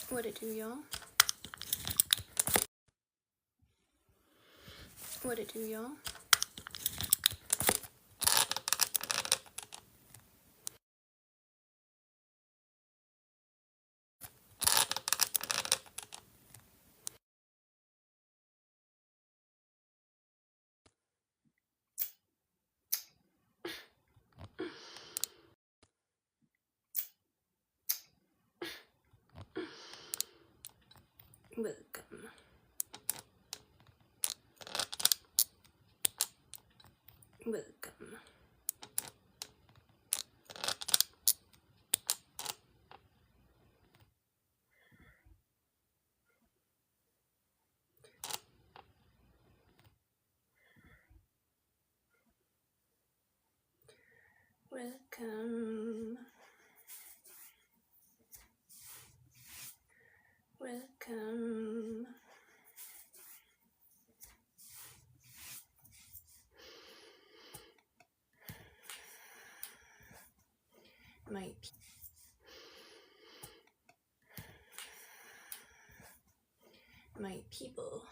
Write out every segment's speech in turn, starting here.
What it do, y'all? What it do, y'all? Welcome. Welcome. Welcome. Welcome. My people.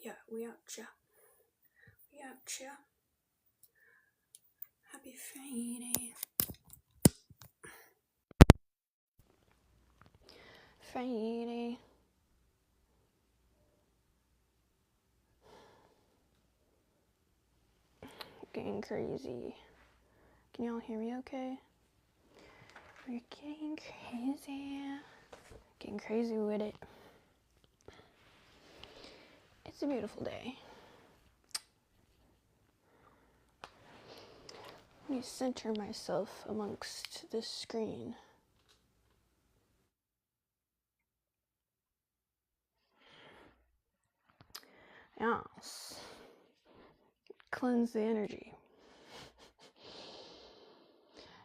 Yeah, we out ya. We out ya. Happy Friday. Friday. Getting crazy. Can y'all hear me okay? We're getting crazy. Getting crazy with it. It's a beautiful day. Let me center myself amongst this screen. Yes. Cleanse the energy.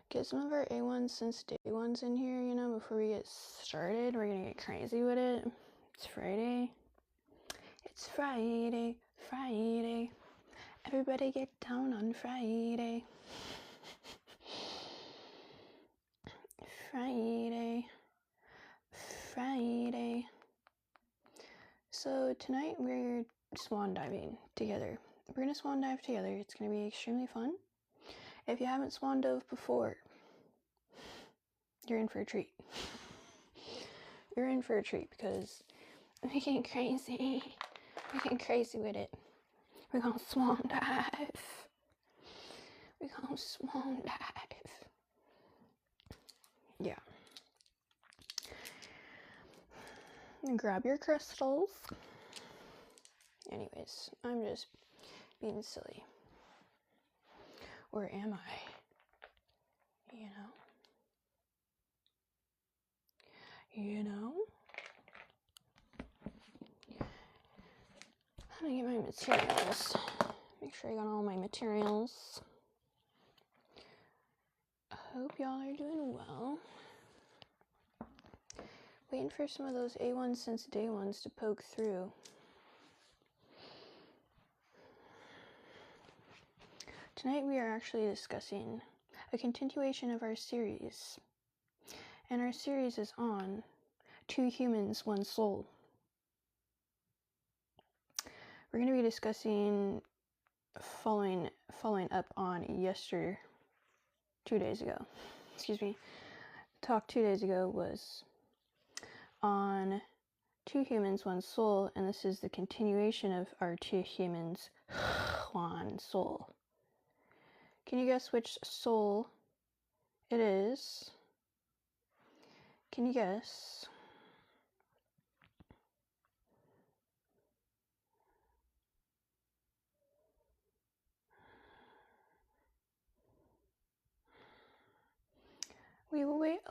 Get some of our A1s since day ones in here, you know, before we get started. We're gonna get crazy with it. It's Friday. It's Friday. Friday. Everybody get down on Friday. Friday. Friday. So tonight we're swan diving together. We're gonna swan dive together. It's gonna be extremely fun. If you haven't swan dove before, you're in for a treat. You're in for a treat because we're getting crazy. We're getting crazy with it. We're gonna swan dive. We're gonna swan dive. Yeah. And grab your crystals. Anyways, I'm just being silly. Or am I? You know? I'm gonna get my materials. Make sure I got all my materials. I hope y'all are doing well. Waiting for some of those A1s since day ones to poke through. Tonight we are actually discussing a continuation of our series. And our series is on 2 humans, 1 soul. We're going to be discussing following up on 2 days ago. Excuse me. Talk 2 days ago was on 2 humans, 1 soul, and this is the continuation of our 2 humans, 1 soul. Can you guess which soul it is? Can you guess?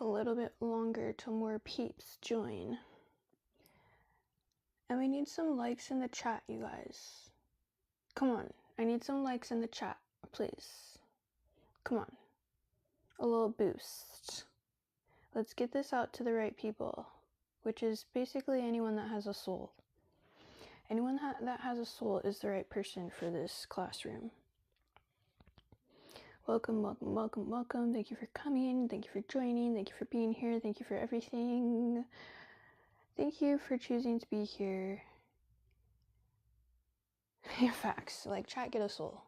a little bit longer till more peeps join. And we need some likes in the chat, you guys. Come on, I need some likes in the chat, please. Come on. A little boost. Let's get this out to the right people, which is basically anyone that has a soul. Anyone that has a soul is the right person for this classroom. Welcome, welcome, welcome, welcome. Thank you for coming. Thank you for joining. Thank you for being here. Thank you for everything. Thank you for choosing to be here. Facts. Like, chat, get a soul.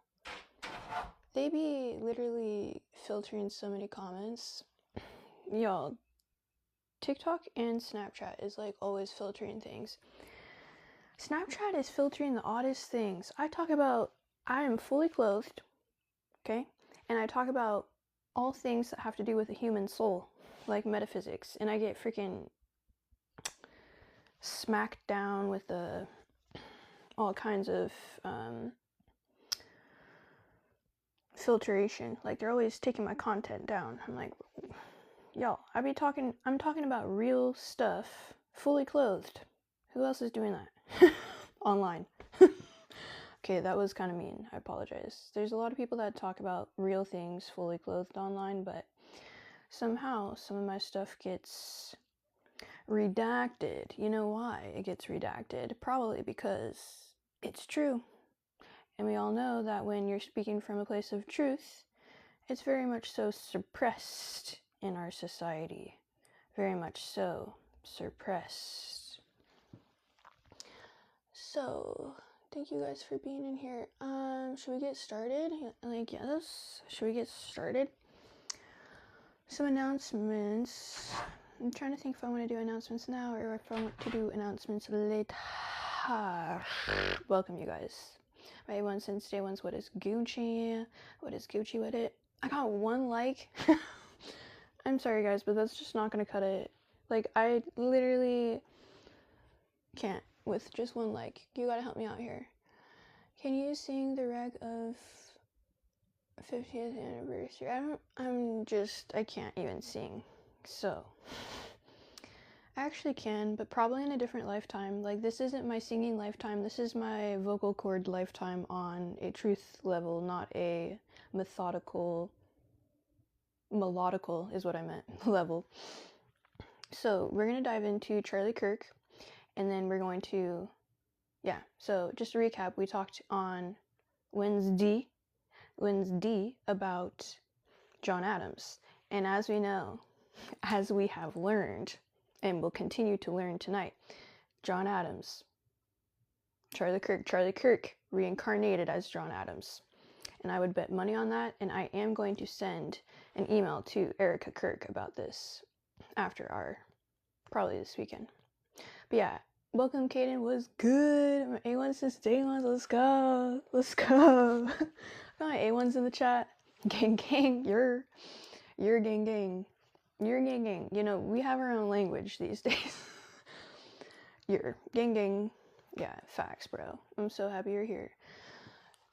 They be literally filtering so many comments. Y'all, TikTok and Snapchat is like always filtering things. Snapchat is filtering the oddest things. I talk about I am fully clothed, okay? And I talk about all things that have to do with the human soul, like metaphysics. And I get freaking smacked down with all kinds of filtration. Like, they're always taking my content down. I'm like, y'all, I'm talking about real stuff, fully clothed. Who else is doing that? Online. Okay, that was kind of mean. I apologize. There's a lot of people that talk about real things fully clothed online, but somehow some of my stuff gets redacted. You know why it gets redacted? Probably because it's true. And we all know that when you're speaking from a place of truth, it's very much so suppressed in our society. Very much so suppressed. So, thank you guys for being in here. Should we get started? Like, yes. Should we get started? Some announcements. I'm trying to think if I want to do announcements now or if I want to do announcements later. Welcome, you guys. My A1 since day one's what is Gucci? What is Gucci with it? I got 1 like. I'm sorry, guys, but that's just not gonna cut it. Like, I literally can't with just 1 like. You gotta help me out here. Can you sing the reg of 50th anniversary? I can't even sing. So, I actually can, but probably in a different lifetime. Like, this isn't my singing lifetime. This is my vocal cord lifetime on a truth level, not a melodical is what I meant, level. So, we're going to dive into Charlie Kirk, and then we're going to, so just to recap, we talked on Wednesday about John Adams. And as we know, as we have learned, and will continue to learn tonight, John Adams, Charlie Kirk reincarnated as John Adams. And I would bet money on that, and I am going to send an email to Erika Kirk about this after probably this weekend. But yeah, welcome, Kaden. Was good. My A1 since day one. Let's go. Got my A1s in the chat. Gang, you're gang. You're gang. You know, we have our own language these days. You're gang. Yeah, facts, bro. I'm so happy you're here.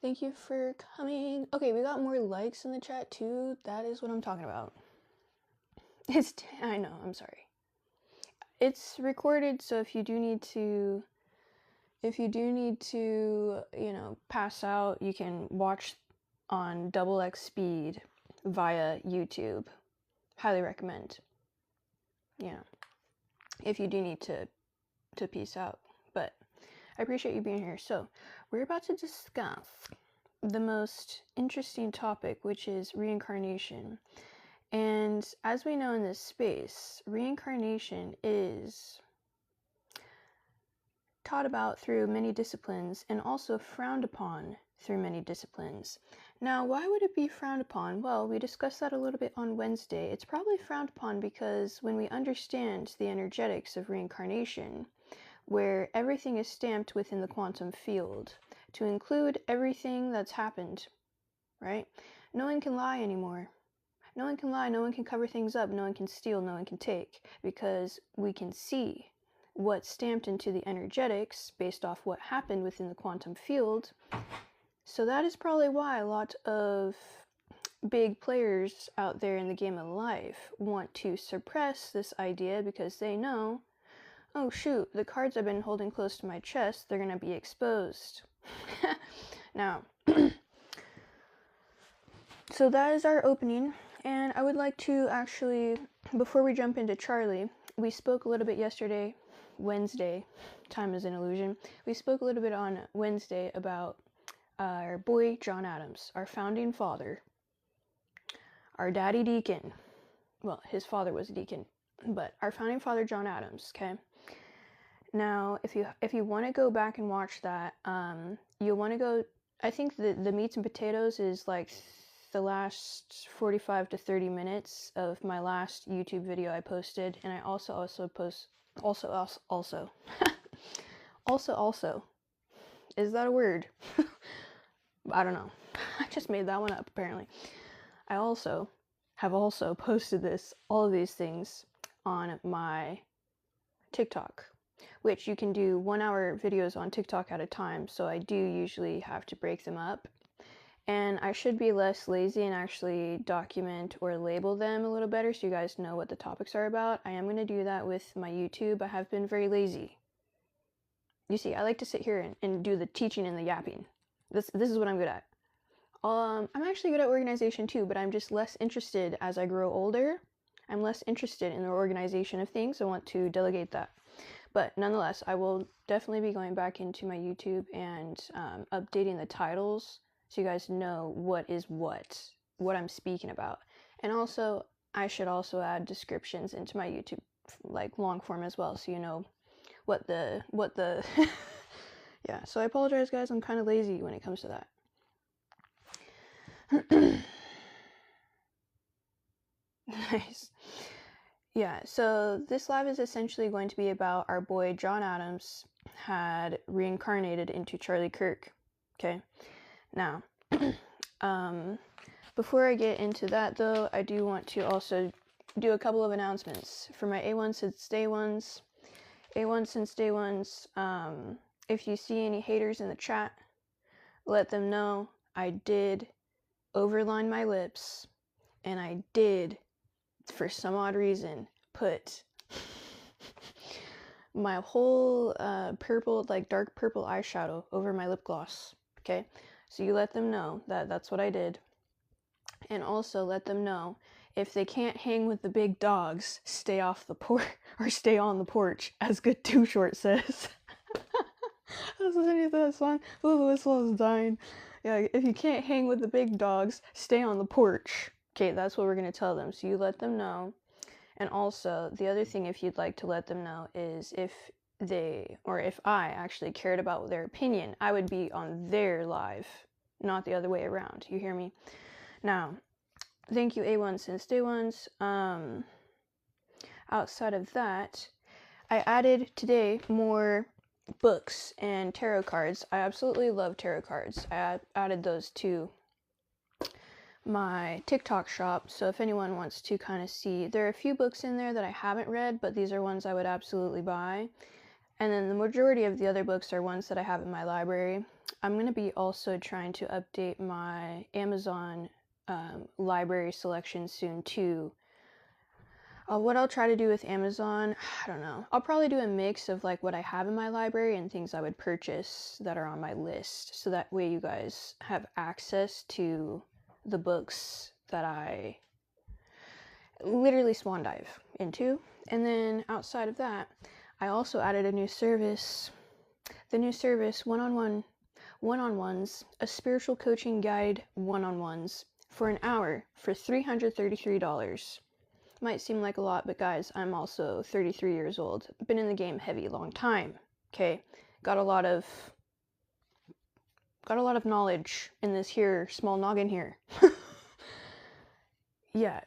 Thank you for coming. Okay, we got more likes in the chat too. That is what I'm talking about. I know, I'm sorry. It's recorded, so if you do need to, you know, pass out, you can watch on XX speed via YouTube. Highly recommend. Yeah. If you do need to peace out. But I appreciate you being here. So, we're about to discuss the most interesting topic, which is reincarnation. And as we know in this space, reincarnation is taught about through many disciplines and also frowned upon through many disciplines. Now, why would it be frowned upon? Well, we discussed that a little bit on Wednesday. It's probably frowned upon because when we understand the energetics of reincarnation, where everything is stamped within the quantum field to include everything that's happened, right? No one can lie anymore. No one can lie, no one can cover things up, no one can steal, no one can take, because we can see what's stamped into the energetics based off what happened within the quantum field. So that is probably why a lot of big players out there in the game of life want to suppress this idea because they know, oh shoot, the cards I've been holding close to my chest, they're going to be exposed. Now, so that is our opening, and I would like to actually, before we jump into Charlie, we spoke a little bit yesterday, Wednesday, time is an illusion, we spoke a little bit on Wednesday about our boy John Adams, our founding father, our daddy deacon. Well, his father was a deacon, but our founding father John Adams. Okay. Now, if you want to go back and watch that, you'll want to go. I think the meats and potatoes is like the last 45 to 30 minutes of my last YouTube video I posted, and I also post also. Is that a word? I don't know. I just made that one up apparently. I have also posted all of these things on my TikTok, which you can do 1 hour videos on TikTok at a time, so I do usually have to break them up. And I should be less lazy and actually document or label them a little better so you guys know what the topics are about. I am going to do that with my YouTube. I have been very lazy. You see, I like to sit here and do the teaching and the yapping. This is what I'm good at. I'm actually good at organization too, but I'm just less interested as I grow older. I'm less interested in the organization of things. I want to delegate that. But nonetheless, I will definitely be going back into my YouTube and updating the titles so you guys know what is what I'm speaking about. And also, I should also add descriptions into my YouTube, like long form as well, so you know what the yeah. So I apologize, guys. I'm kind of lazy when it comes to that. Nice. Yeah, so this live is essentially going to be about our boy John Adams had reincarnated into Charlie Kirk. Okay, now, before I get into that though, I do want to also do a couple of announcements for my A1 since day ones. If you see any haters in the chat, let them know I did overline my lips, and I did, for some odd reason, put my whole purple, like dark purple eyeshadow over my lip gloss. Okay, so you let them know that that's what I did, and also let them know if they can't hang with the big dogs, stay off the porch or stay on the porch, as Good Too Short says. I was listening to that song. Oh, the whistle is dying. Yeah, if you can't hang with the big dogs, stay on the porch. Okay, that's what we're going to tell them. So you let them know. And also, the other thing, if you'd like to let them know, is if they, or if I actually cared about their opinion, I would be on their live, not the other way around. You hear me? Now, thank you, A1 since day ones. Outside of that, I added today more books and tarot cards. I absolutely love tarot cards. I added those to my TikTok shop, so if anyone wants to kind of see, there are a few books in there that I haven't read, but these are ones I would absolutely buy. And then the majority of the other books are ones that I have in my library. I'm going to be also trying to update my Amazon library selection soon too. What I'll try to do with Amazon, I don't know. I'll probably do a mix of like what I have in my library and things I would purchase that are on my list, so that way you guys have access to the books that I literally swan dive into. And then outside of that, I also added a new service. The new service, one-on-ones, a spiritual coaching guide one-on-ones for an hour for $333. Might seem like a lot, but guys, I'm also 33 years old. Been in the game heavy long time. Okay, got a lot of knowledge in this here small noggin here. Yeah,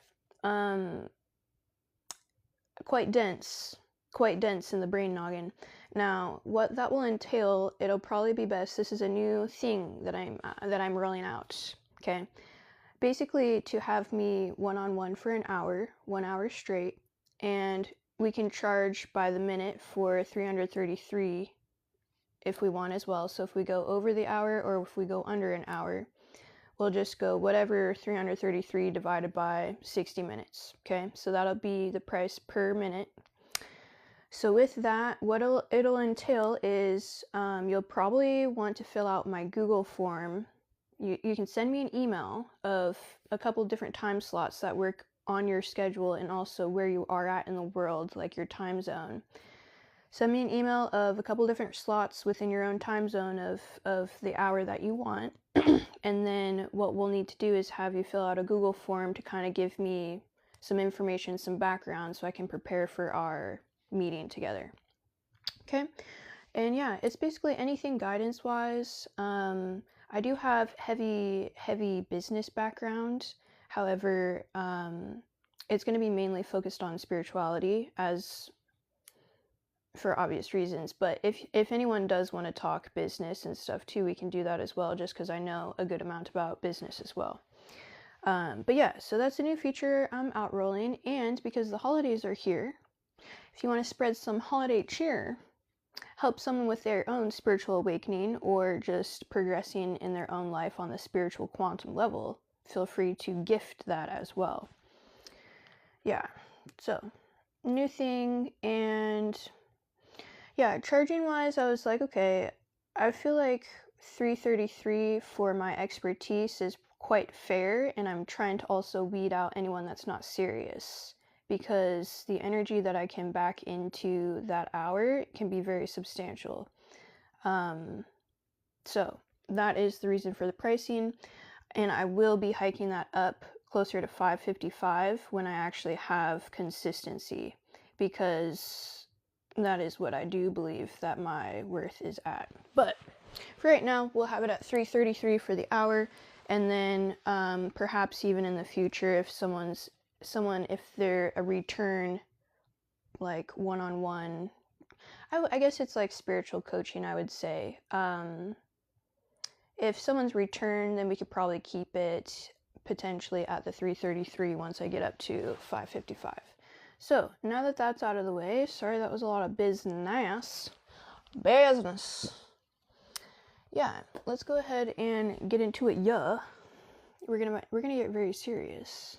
quite dense in the brain noggin. Now, what that will entail, it'll probably be best. This is a new thing that I'm rolling out. Okay, basically to have me one-on-one for an hour, 1 hour straight, and we can charge by the minute for $333 if we want as well. So if we go over the hour or if we go under an hour, we'll just go whatever 333 divided by 60 minutes. Okay, so that'll be the price per minute. So with that, what it'll entail is you'll probably want to fill out my Google form. You can send me an email of a couple different time slots that work on your schedule and also where you are at in the world, like your time zone. Send me an email of a couple different slots within your own time zone of the hour that you want. And then what we'll need to do is have you fill out a Google form to kind of give me some information, some background, so I can prepare for our meeting together. Okay? And yeah, it's basically anything guidance-wise. I do have heavy business background. However, it's going to be mainly focused on spirituality, as for obvious reasons. But if anyone does want to talk business and stuff too, we can do that as well, just because I know a good amount about business as well. But yeah, so that's a new feature I'm outrolling, and because the holidays are here, if you want to spread some holiday cheer, help someone with their own spiritual awakening or just progressing in their own life on the spiritual quantum level, feel free to gift that as well. Yeah, so new thing. And yeah, charging wise, I was like, okay, I feel like 333 for my expertise is quite fair, and I'm trying to also weed out anyone that's not serious, because the energy that I can back into that hour can be very substantial. So that is the reason for the pricing, and I will be hiking that up closer to $555 when I actually have consistency, because that is what I do believe that my worth is at. But for right now, we'll have it at $333 for the hour, and then perhaps even in the future, if if they're a return, like one-on-one, I guess it's like spiritual coaching, I would say. If someone's return, then we could probably keep it potentially at the 333 once I get up to 555. So now that that's out of the way, sorry that was a lot of business. Yeah, let's go ahead and get into it. Yeah, we're gonna get very serious.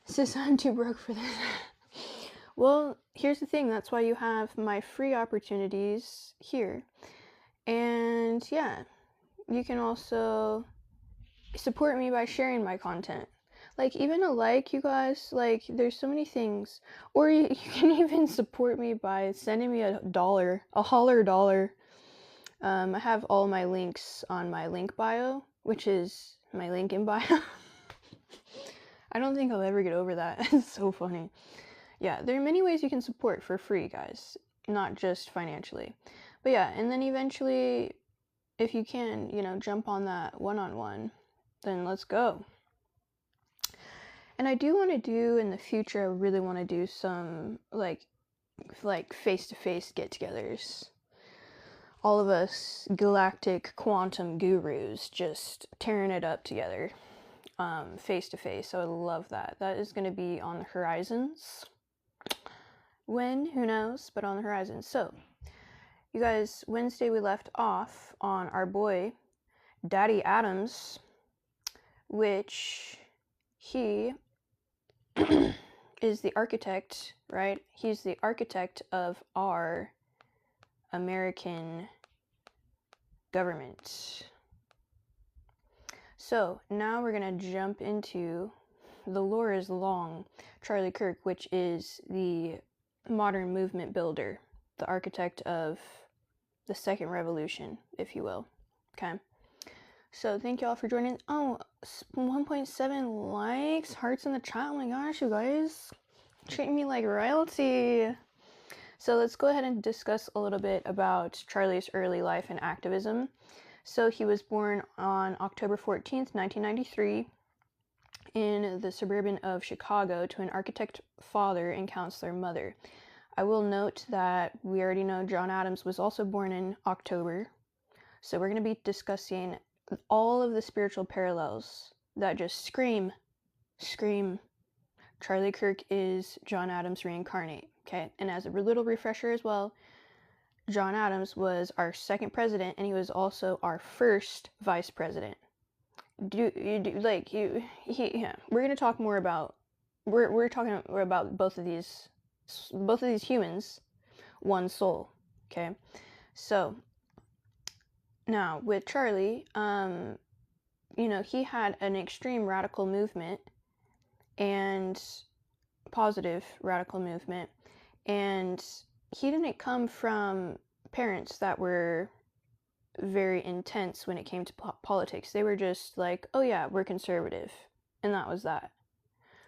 Sis, I'm too broke for this. Well, here's the thing. That's why you have my free opportunities here. And yeah, you can also support me by sharing my content. Like, even a like, you guys, like, there's so many things. Or you can even support me by sending me a holler dollar. I have all my links on my link bio, which is my link in bio. I don't think I'll ever get over that. It's so funny. Yeah, there are many ways you can support for free, guys, not just financially. But yeah, and then eventually, if you can, jump on that one-on-one, then let's go. And I do want to do, in the future, I really want to do some, like face-to-face get-togethers. All of us galactic quantum gurus just tearing it up together. Face-to-face. So I love that. That is going to be on the horizons. When? Who knows? But on the horizon. So, you guys, Wednesday we left off on our boy, Daddy Adams, which he is the architect, right? He's the architect of our American government. So now we're going to jump into The Lore is Long, Charlie Kirk, which is the modern movement builder, the architect of the second revolution, if you will. Okay. So thank you all for joining. Oh, 1.7 likes, hearts in the chat. Oh my gosh, you guys. Treating me like royalty. So let's go ahead and discuss a little bit about Charlie's early life and activism. So he was born on October 14th, 1993 in the suburban of Chicago to an architect father and counselor mother. I will note that we already know John Adams was also born in October. So we're going to be discussing all of the spiritual parallels that just scream. Charlie Kirk is John Adams reincarnate. Okay, and as a little refresher as well, John Adams was our second president, and he was also our first vice president. Yeah, we're gonna talk more about, we're talking about both of these humans, one soul. Okay, so now with Charlie, he had an extreme radical movement and positive radical movement, and he didn't come from parents that were very intense when it came to politics. They were just like, oh yeah, we're conservative, and that was that.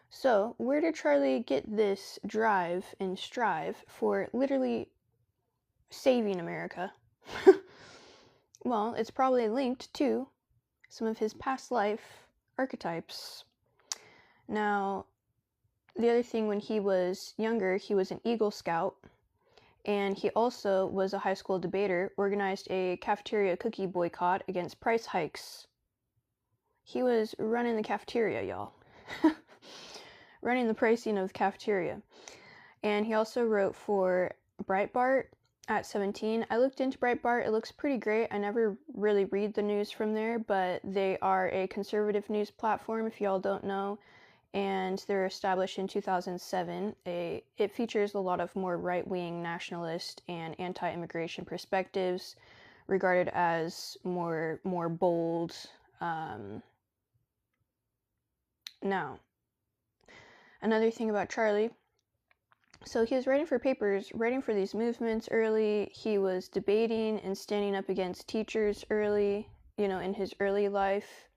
So where did Charlie get this drive and strive for literally saving America? Well, it's probably linked to some of his past life archetypes. Now, the other thing, when he was younger, he was an Eagle Scout, and he also was a high school debater, organized a cafeteria cookie boycott against price hikes. He was running the cafeteria, y'all. Running the pricing of the cafeteria. And he also wrote for Breitbart at 17. I looked into Breitbart. It looks pretty great. I never really read the news from there, but they are a conservative news platform, if y'all don't know. And they're established in 2007. It features a lot of more right-wing nationalist and anti-immigration perspectives, regarded as more bold. Now, another thing about Charlie, so he was writing for papers, writing for these movements early. He was debating and standing up against teachers early, in his early life.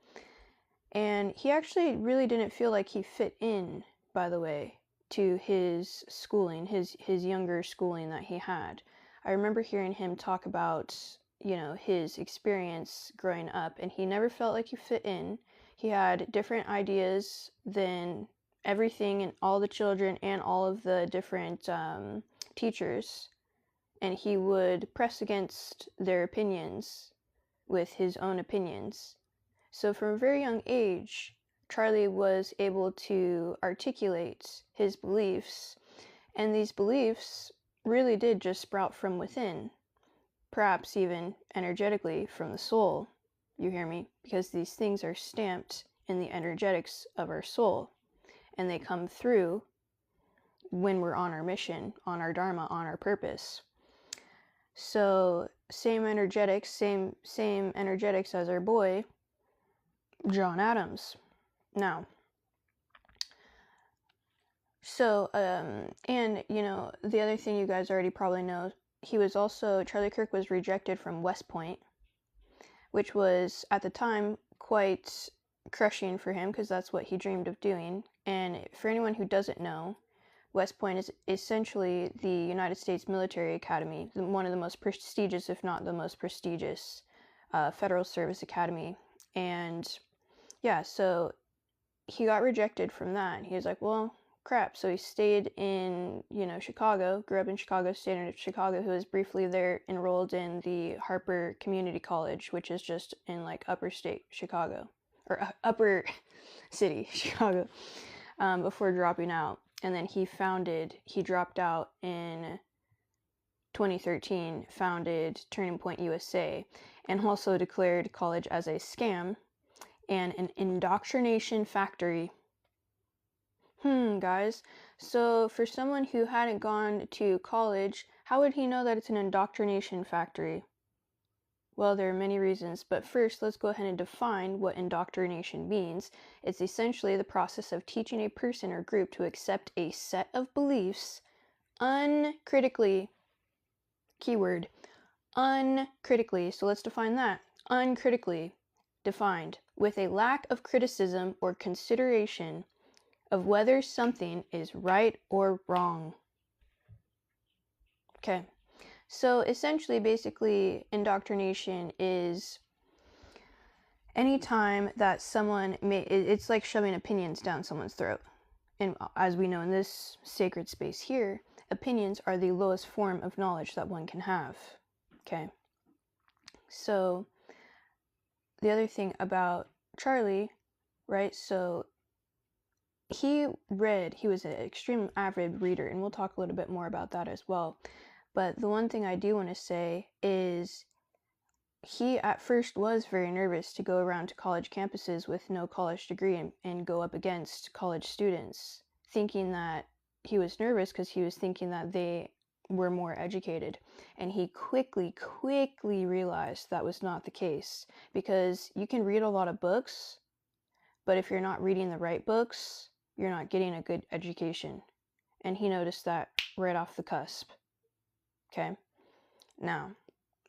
And he actually really didn't feel like he fit in, by the way, to his schooling, his younger schooling that he had. I remember hearing him talk about, his experience growing up, and he never felt like he fit in. He had different ideas than everything and all the children and all of the different teachers, and he would press against their opinions with his own opinions. So from a very young age, Charlie was able to articulate his beliefs, and these beliefs really did just sprout from within, perhaps even energetically from the soul. You hear me? Because these things are stamped in the energetics of our soul, and they come through when we're on our mission, on our dharma, on our purpose. So same energetics as our boy John Adams. Now, so and the other thing you guys already probably know, Charlie Kirk was rejected from West Point, which was at the time quite crushing for him, because that's what he dreamed of doing. And for anyone who doesn't know, West Point is essentially the United States Military Academy, one of the most prestigious, if not the most prestigious, federal service academy. And yeah, so he got rejected from that. He was like, well, crap. So he stayed in, Chicago, grew up in Chicago, stayed in Chicago. He was briefly there enrolled in the Harper Community College, which is just in upper state Chicago, or upper city Chicago, before dropping out. And then he dropped out in 2013, founded Turning Point USA, and also declared college as a scam and an indoctrination factory. Guys, so for someone who hadn't gone to college, how would he know that it's an indoctrination factory? Well, there are many reasons, but first let's go ahead and define what indoctrination means. It's essentially the process of teaching a person or group to accept a set of beliefs uncritically. Keyword, uncritically. So let's define that. Uncritically defined, with a lack of criticism or consideration of whether something is right or wrong. Okay, so essentially, basically, indoctrination is any time that someone it's like shoving opinions down someone's throat. And as we know in this sacred space here, opinions are the lowest form of knowledge that one can have. Okay, so the other thing about Charlie, right, so he was an extreme avid reader, and we'll talk a little bit more about that as well. But the one thing I do want to say is he at first was very nervous to go around to college campuses with no college degree and go up against college students, thinking that he was nervous because he was thinking that they were more educated. And he quickly realized that was not the case, because you can read a lot of books, but if you're not reading the right books, you're not getting a good education. And he noticed that right off the cusp. Okay? Now,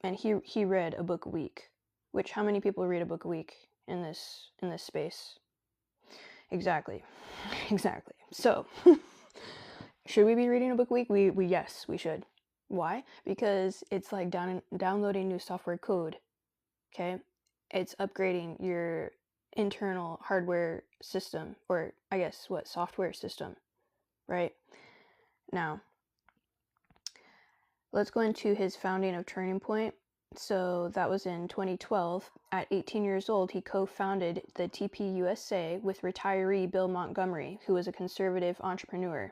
and he read a book a week, which, how many people read a book a week in this space? Exactly. Exactly. So, should we be reading a book a week? Yes, we should. Why? Because it's like downloading new software code. Okay? It's upgrading your internal hardware system, or I guess what, software system, right? Now, let's go into his founding of Turning Point. So that was in 2012. At 18 years old, he co-founded the TPUSA with retiree Bill Montgomery, who was a conservative entrepreneur.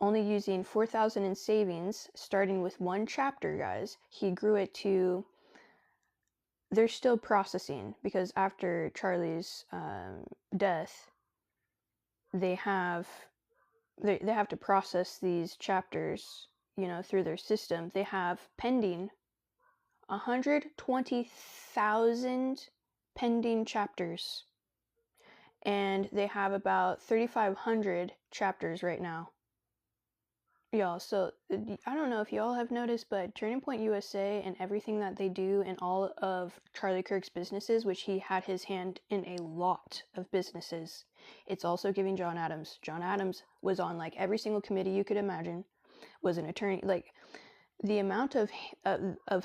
Only using $4,000 in savings, starting with one chapter, guys, he grew it to... They're still processing, because after Charlie's death, they have to process these chapters, through their system. They have pending 120,000 pending chapters, and they have about 3,500 chapters right now, y'all. So I don't know if y'all have noticed, but Turning Point USA and everything that they do in all of Charlie Kirk's businesses, which he had his hand in a lot of businesses, it's also giving John Adams. John Adams was on like every single committee you could imagine, was an attorney. Like, the amount of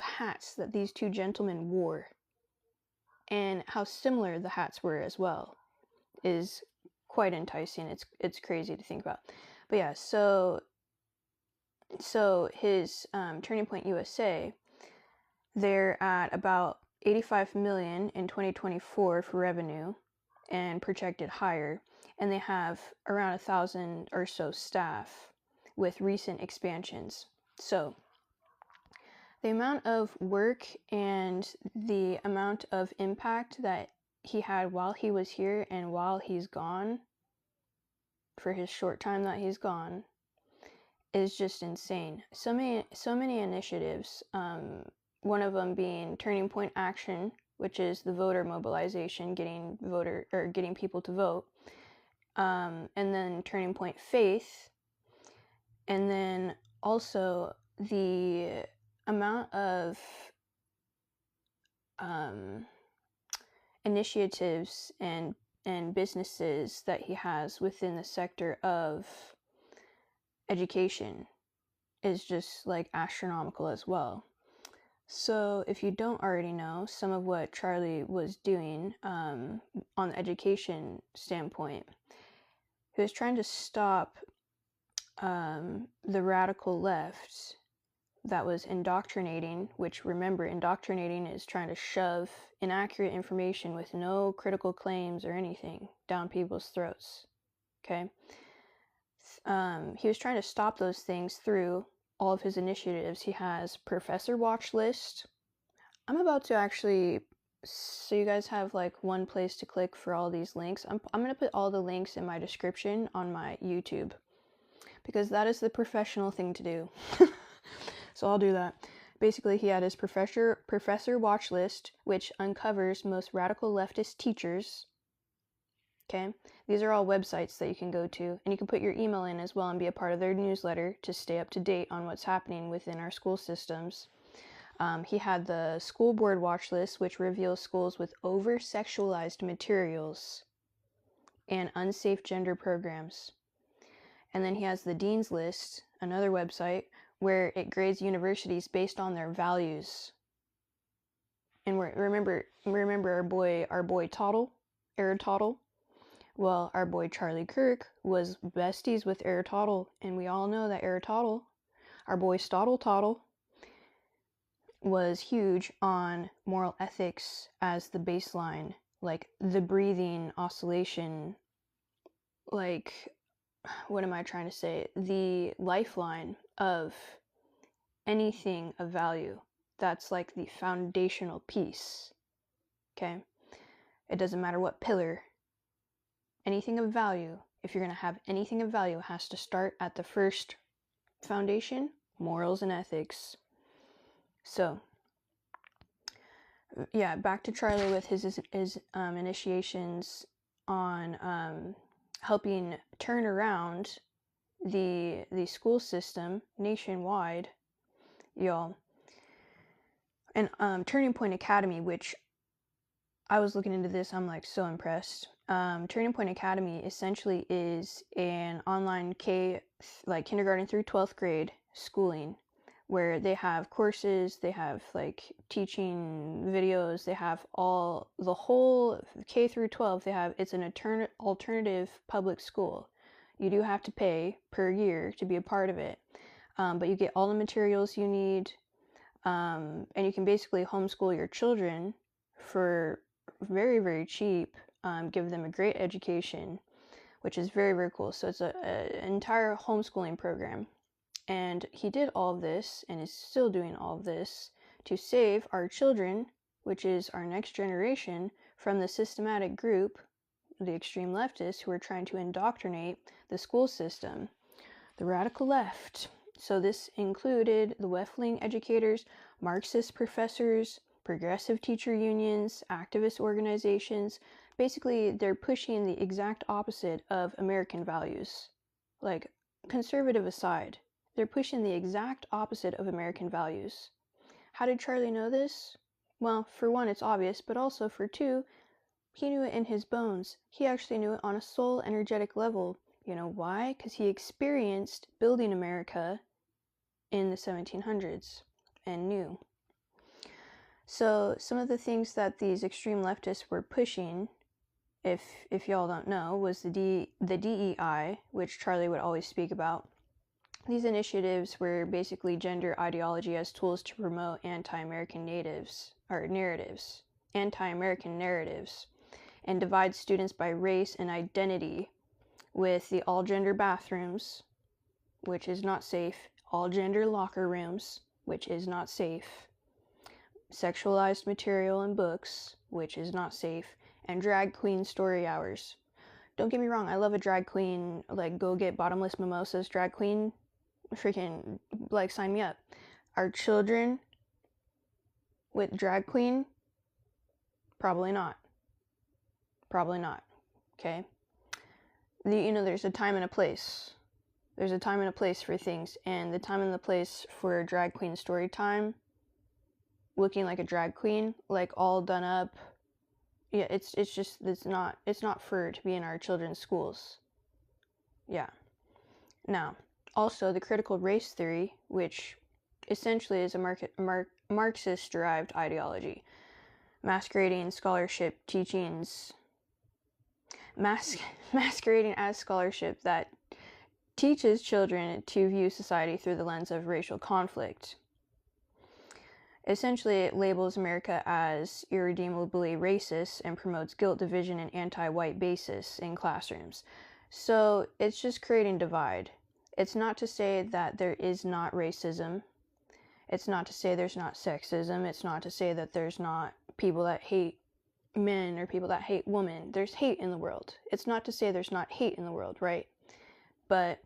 hats that these two gentlemen wore, and how similar the hats were as well, is quite enticing. It's crazy to think about. But yeah, so his Turning Point USA, they're at about 85 million in 2024 for revenue, and projected higher, and they have around 1,000 or so staff with recent expansions. So the amount of work and the amount of impact that he had while he was here and while he's gone, for his short time that he's gone, is just insane. So many initiatives. One of them being Turning Point Action, which is the voter mobilization, getting people to vote. And then Turning Point Faith, and then also the amount of initiatives and businesses that he has within the sector of education is just like astronomical as well. So if you don't already know some of what Charlie was doing on the education standpoint, he was trying to stop the radical left that was indoctrinating, which, remember, indoctrinating is trying to shove inaccurate information with no critical claims or anything down people's throats. Okay? He was trying to stop those things through all of his initiatives. He has Professor Watch List. I'm about to actually, so you guys have like one place to click for all these links. I'm going to put all the links in my description on my YouTube, because that is the professional thing to do. So I'll do that. Basically, he had his Professor Watch List, which uncovers most radical leftist teachers. Okay? These are all websites that you can go to, and you can put your email in as well and be a part of their newsletter to stay up to date on what's happening within our school systems. He had the School Board Watch List, which reveals schools with over-sexualized materials and unsafe gender programs. And then he has the Dean's List, another website, where it grades universities based on their values. And remember our boy Aristotle. Well, our boy Charlie Kirk was besties with Aristotle, and we all know that Aristotle, our boy Stottle, was huge on moral ethics as the baseline, like the breathing oscillation, like, what am I trying to say? The lifeline of anything of value. That's like the foundational piece, okay? It doesn't matter what pillar, anything of value, if you're going to have anything of value, it has to start at the first foundation, morals and ethics. So, yeah, back to Charlie with his initiations on helping turn around the school system nationwide, y'all. And Turning Point Academy, which I was looking into this, I'm like so impressed. Turning Point Academy essentially is an online kindergarten through 12th grade schooling, where they have courses, they have like teaching videos, they have the whole K through 12. It's an alternative public school. You do have to pay per year to be a part of it, but you get all the materials you need, and you can basically homeschool your children for very, very cheap, give them a great education, which is very, very cool. So it's an entire homeschooling program. And he did all of this, and is still doing all of this, to save our children, which is our next generation, from the systematic group, the extreme leftists, who are trying to indoctrinate the school system, the radical left. So this included the left-wing educators, Marxist professors, progressive teacher unions, activist organizations. Basically, they're pushing the exact opposite of American values. Like, conservative aside, they're pushing the exact opposite of American values. How did Charlie know this? Well, for one, it's obvious, but also for two, he knew it in his bones. He actually knew it on a soul energetic level. You know why? Because he experienced building America in the 1700s and knew. So some of the things that these extreme leftists were pushing, if y'all don't know, was the DEI, which Charlie would always speak about. These initiatives were basically gender ideology as tools to promote anti-American narratives, and divide students by race and identity, with the all-gender bathrooms, which is not safe, all-gender locker rooms, which is not safe, sexualized material and books, which is not safe, and drag queen story hours. Don't get me wrong, I love a drag queen, like, go get bottomless mimosas drag queen, freaking, like, sign me up. Our children with drag queen? Probably not. Okay? There's a time and a place. There's a time and a place for things, and the time and the place for a drag queen story time, looking like a drag queen, like all done up, yeah, it's not for to be in our children's schools. Yeah. Now, also the critical race theory, which essentially is a Marxist-derived ideology, masquerading scholarship teachings, masquerading as scholarship that teaches children to view society through the lens of racial conflict. Essentially, it labels America as irredeemably racist and promotes guilt, division, and anti-white basis in classrooms. So it's just creating divide. It's not to say that there is not racism. It's not to say there's not sexism. It's not to say that there's not people that hate men or people that hate women. There's hate in the world. It's not to say there's not hate in the world, right? But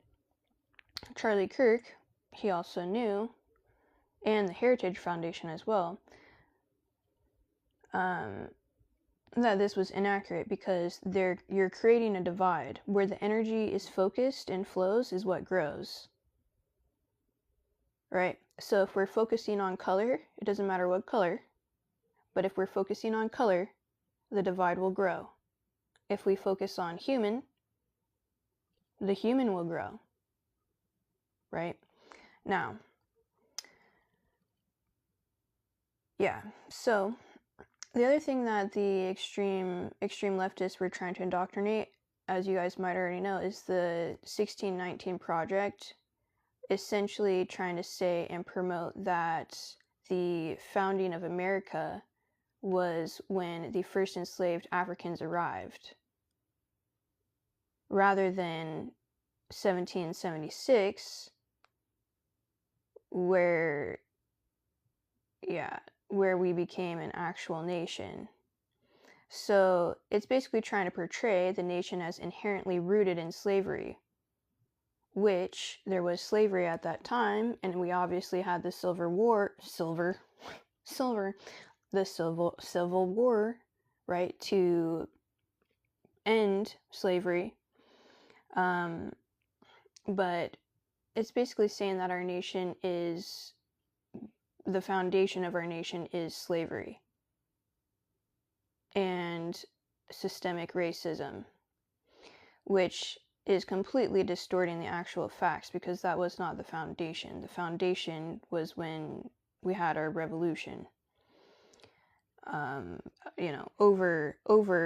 Charlie Kirk, he also knew, and the Heritage Foundation as well, that this was inaccurate, because you're creating a divide. Where the energy is focused and flows is what grows. Right? So if we're focusing on color, it doesn't matter what color, but if we're focusing on color, the divide will grow. If we focus on human, the human will grow. Right? Now, yeah, so the other thing that the extreme leftists were trying to indoctrinate, as you guys might already know, is the 1619 Project, essentially trying to say and promote that the founding of America was when the first enslaved Africans arrived, rather than 1776, where yeah, where we became an actual nation. So it's basically trying to portray the nation as inherently rooted in slavery, which there was slavery at that time, and we obviously had the Civil War, right, to end slavery. But it's basically saying that our nation is, the foundation of our nation is slavery and systemic racism, which is completely distorting the actual facts, because that was not the foundation. The foundation was when we had our revolution, over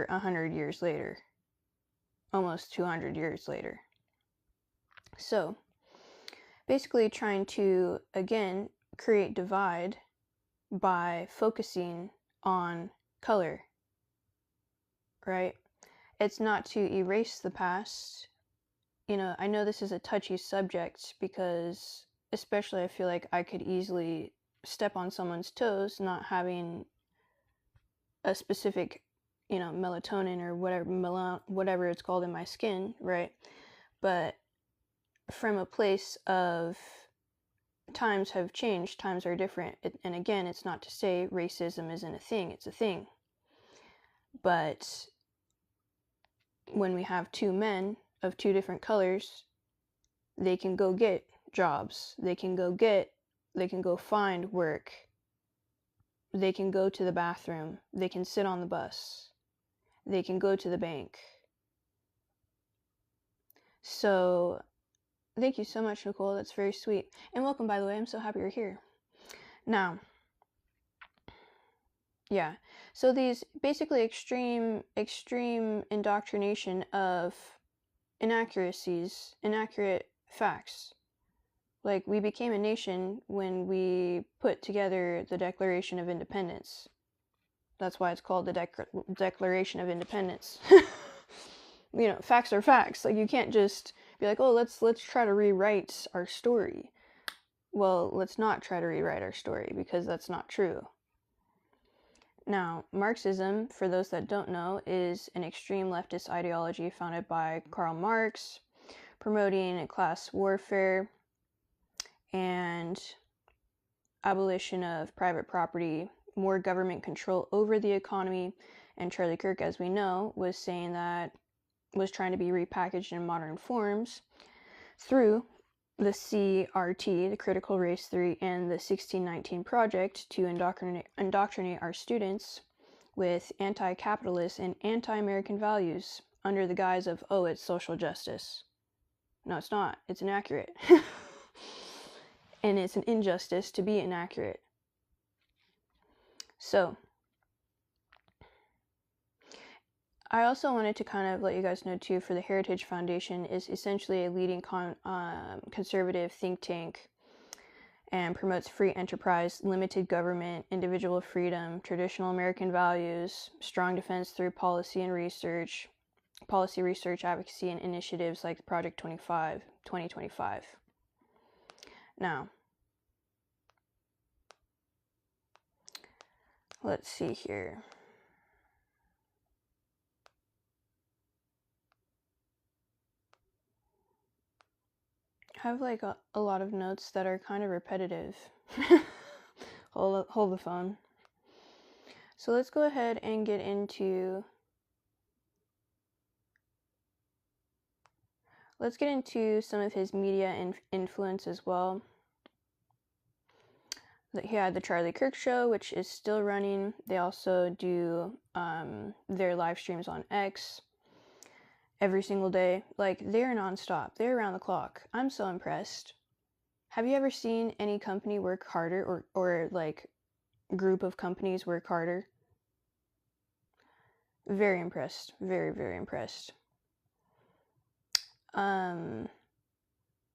100 years later, almost 200 years later. So basically trying to, again, create divide by focusing on color, right? It's not to erase the past. I know this is a touchy subject, because especially I feel like I could easily step on someone's toes not having a specific, melatonin or whatever it's called in my skin, right? But from a place of times have changed, times are different. And again, it's not to say racism isn't a thing, it's a thing. But when we have two men of two different colors, they can go get jobs, they can go find work, they can go to the bathroom, they can sit on the bus, they can go to the bank. So thank you so much, Nicole, that's very sweet. And welcome, by the way, I'm so happy you're here. Now, yeah, so these basically extreme indoctrination of inaccurate facts. Like, we became a nation when we put together the Declaration of Independence. That's why it's called the Declaration of Independence. Facts are facts. Like, you can't just be like, oh, let's try to rewrite our story. Well, let's not try to rewrite our story, because that's not true. Now, Marxism, for those that don't know, is an extreme leftist ideology founded by Karl Marx, promoting a class warfare and abolition of private property, more government control over the economy. And Charlie Kirk, as we know, was saying that was trying to be repackaged in modern forms through the CRT, the Critical Race Theory, and the 1619 Project to indoctrinate our students with anti-capitalist and anti-American values under the guise of, oh, it's social justice. No, it's not. It's inaccurate. And it's an injustice to be inaccurate. So, I also wanted to kind of let you guys know too, for the Heritage Foundation is essentially a leading conservative think tank and promotes free enterprise, limited government, individual freedom, traditional American values, strong defense through policy research, advocacy, and initiatives like Project 2025. Now, let's see here. I have like a lot of notes that are kind of repetitive. Hold the phone. So let's go ahead and get into some of his media influence as well. He had the Charlie Kirk show, which is still running. They also do their live streams on X every single day. Like, they're nonstop. They're around the clock. I'm so impressed. Have you ever seen any company work harder, or like group of companies work harder? Very impressed. Very, very impressed.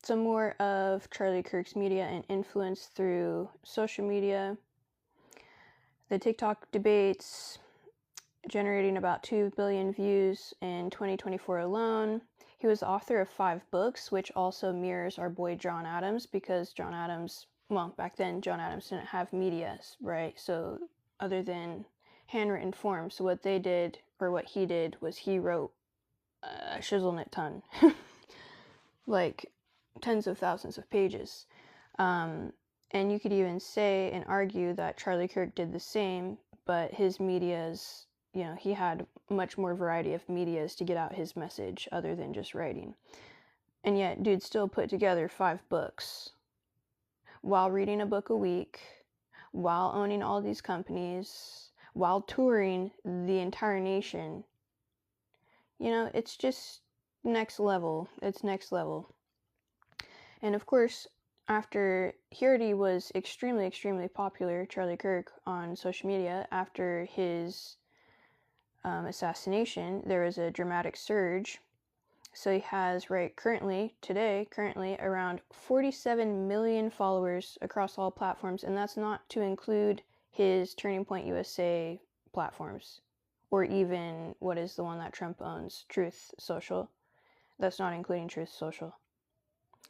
Some more of Charlie Kirk's media and influence through social media. The TikTok debates, generating about 2 billion views in 2024 alone. He was the author of 5 books, which also mirrors our boy John Adams, because John Adams well, back then John Adams didn't have media, right? So other than handwritten form, so what they did, or what he did, was he wrote a shizzle-knit ton, like tens of thousands of pages. And you could even say and argue that Charlie Kirk did the same, but his medias, you know, he had much more variety of medias to get out his message other than just writing. And yet, dude still put together 5 books while reading a book a week, while owning all these companies, while touring the entire nation. You know, it's just next level. It's next level. And of course, after he already was extremely popular, Charlie Kirk, on social media, after his assassination, there was a dramatic surge. So he has, currently around 47 million followers across all platforms, and that's not to include his Turning Point USA platforms, or even what is the one that Trump owns, Truth Social. That's not including Truth Social.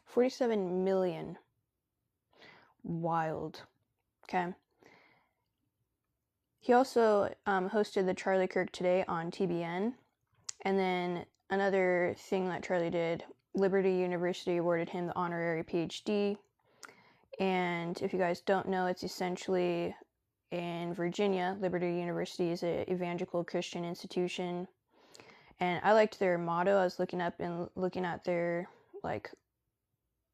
47 million. Wild. Okay. He also hosted the Charlie Kirk Today on TBN. And then another thing that Charlie did, Liberty University awarded him the honorary PhD. And if you guys don't know, it's essentially in Virginia. Liberty University is an evangelical Christian institution. And I liked their motto. I was looking at their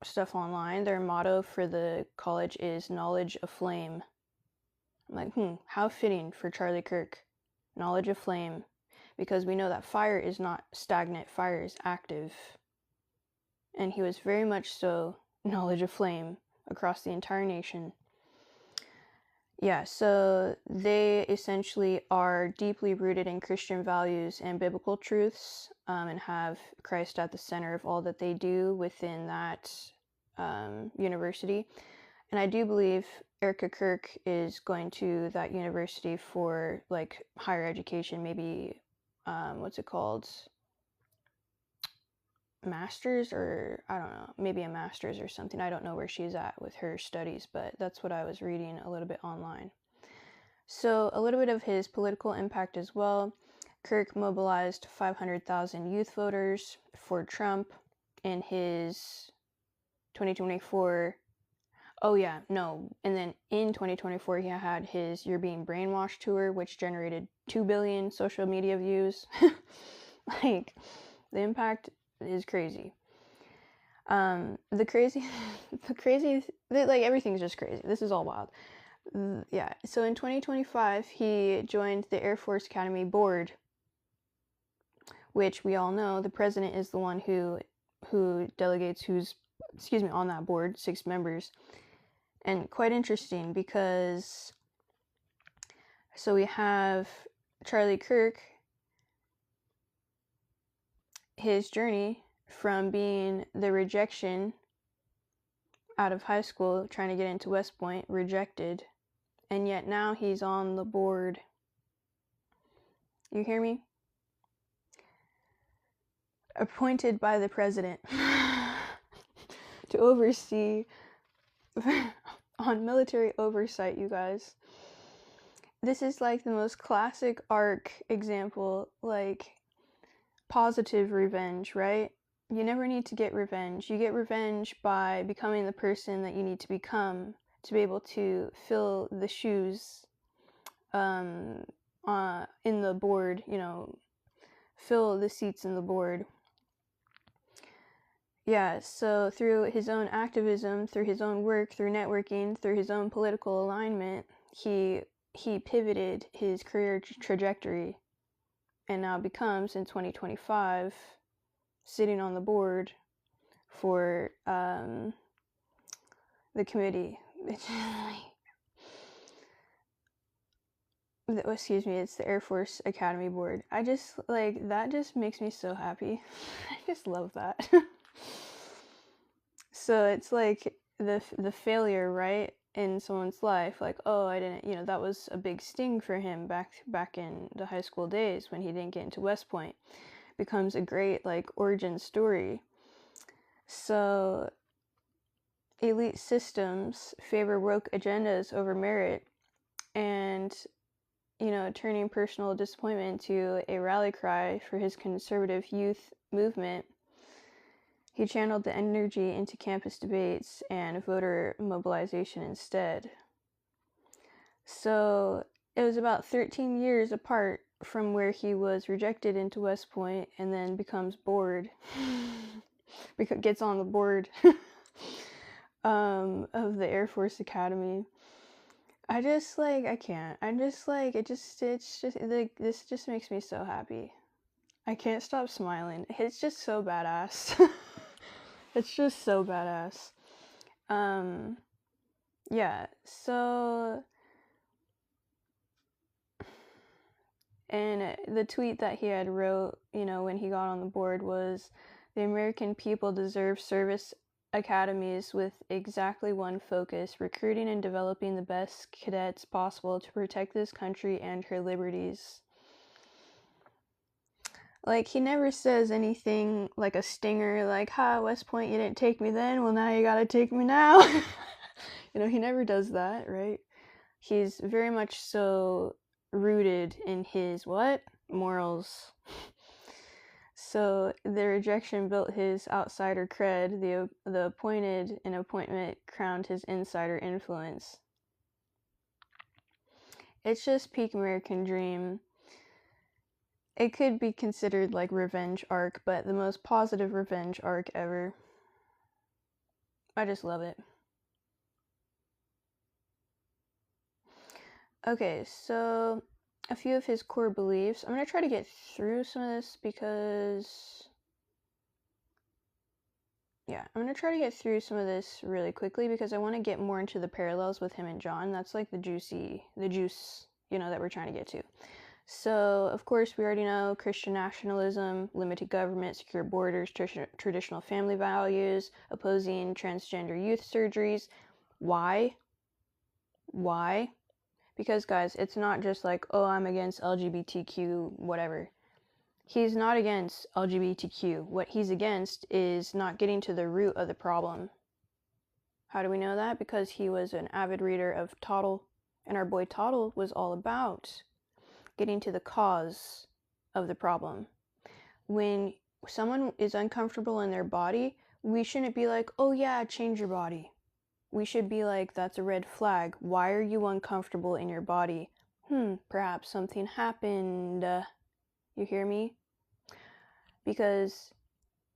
stuff online. Their motto for the college is knowledge aflame. I'm like, how fitting for Charlie Kirk. Knowledge aflame. Because we know that fire is not stagnant, fire is active. And he was very much so knowledge aflame across the entire nation. Yeah, so they essentially are deeply rooted in Christian values and biblical truths, and have Christ at the center of all that they do within that university. And I do believe Erika Kirk is going to that university for higher education, maybe what's it called? Master's, or I don't know, maybe a master's or something. I don't know where she's at with her studies, but that's what I was reading a little bit online. So a little bit of his political impact as well. Kirk mobilized 500,000 youth voters for Trump in his 2024. Oh yeah, no. And then in 2024, he had his You're Being Brainwashed tour, which generated 2 billion social media views. The impact is crazy. Everything's just crazy. This is all wild. Yeah, so in 2025, he joined the Air Force Academy board, which we all know the president is the one who delegates who's on that board, 6 members. And quite interesting because so we have Charlie Kirk, his journey from being the rejection out of high school, trying to get into West Point, rejected, and yet now he's on the board. You hear me? Appointed by the president to oversee on military oversight, you guys. This is the most classic arc example, positive revenge, right? You never need to get revenge. You get revenge by becoming the person that you need to become to be able to fill the shoes in the board, fill the seats in the board. Yeah, so through his own activism, through his own work, through networking, through his own political alignment, he pivoted his career trajectory and now becomes, in 2025, sitting on the board for the committee. It's the Air Force Academy board. I just, that just makes me so happy. I just love that. So it's the failure, right, in someone's life, I didn't, that was a big sting for him back in the high school days when he didn't get into West Point, becomes a great origin story. So elite systems favor woke agendas over merit, and, you know, turning personal disappointment into a rally cry for his conservative youth movement, he channeled the energy into campus debates and voter mobilization instead. So it was about 13 years apart from where he was rejected into West Point and then becomes bored, gets on the board of the Air Force Academy. I just, like, I can't. I'm just, like, it's just, like, this just makes me so happy. I can't stop smiling. It's just so badass. It's just so badass. Yeah, so, and the tweet that he had wrote, you know, when he got on the board was, "The American people deserve service academies with exactly one focus, recruiting and developing the best cadets possible to protect this country and her liberties." Like, he never says anything like a stinger, like, "Ha, West Point, you didn't take me then, well, now you gotta take me now." You know, he never does that, right? He's very much so rooted in his, what? Morals. So the rejection built his outsider cred, the appointed in appointment crowned his insider influence. It's just peak American dream. It could be considered like revenge arc, but the most positive revenge arc ever. I just love it. Okay, so a few of his core beliefs. I'm going to try to get through some of this because, yeah, I'm going to try to get through some of this really quickly because I want to get more into the parallels with him and John. That's like the juice, you know, that we're trying to get to. So, of course, we already know Christian nationalism, limited government, secure borders, traditional family values, opposing transgender youth surgeries. Why? Why? Because, guys, it's not just like, oh, I'm against LGBTQ, whatever. He's not against LGBTQ. What he's against is not getting to the root of the problem. How do we know that? Because he was an avid reader of Toddle, and our boy Toddle was all about getting to the cause of the problem. When someone is uncomfortable in their body, we shouldn't be like, oh yeah, change your body. We should be like, that's a red flag. Why are you uncomfortable in your body? Perhaps something happened. You hear me? Because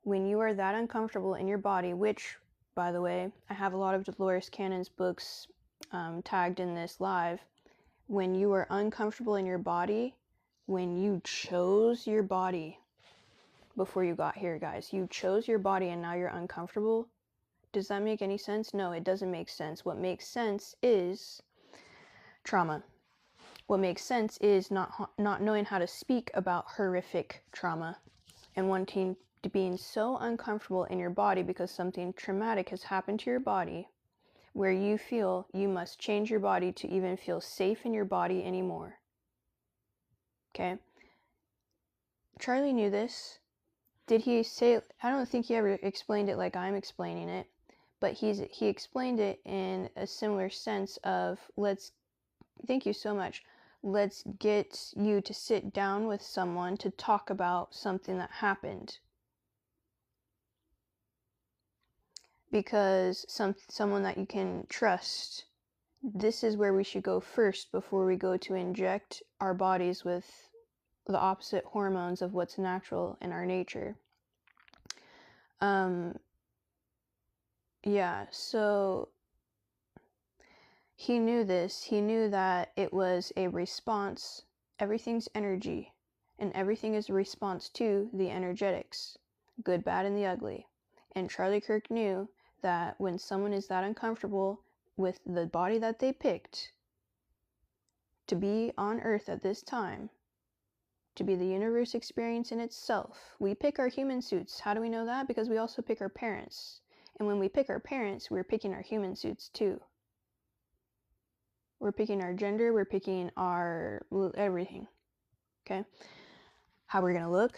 when you are that uncomfortable in your body, which, by the way, I have a lot of Dolores Cannon's books tagged in this live. When you are uncomfortable in your body, when you chose your body before you got here, guys, you chose your body and now you're uncomfortable. Does that make any sense? No, it doesn't make sense. What makes sense is trauma. What makes sense is not knowing how to speak about horrific trauma and wanting to being so uncomfortable in your body because something traumatic has happened to your body where you feel you must change your body to even feel safe in your body anymore. Okay? Charlie knew this. Did he say, I don't think he ever explained it like I'm explaining it, but he explained it in a similar sense of, thank you so much, let's get you to sit down with someone to talk about something that happened. Because someone that you can trust, this is where we should go first before we go to inject our bodies with the opposite hormones of what's natural in our nature. Yeah, so he knew this. He knew that it was a response. Everything's energy, and everything is a response to the energetics, good, bad, and the ugly. And Charlie Kirk knew that when someone is that uncomfortable with the body that they picked to be on Earth at this time, to be the universe experience in itself, we pick our human suits. How do we know that? Because we also pick our parents. And when we pick our parents, we're picking our human suits too. We're picking our gender, we're picking our everything. Okay? How we're gonna look,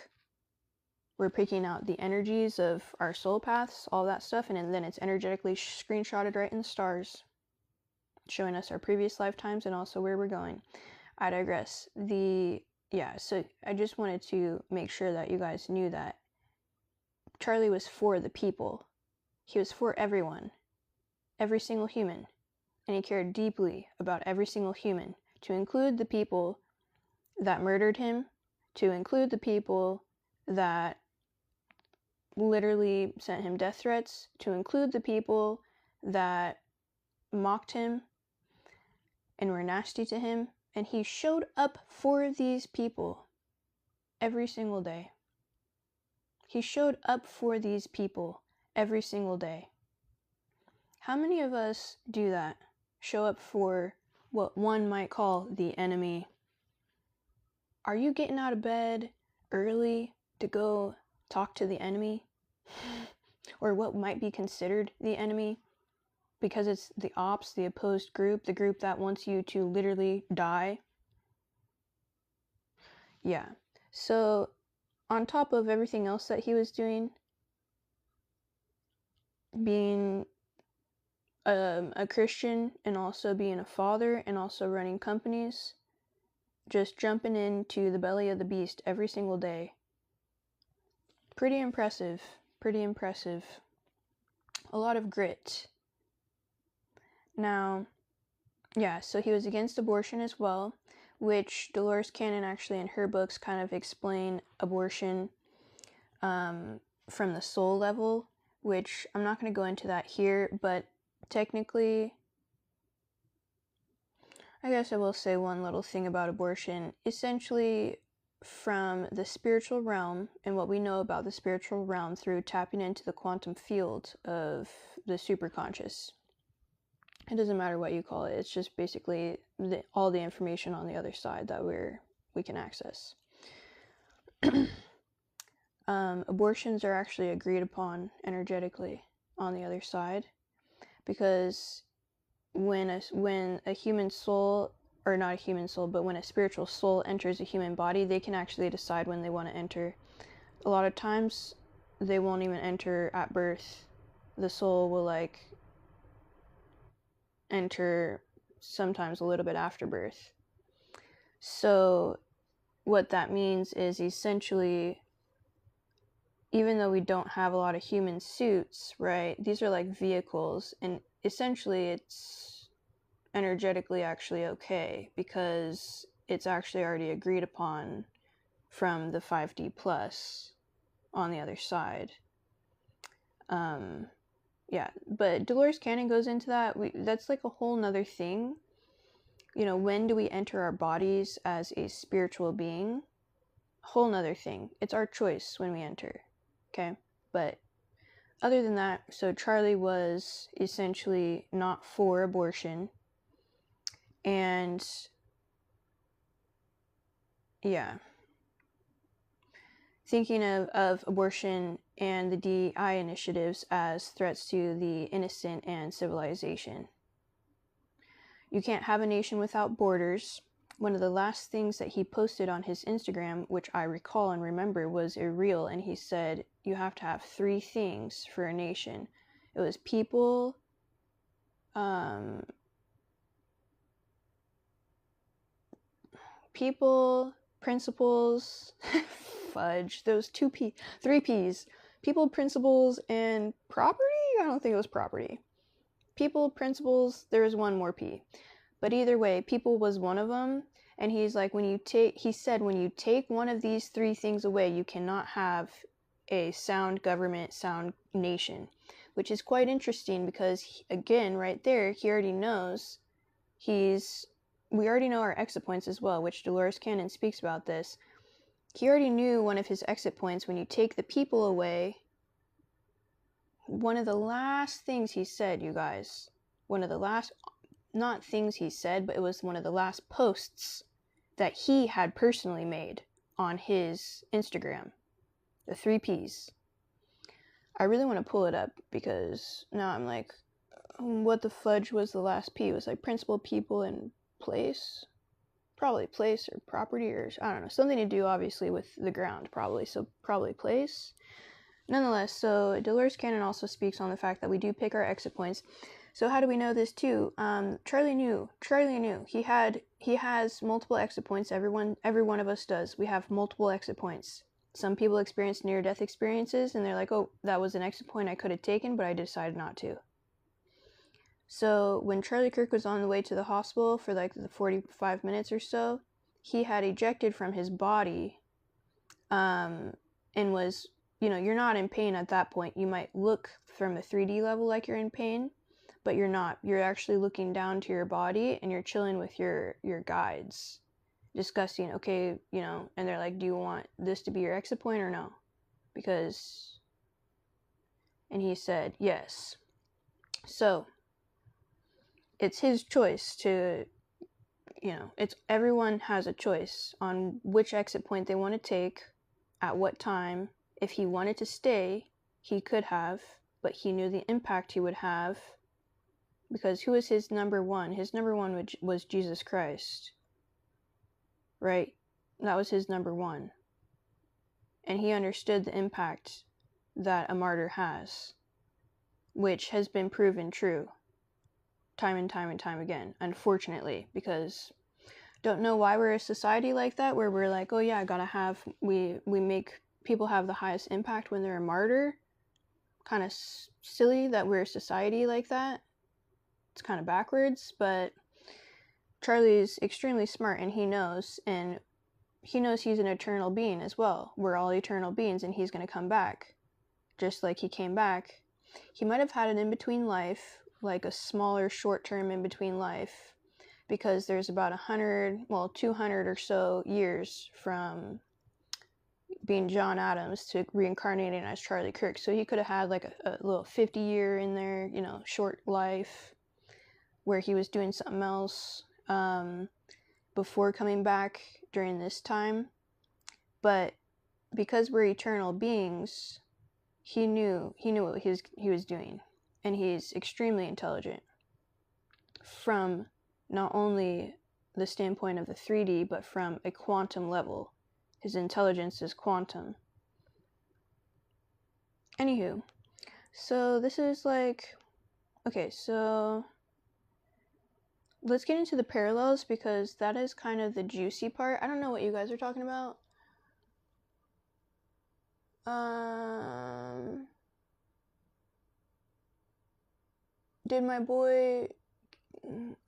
we're picking out the energies of our soul paths, all that stuff, and then it's energetically screenshotted right in the stars, showing us our previous lifetimes and also where we're going. I digress. So I just wanted to make sure that you guys knew that Charlie was for the people. He was for everyone, every single human, and he cared deeply about every single human, to include the people that murdered him, to include the people that literally sent him death threats, to include the people that mocked him and were nasty to him. And he showed up for these people every single day. He showed up for these people every single day. How many of us do that? Show up for what one might call the enemy. Are you getting out of bed early to go talk to the enemy? Or what might be considered the enemy? Because it's the ops, the opposed group, the group that wants you to literally die. Yeah. So, on top of everything else that he was doing, being a Christian and also being a father and also running companies, just jumping into the belly of the beast every single day. Pretty impressive. Pretty impressive. A lot of grit. Now, yeah, so he was against abortion as well, which Dolores Cannon actually in her books kind of explain abortion from the soul level, which I'm not going to go into that here, but technically, I guess I will say one little thing about abortion. Essentially, from the spiritual realm and what we know about the spiritual realm through tapping into the quantum field of the superconscious. It doesn't matter what you call it. It's just basically all the information on the other side that we can access. Abortions are actually agreed upon energetically on the other side, because when a human soul, or not a human soul, but when a spiritual soul enters a human body, they can actually decide when they want to enter. A lot of times, they won't even enter at birth. The soul will enter sometimes a little bit after birth. So what that means is essentially, even though we don't have a lot of human suits, right, these are like vehicles, and essentially it's energetically actually okay, because it's actually already agreed upon from the 5D plus on the other side. Yeah, but Dolores Cannon goes into that. That's like a whole nother thing. You know, when do we enter our bodies as a spiritual being? Whole nother thing. It's our choice when we enter. Okay? But other than that, so Charlie was essentially not for abortion. And yeah, thinking of abortion and the DEI initiatives as threats to the innocent and civilization. You can't have a nation without borders. One of the last things that he posted on his Instagram, which I recall and remember, was a reel, and he said, you have to have 3 things for a nation. It was people, principles, fudge, those 3 P's. People, principles, and property? I don't think it was property. People, principles, there was one more P. But either way, people was one of them. And he's like, he said, when you take one of these 3 things away, you cannot have a sound government, sound nation. Which is quite interesting because, again, right there, he already knows we already know our exit points as well, which Dolores Cannon speaks about this. He already knew one of his exit points. When you take the people away, one of the last things he said, you guys, one of the last, not things he said, but it was one of the last posts that he had personally made on his Instagram. The 3 P's. I really want to pull it up because now I'm like, what the fudge was the last P? It was like principle, people, and place. probably place or property, or I don't know, something to do obviously with the ground, probably, so probably place. Nonetheless, so Dolores Cannon also speaks on the fact that we do pick our exit points. So how do we know this too? Charlie knew. He has multiple exit points. Every one of us does. We have multiple exit points. Some people experience near-death experiences, and they're like, oh, that was an exit point I could have taken, but I decided not to. So when Charlie Kirk was on the way to the hospital for like the 45 minutes or so, he had ejected from his body, and was, you're not in pain at that point. You might look from a 3D level like you're in pain, but you're not. You're actually looking down to your body, and you're chilling with your guides, discussing, okay, and they're like, do you want this to be your exit point or no? And he said yes. So it's his choice to, everyone has a choice on which exit point they want to take, at what time. If he wanted to stay, he could have, but he knew the impact he would have, because who was his number one? His number one was Jesus Christ, right? That was his number one. And he understood the impact that a martyr has, which has been proven true time and time and time again, unfortunately, because don't know why we're a society like that, where we're like, oh yeah, we make people have the highest impact when they're a martyr. Kind of silly that we're a society like that. It's kind of backwards, but Charlie's extremely smart, and he knows he's an eternal being as well. We're all eternal beings, and he's going to come back. Just like he came back. He might have had an in-between life, like a smaller short-term in-between life, because there's about 200 or so years from being John Adams to reincarnating as Charlie Kirk. So he could have had like a little 50-year in there, short life, where he was doing something else before coming back during this time. But because we're eternal beings, he knew what he was doing. And he's extremely intelligent from not only the standpoint of the 3D, but from a quantum level. His intelligence is quantum. Anywho, so this is like, okay, so let's get into the parallels, because that is kind of the juicy part. I don't know what you guys are talking about. Did my boy...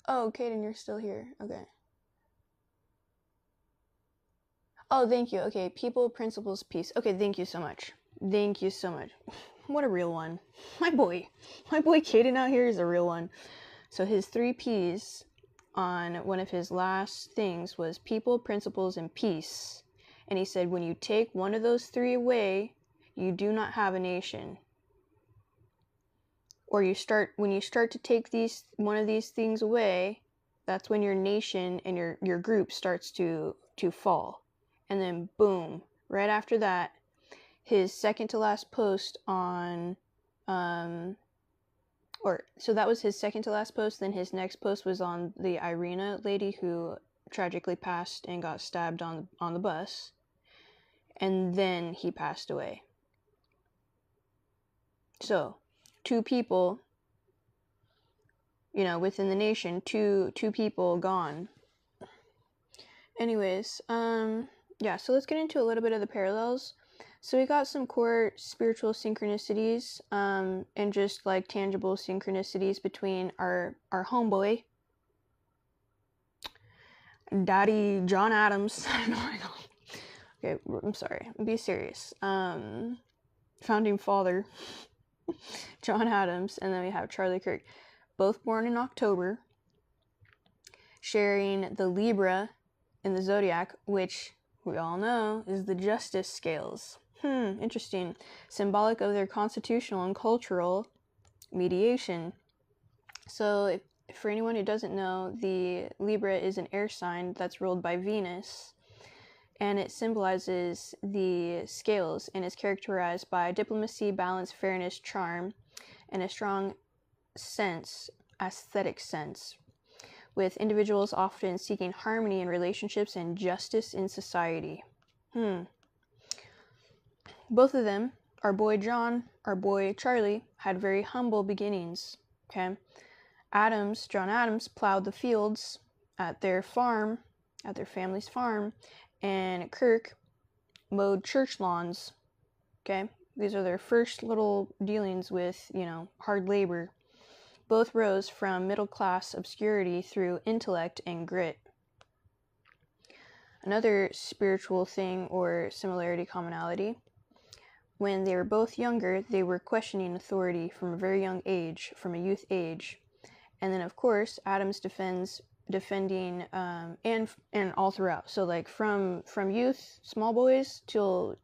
Oh, Kaden, you're still here. Okay. Oh, thank you. Okay, people, principles, peace. Okay, thank you so much. Thank you so much. What a real one. My boy Kaden out here is a real one. So his 3 P's on one of his last things was people, principles, and peace. And he said, when you take one of those 3 away, you do not have a nation. Or when you start to take one of these things away, that's when your nation and your group starts to fall. And then boom, right after that, his second to last post on so that was his second to last post. Then his next post was on the Irina lady who tragically passed and got stabbed on the bus. And then he passed away. So 2 people, within the nation, two people gone. Anyways, yeah, so let's get into a little bit of the parallels. So we got some core spiritual synchronicities, and just like tangible synchronicities between our homeboy, Daddy John Adams. Okay, I'm sorry. Be serious. Founding father, John Adams, and then we have Charlie Kirk, both born in October, sharing the Libra in the zodiac, which we all know is the justice scales. Interesting. Symbolic of their constitutional and cultural mediation. So for anyone who doesn't know, the Libra is an air sign that's ruled by Venus, and it symbolizes the scales and is characterized by diplomacy, balance, fairness, charm, and a strong sense, aesthetic sense, with individuals often seeking harmony in relationships and justice in society. Both of them, our boy John, our boy Charlie, had very humble beginnings. Okay, John Adams plowed the fields at their farm, at their family's farm, and Kirk mowed church lawns. Okay, these are their first little dealings with, hard labor. Both rose from middle-class obscurity through intellect and grit. Another spiritual thing or similarity, commonality, when they were both younger, they were questioning authority from a very young age, from a youth age. And then, of course, Adams defending, and all throughout. So, like, from youth, small boys, till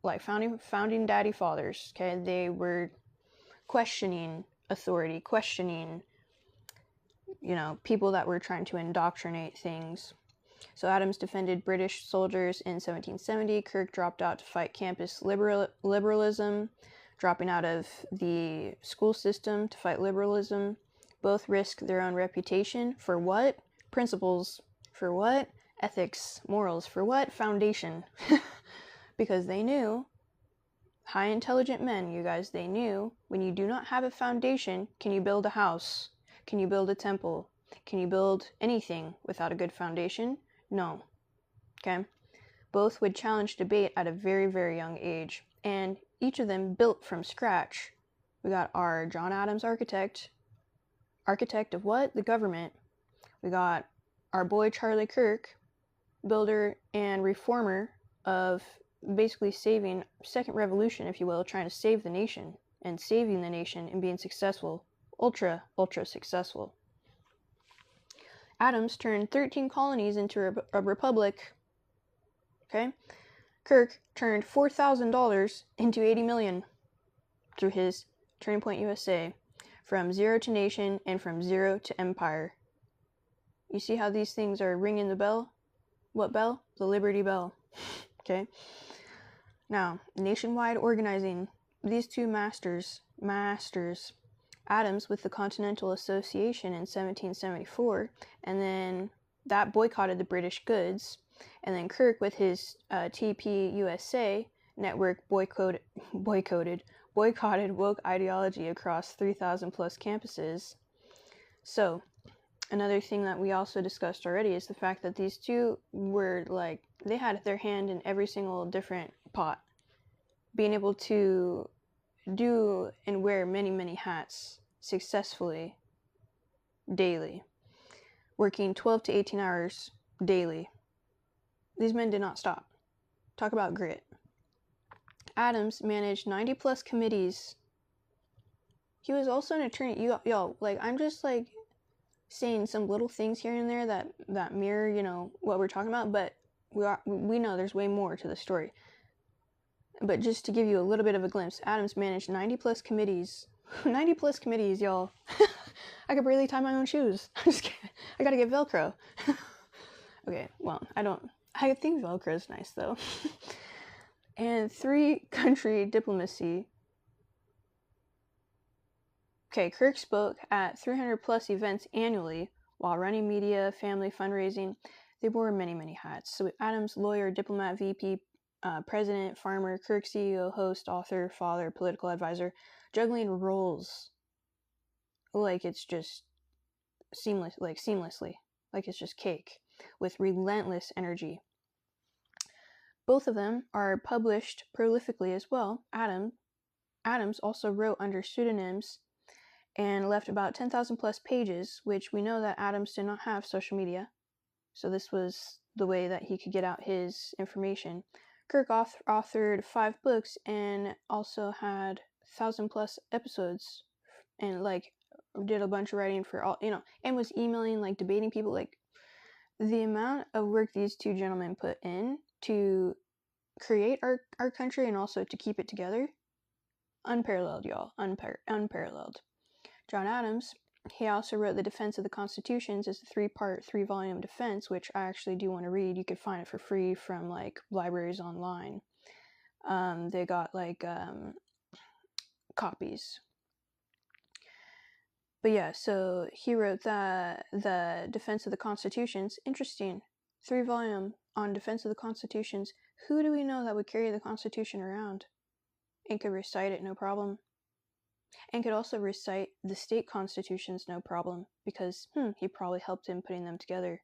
like founding daddy fathers. Okay, they were questioning authority, questioning, people that were trying to indoctrinate things. So Adams defended British soldiers in 1770. Kirk dropped out to fight campus liberalism, dropping out of the school system to fight liberalism. Both risked their own reputation. For what? Principles. For what? Ethics. Morals. For what? Foundation. Because they knew, high intelligent men, you guys, they knew when you do not have a foundation, can you build a house? Can you build a temple? Can you build anything without a good foundation? No. Okay? Both would challenge debate at a very, very young age, and each of them built from scratch. We got our John Adams architect of what? The government. We got our boy Charlie Kirk, builder and reformer of basically saving, second revolution, if you will, trying to save the nation, and saving the nation and being successful. Ultra successful. Adams turned 13 colonies into a republic. Okay? Kirk turned $4,000 into $80 million through his Turning Point USA, from zero to nation and from zero to empire. You see how these things are ringing the bell? What bell? The Liberty Bell. Okay? Now, nationwide organizing. These two masters. Adams with the Continental Association in 1774, and then that boycotted the British goods, and then Kirk with his TPUSA network boycotted woke ideology across 3,000 plus campuses. So, another thing that we also discussed already is the fact that these two were like, they had their hand in every single different pot, being able to do and wear many, many hats successfully daily, working 12 to 18 hours daily. These men did not stop. Talk about grit. Adams managed 90 plus committees. He was also an attorney. Y'all, like, I'm just like saying some little things here and there that mirror, what we're talking about, but we know there's way more to the story. But just to give you a little bit of a glimpse, Adams managed 90 plus committees. 90 plus committees, y'all. I could barely tie my own shoes. I'm just kidding. I gotta get Velcro. Okay, well, I think Velcro is nice though. And 3 country diplomacy. Okay, Kirk spoke at 300 plus events annually while running media, family, fundraising. They wore many, many hats. So Adams, lawyer, diplomat, VP, president, farmer, Kirk, CEO, host, author, father, political advisor, juggling roles like it's just seamlessly, like it's just cake, with relentless energy. Both of them are published prolifically as well. Adams also wrote under pseudonyms and left about 10,000 plus pages, which we know that Adams did not have social media, so this was the way that he could get out his information. Kirk authored 5 books and also had 1,000 plus episodes, and like did a bunch of writing for all, and was emailing, like debating people. Like, the amount of work these two gentlemen put in to create our country and also to keep it together, unparalleled, y'all. Unparalleled. John Adams, he also wrote The Defense of the Constitutions as a 3-part, 3-volume defense, which I actually do want to read. You could find it for free from like libraries online. They got like copies. But yeah, so he wrote that the Defense of the Constitutions, interesting, 3-volume on Defense of the Constitutions. Who do we know that would carry the Constitution around and could recite it no problem? And could also recite the state constitutions no problem, because he probably helped in putting them together.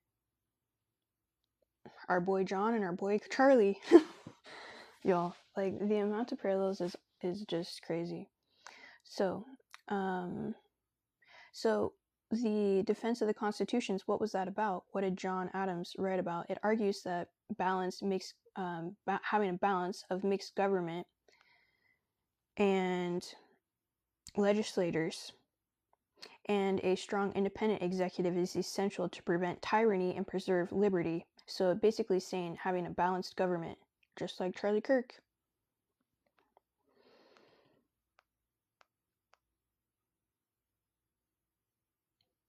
Our boy John and our boy Charlie. Y'all, like, the amount of parallels is just crazy. So the Defense of the Constitutions, what was that about? What did John Adams write about? It argues that having a balance of mixed government and legislators and a strong independent executive is essential to prevent tyranny and preserve liberty. So basically saying having a balanced government, just like Charlie Kirk.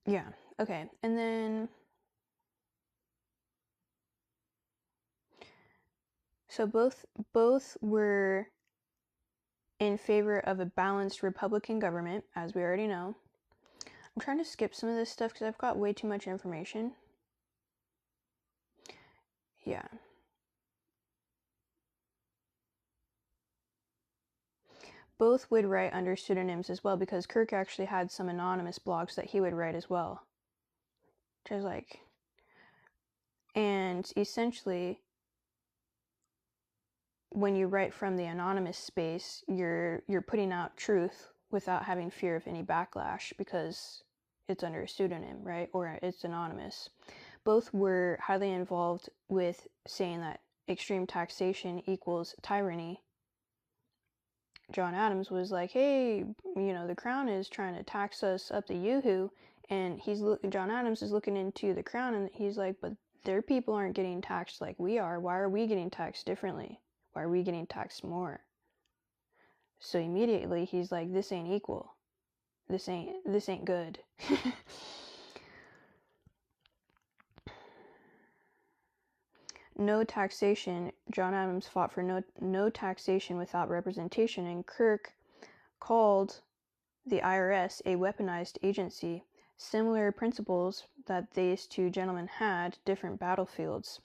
Yeah, okay. And then, so both were in favor of a balanced Republican government, as we already know. I'm trying to skip some of this stuff because I've got way too much information. Yeah. Both would write under pseudonyms as well, because Kirk actually had some anonymous blogs that he would write as well. Which is like... And essentially, when you write from the anonymous space, you're putting out truth without having fear of any backlash, because it's under a pseudonym, right? Or it's anonymous. Both were highly involved with saying that extreme taxation equals tyranny. John Adams was like, hey, the crown is trying to tax us up the yoo-hoo, and John Adams is looking into the crown, and he's like, but their people aren't getting taxed like we are. Why are we getting taxed differently? Why are we getting taxed more? So immediately he's like, this ain't equal. This ain't good. No taxation. John Adams fought for no taxation without representation, and Kirk called the IRS a weaponized agency. Similar principles that these two gentlemen had, different battlefields.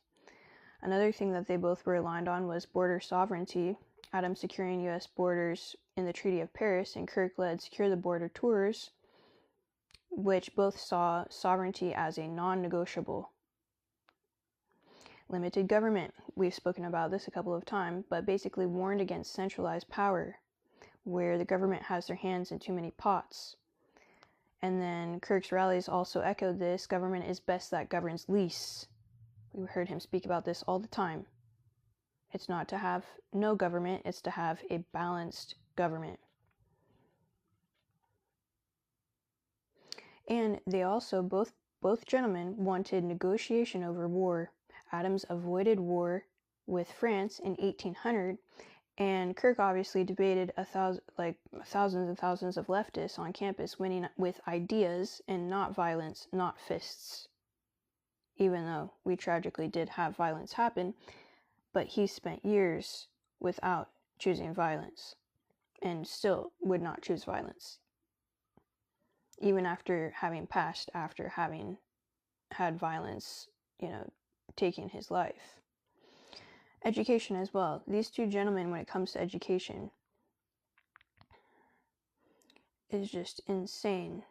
Another thing that they both were aligned on was border sovereignty. Adams securing U.S. borders in the Treaty of Paris, and Kirk led Secure the Border Tours, which both saw sovereignty as a non-negotiable. Limited government. We've spoken about this a couple of times, but basically warned against centralized power, where the government has their hands in too many pots. And then Kirk's rallies also echoed this. Government is best that governs least. We heard him speak about this all the time. It's not to have no government, it's to have a balanced government. And they also, both gentlemen, wanted negotiation over war. Adams avoided war with France in 1800, and Kirk obviously debated thousands and thousands of leftists on campus, winning with ideas and not violence, not fists. Even though we tragically did have violence happen, but he spent years without choosing violence, and still would not choose violence, even after having had violence, taking his life. Education as well. These two gentlemen, when it comes to education, is just insane.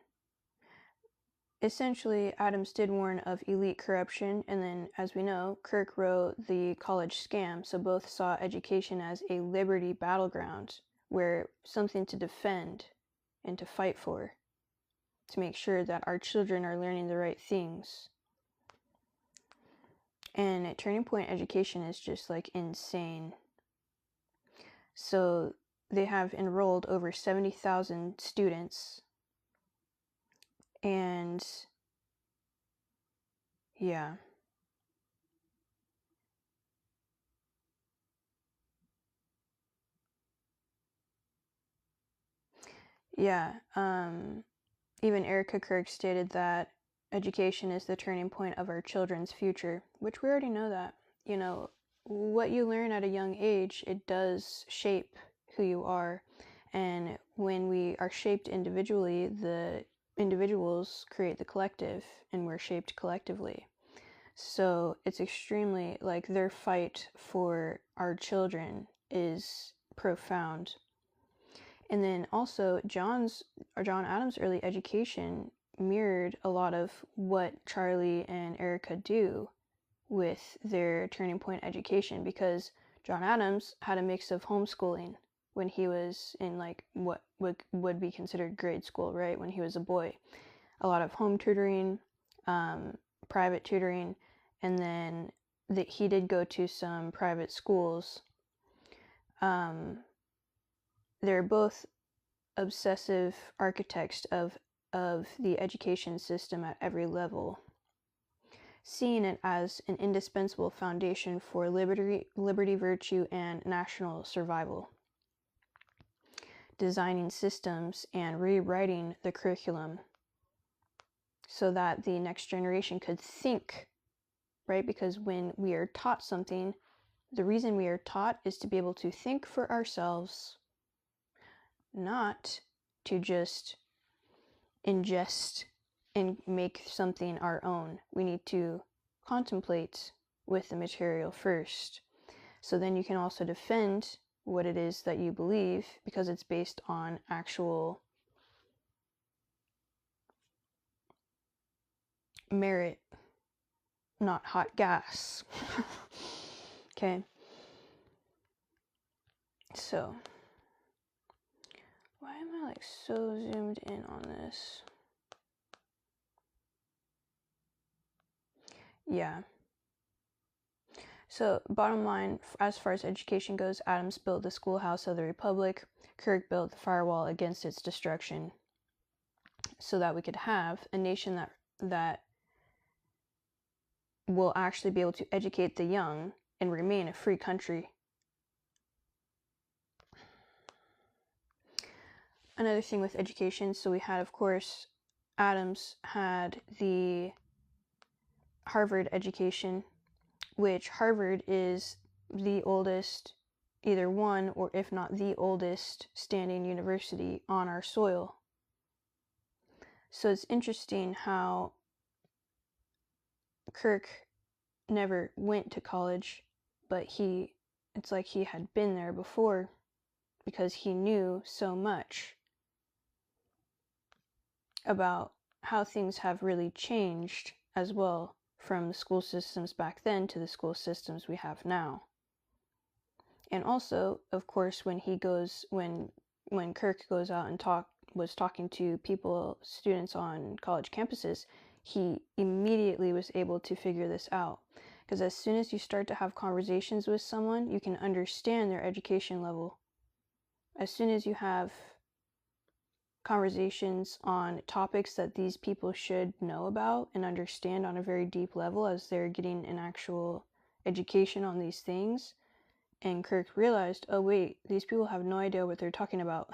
Essentially, Adams did warn of elite corruption, and then, as we know, Kirk wrote The College Scam, so both saw education as a liberty battleground, where something to defend and to fight for, to make sure that our children are learning the right things. And at Turning Point, education is just like insane. So they have enrolled over 70,000 students, and yeah. Yeah, even Erika Kirk stated that education is the turning point of our children's future, which we already know that. What you learn at a young age, it does shape who you are. And when we are shaped individually, the individuals create the collective, and we're shaped collectively. So it's extremely, like, their fight for our children is profound. And then also John Adams' early education mirrored a lot of what Charlie and Erika do with their turning point education, because John Adams had a mix of homeschooling when he was in, like, what would be considered grade school, right, when he was a boy. A lot of home tutoring, private tutoring, and then he did go to some private schools. They're both obsessive architects of the education system at every level, seeing it as an indispensable foundation for liberty, virtue, and national survival, designing systems and rewriting the curriculum so that the next generation could think, right? Because when we are taught something, the reason we are taught is to be able to think for ourselves, not to just ingest and make something our own. We need to contemplate with the material first. So then you can also defend what it is that you believe, because it's based on actual merit, not hot gas. Okay. So, why am I like so zoomed in on this? Yeah. So, bottom line, as far as education goes, Adams built the schoolhouse of the Republic. Kirk built the firewall against its destruction, so that we could have a nation that will actually be able to educate the young and remain a free country. Another thing with education, so we had, of course, Adams had the Harvard education, which Harvard is the oldest, either one or if not the oldest standing university on our soil. So it's interesting how Kirk never went to college, but it's like he had been there before, because he knew so much about how things have really changed as well, from the school systems back then to the school systems we have now. And also, of course, when Kirk goes out and was talking to students on college campuses, he immediately was able to figure this out. Because as soon as you start to have conversations with someone, you can understand their education level. As soon as you have conversations on topics that these people should know about and understand on a very deep level, as they're getting an actual education on these things, and Kirk realized, oh wait, these people have no idea what they're talking about.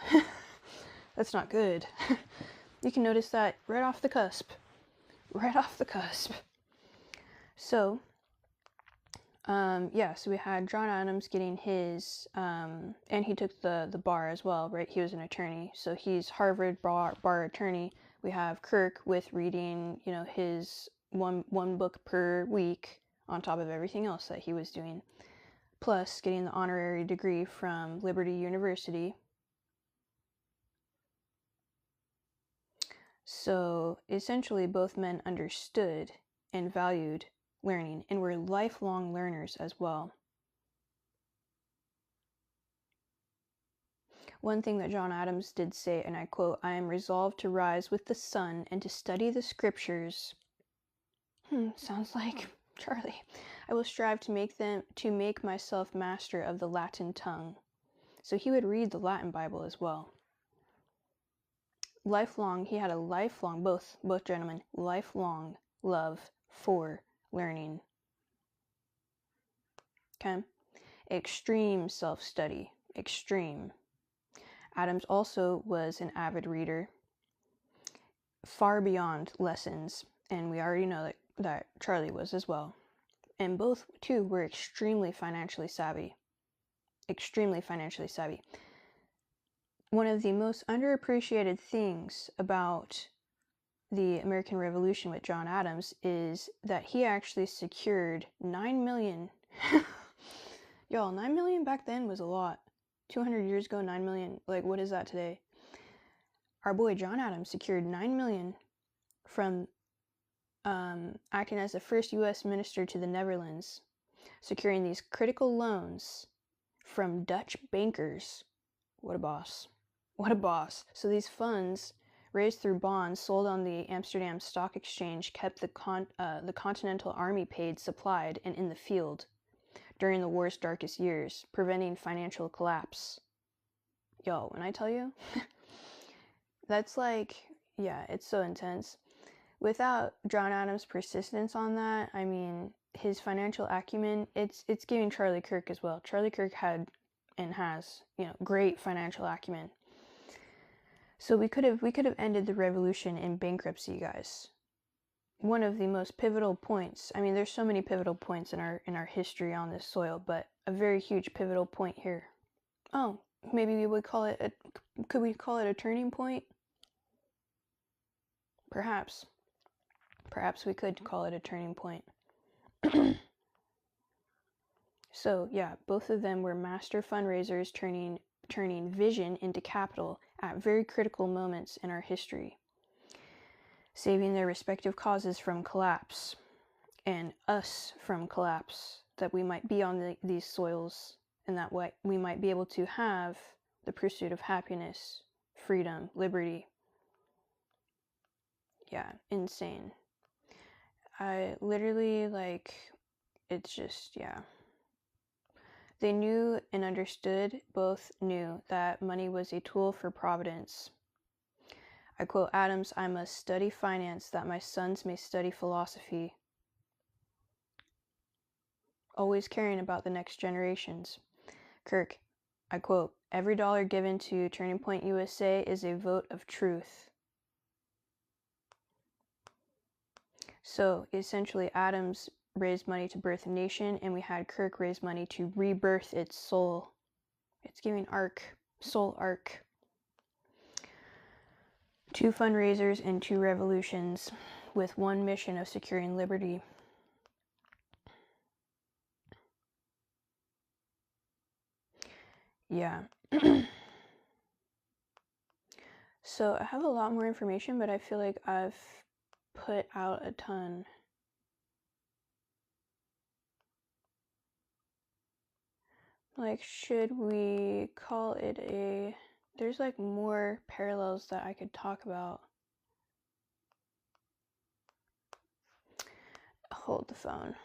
That's not good. You can notice that right off the cusp. So, so we had John Adams getting his, and he took the bar as well, right? He was an attorney, so he's Harvard bar attorney. We have Kirk with reading, his one book per week on top of everything else that he was doing, plus getting the honorary degree from Liberty University. So essentially, both men understood and valued learning, and were lifelong learners as well. One thing that John Adams did say, and I quote, "I am resolved to rise with the sun and to study the scriptures." Sounds like Charlie. "I will strive to make myself master of the Latin tongue." So he would read the Latin Bible as well. He had a lifelong, both gentlemen, lifelong love for learning. Okay? Extreme self-study. Extreme. Adams also was an avid reader, far beyond lessons, and we already know that Charlie was as well. And both, too, were extremely financially savvy. Extremely financially savvy. One of the most underappreciated things about the American Revolution with John Adams is that he actually secured 9 million. Y'all, 9 million back then was a lot. 200 years ago, 9 million. Like, what is that today? Our boy John Adams secured 9 million from acting as the first U.S. minister to the Netherlands, securing these critical loans from Dutch bankers. What a boss. What a boss. So these funds, raised through bonds sold on the Amsterdam Stock Exchange, kept the Continental Army paid, supplied, and in the field during the war's darkest years, preventing financial collapse. Yo, when I tell you, that's like, yeah, it's so intense. Without John Adams' persistence on that, I mean, his financial acumen, it's giving Charlie Kirk as well. Charlie Kirk had and has, great financial acumen. So we could have ended the revolution in bankruptcy, guys. One of the most pivotal points. I mean, there's so many pivotal points in our history on this soil, but a very huge pivotal point here. Oh, maybe we would call it could we call it a turning point? Perhaps we could call it a turning point. So yeah, both of them were master fundraisers, turning vision into capital at very critical moments in our history, saving their respective causes from collapse, and us from collapse, that we might be on these soils, and that way we might be able to have the pursuit of happiness, freedom, liberty. Yeah, insane. I literally, like, it's just, yeah. They knew and understood, both knew, that money was a tool for providence. I quote Adams, "I must study finance that my sons may study philosophy." Always caring about the next generations. Kirk, I quote, "Every dollar given to Turning Point USA is a vote of truth." So essentially, Adams raised money to birth a nation, and we had Kirk raise money to rebirth its soul. It's giving arc, soul arc. 2 fundraisers and 2 revolutions, with one mission of securing liberty. Yeah. So I have a lot more information, but I feel like I've put out a ton. Like, should we call it a... There's like more parallels that I could talk about. Hold the phone.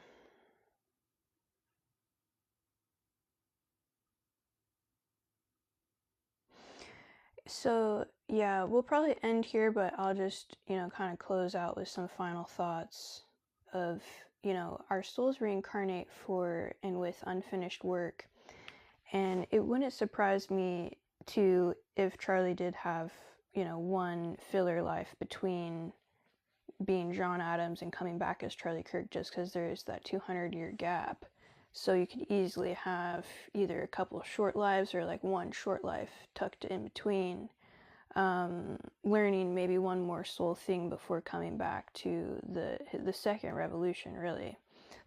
So yeah, we'll probably end here, but I'll just, kind of close out with some final thoughts of, our souls reincarnate for and with unfinished work. And it wouldn't surprise me too if Charlie did have, one filler life between being John Adams and coming back as Charlie Kirk, just because there's that 200-year gap. So you could easily have either a couple of short lives or like one short life tucked in between, learning maybe one more soul thing before coming back to the second revolution, really,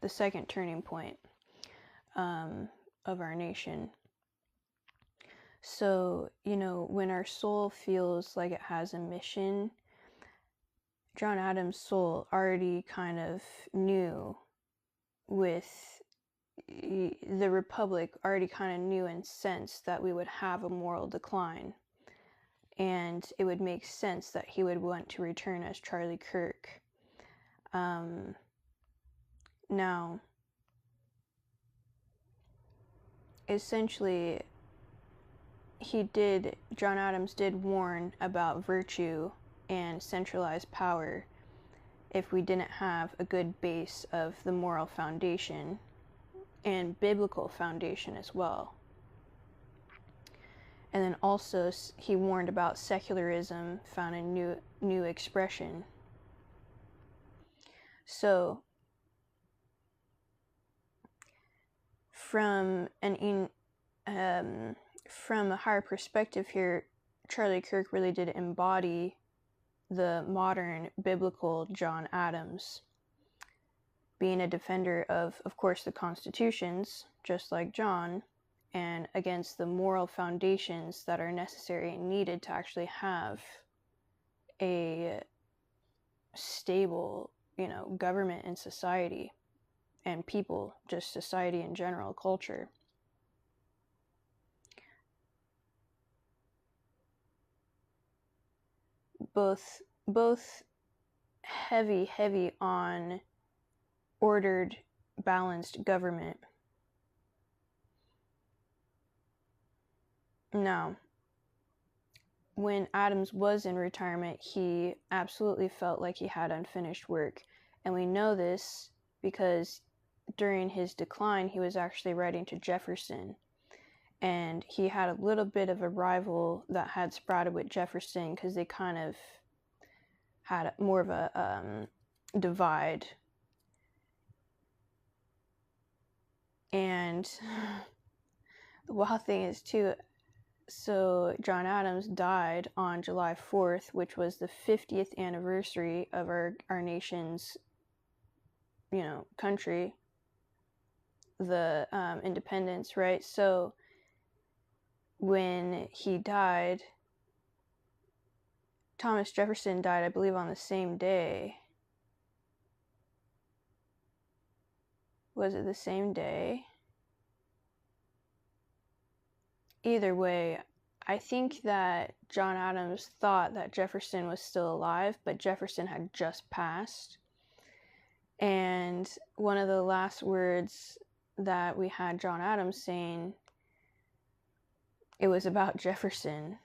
the second turning point of our nation. So, when our soul feels like it has a mission, John Adams' soul already kind of knew, with the Republic already kind of knew and sensed that we would have a moral decline, and it would make sense that he would want to return as Charlie Kirk. Now, essentially, John Adams did warn about virtue and centralized power if we didn't have a good base of the moral foundation and biblical foundation as well. And then also he warned about secularism found in new expression. So from a higher perspective here, Charlie Kirk really did embody the modern biblical John Adams, being a defender of course, the constitutions, just like John, and against the moral foundations that are necessary and needed to actually have a stable, government and society and people, just society in general, culture. Both heavy on ordered, balanced government. Now, when Adams was in retirement, he absolutely felt like he had unfinished work. And we know this because during his decline, he was actually writing to Jefferson. And he had a little bit of a rival that had sprouted with Jefferson because they kind of had more of a divide. And the wild thing is, too, so John Adams died on July 4th, which was the 50th anniversary of our nation's, country, the independence, right? So when he died, Thomas Jefferson died, I believe, on the same day. Was it the same day? Either way, I think that John Adams thought that Jefferson was still alive, but Jefferson had just passed. And one of the last words that we had John Adams saying, it was about Jefferson.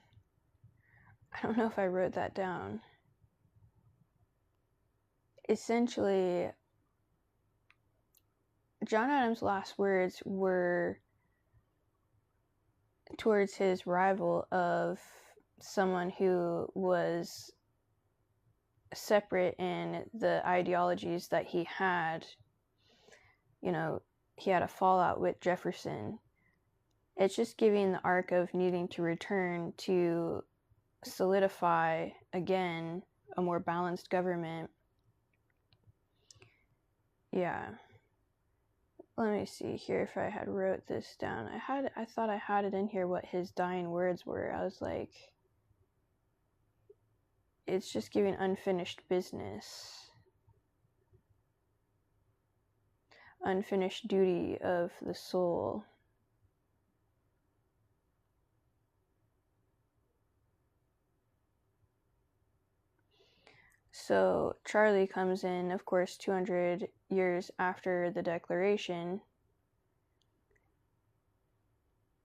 I don't know if I wrote that down. Essentially, John Adams' last words were towards his rival of someone who was separate in the ideologies that he had. He had a fallout with Jefferson. It's just giving the arc of needing to return to solidify again a more balanced government. Yeah. Let me see here if I had wrote this down. I thought I had it in here what his dying words were. I was like, it's just giving unfinished business. Unfinished duty of the soul. So Charlie comes in, of course, 200 years after the Declaration,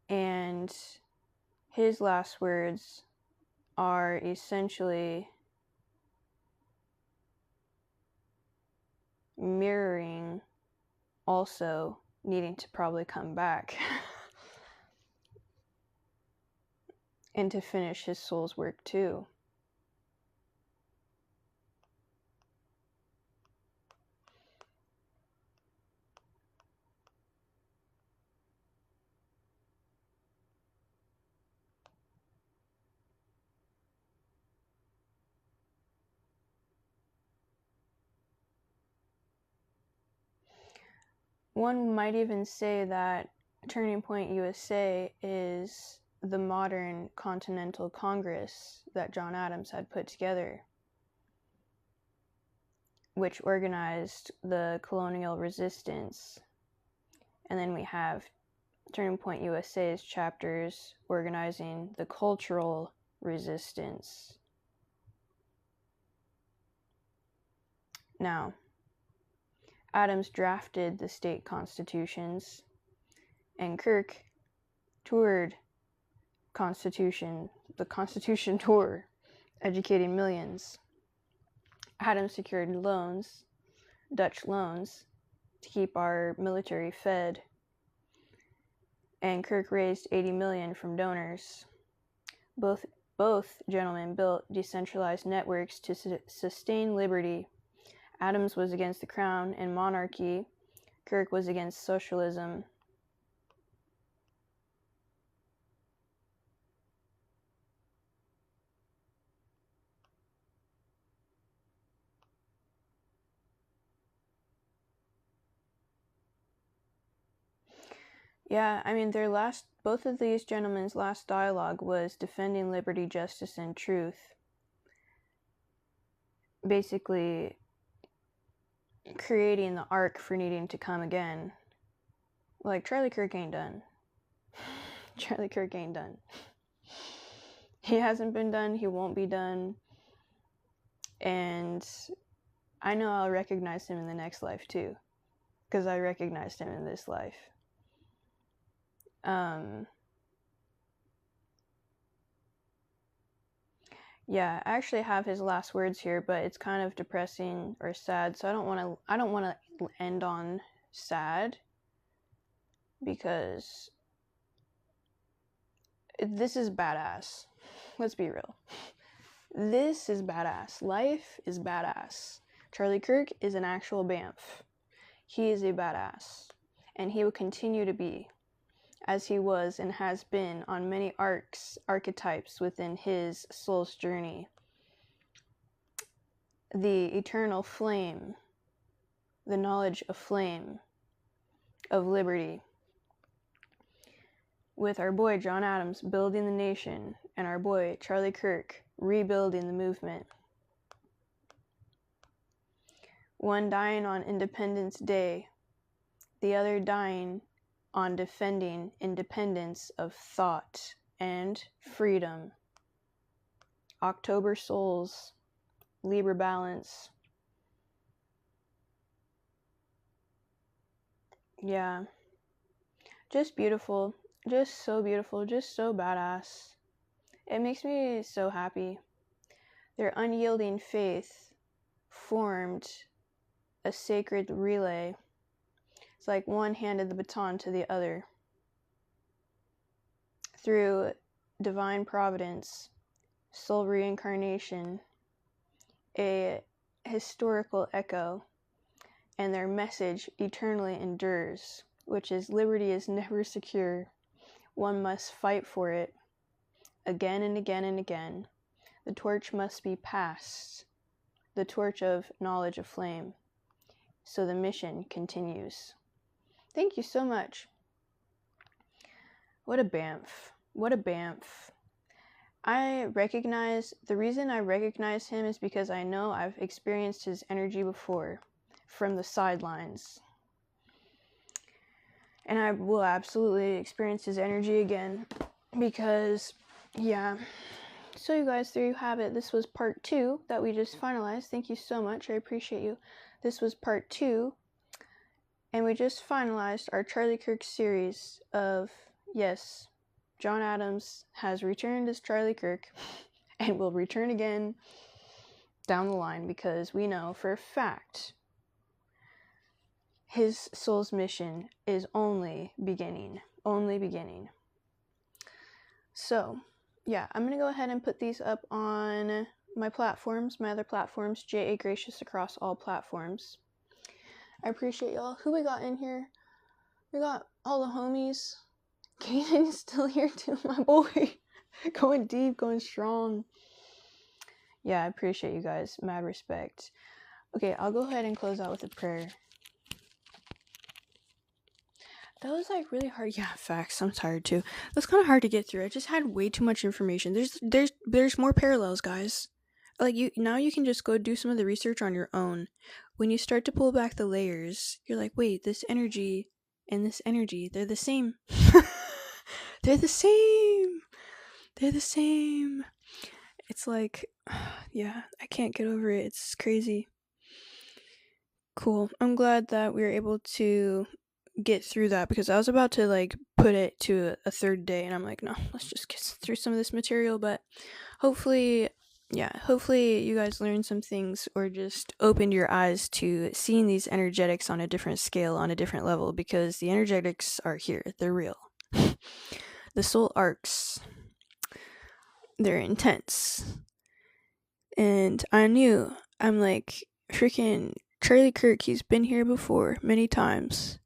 and his last words are essentially mirroring also needing to probably come back and to finish his soul's work too. One might even say that Turning Point USA is the modern Continental Congress that John Adams had put together, which organized the colonial resistance. And then we have Turning Point USA's chapters organizing the cultural resistance. Now, Adams drafted the state constitutions, and Kirk toured the Constitution tour, educating millions. Adams secured loans, Dutch loans, to keep our military fed, and Kirk raised $80 million from donors. Both gentlemen built decentralized networks to sustain liberty. Adams was against the crown and monarchy. Kirk was against socialism. Yeah, I mean, both of these gentlemen's last dialogue was defending liberty, justice, and truth. Basically, creating the arc for needing to come again. Like, Charlie Kirk ain't done. Charlie Kirk ain't done. He hasn't been done, he won't be done. And I know I'll recognize him in the next life too, because I recognized him in this life. Yeah, I actually have his last words here, but it's kind of depressing or sad, so I don't want to end on sad, because this is badass. Let's be real. This is badass. Life is badass. Charlie Kirk is an actual BAMF. He is a badass, and he will continue to be, as he was and has been on many archetypes within his soul's journey. The eternal flame, the knowledge of flame, of liberty, with our boy John Adams building the nation, and our boy Charlie Kirk rebuilding the movement. One dying on Independence Day, the other dying on defending independence of thought and freedom. October souls, Libra balance. Yeah. Just beautiful. Just so beautiful. Just so badass. It makes me so happy. Their unyielding faith formed a sacred relay. It's like one handed the baton to the other. Through divine providence, soul reincarnation, a historical echo, and their message eternally endures, which is liberty is never secure. One must fight for it again and again and again. The torch must be passed, the torch of knowledge of flame, so the mission continues. Thank you so much. What a BAMF. What a BAMF. The reason I recognize him is because I know I've experienced his energy before, from the sidelines. And I will absolutely experience his energy again, because, yeah. So you guys, there you have it. This was part 2 that we just finalized. Thank you so much. I appreciate you. This was part 2, and we just finalized our Charlie Kirk series of, yes, John Adams has returned as Charlie Kirk and will return again down the line, because we know for a fact his soul's mission is only beginning. Only beginning. So, yeah, I'm going to go ahead and put these up on my platforms, my other platforms, J.A. Gracious across all platforms. I appreciate y'all. Who we got in here? We got all the homies. Kaden is still here too, my boy. Going deep, going strong. Yeah, I appreciate you guys. Mad respect. Okay, I'll go ahead and close out with a prayer. That was like really hard. Yeah, facts. I'm tired too. That's kind of hard to get through. I just had way too much information. There's more parallels, guys. Like you can just go do some of the research on your own. When you start to pull back the layers, you're like, wait, this energy and this energy, they're the same. They're the same. They're the same. It's like, yeah, I can't get over it. It's crazy. Cool. I'm glad that we were able to get through that, because I was about to like put it to a third day, and I'm like, no, let's just get through some of this material. But hopefully you guys learned some things, or just opened your eyes to seeing these energetics on a different scale, on a different level, because the energetics are here. They're real. The soul arcs, they're intense. And I'm like, freaking Charlie Kirk, he's been here before many times,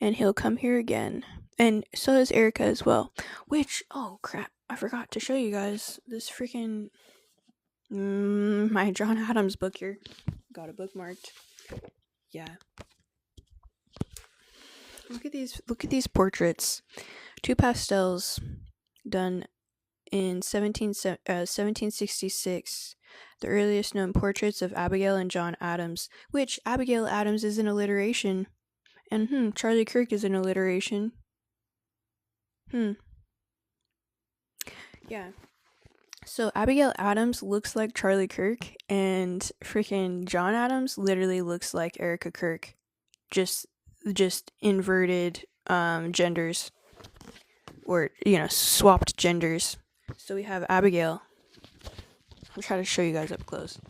and he'll come here again. And so is Erika as well. Which, oh crap, I forgot to show you guys this freaking my John Adams book here. Got it bookmarked. Yeah. Look at these portraits. 2 pastels done in 1766. The earliest known portraits of Abigail and John Adams, which Abigail Adams is an alliteration. And Charlie Kirk is an alliteration. Yeah. So Abigail Adams looks like Charlie Kirk, and freaking John Adams literally looks like Erika Kirk. Just inverted genders, or swapped genders. So we have Abigail. I'll try to show you guys up close.